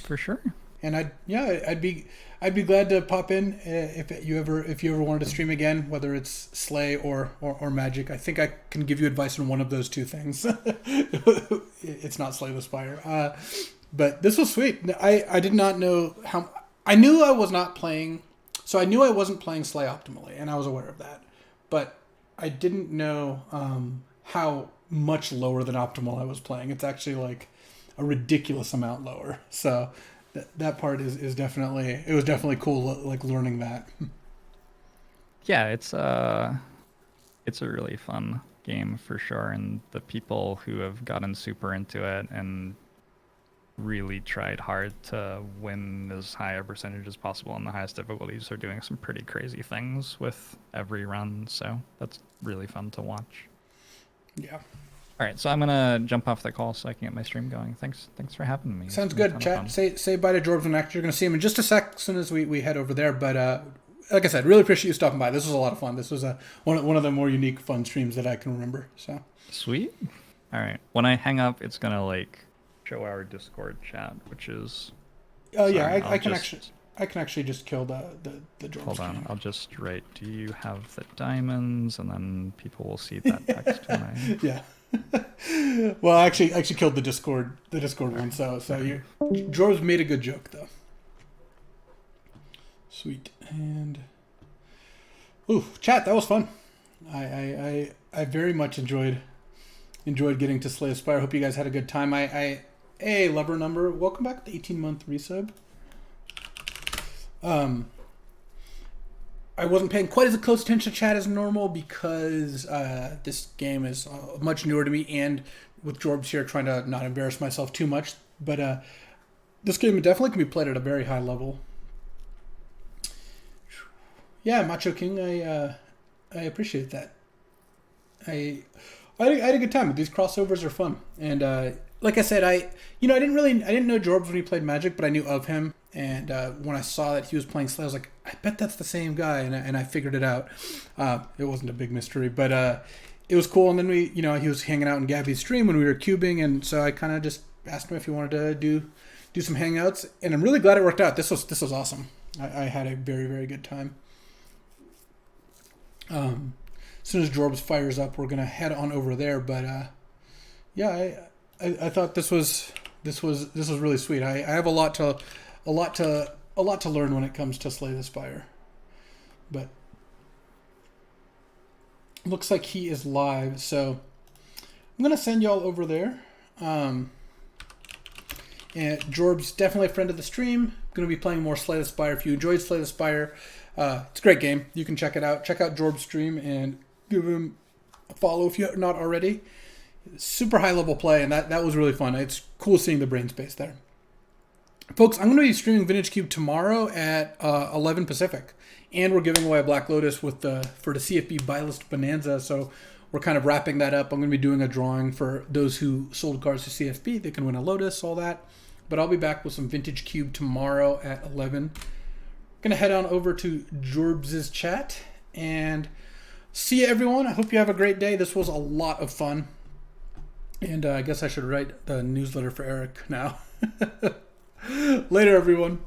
A: For sure.
B: And I'd be glad to pop in if you ever wanted to stream again, whether it's Slay or Magic. I think I can give you advice on one of those 2 things. It's not Slay the Spire. But this was sweet. I did not know how. I knew I was not playing. So I knew I wasn't playing Slay optimally, and I was aware of that. But I didn't know how much lower than optimal I was playing. It's actually like a ridiculous amount lower. So that part is definitely, it was definitely cool, like learning that.
A: Yeah, it's a really fun game for sure, and the people who have gotten super into it and really tried hard to win as high a percentage as possible on the highest difficulties. They're doing some pretty crazy things with every run, so that's really fun to watch.
B: Yeah.
A: All right, so I'm gonna jump off the call so I can get my stream going. Thanks for having me.
B: Sounds good. Chat. Say bye to Jorbs when you're going to see him in just a sec as soon as we head over there. But like I said, really appreciate you stopping by. This was a lot of fun. This was one of the more unique, fun streams that I can remember. So
A: sweet. All right, when I hang up, it's gonna like show our Discord chat, which is.
B: Oh yeah, I can actually just kill the Jorbs.
A: Hold on, I'll just write. Do you have the diamonds? And then people will see that text when I.
B: Yeah. Well, I actually killed the Discord one. So Jorbs made a good joke though. Sweet. And ooh, chat, that was fun. I very much enjoyed getting to slay Spire. Hope you guys had a good time. Hey, Lover Number, welcome back to the 18-month resub. I wasn't paying quite as close attention to chat as normal because this game is much newer to me, and with Jorbs here, trying to not embarrass myself too much. But this game definitely can be played at a very high level. Yeah, Macho King, I appreciate that. I had a good time. These crossovers are fun, and like I said, I didn't know Jorbs when he played Magic, but I knew of him. And when I saw that he was playing Slay, I was like, I bet that's the same guy, and I figured it out. It wasn't a big mystery, but it was cool. And then he was hanging out in Gabby's stream when we were cubing, and so I kind of just asked him if he wanted to do some hangouts, and I'm really glad it worked out. This was awesome. I had a very, very good time. As soon as Jorbs fires up, we're gonna head on over there. But yeah, I thought this was really sweet. I have a lot to learn when it comes to Slay the Spire. But looks like he is live, so I'm gonna send y'all over there. And Jorbs, definitely a friend of the stream. Gonna be playing more Slay the Spire. If you enjoyed Slay the Spire, it's a great game. You can check it out. Check out Jorbs' stream and give him a follow if you're not already. Super high level play, and that was really fun. It's cool seeing the brain space there. Folks, I'm going to be streaming Vintage Cube tomorrow at 11 Pacific, and we're giving away a Black Lotus for the CFB Buy List Bonanza, so we're kind of wrapping that up. I'm going to be doing a drawing for those who sold cards to CFB. They can win a Lotus, all that. But I'll be back with some Vintage Cube tomorrow at 11. Going to head on over to Jorbs' chat, and see you, everyone. I hope you have a great day. This was a lot of fun, and I guess I should write the newsletter for Eric now. Later, everyone.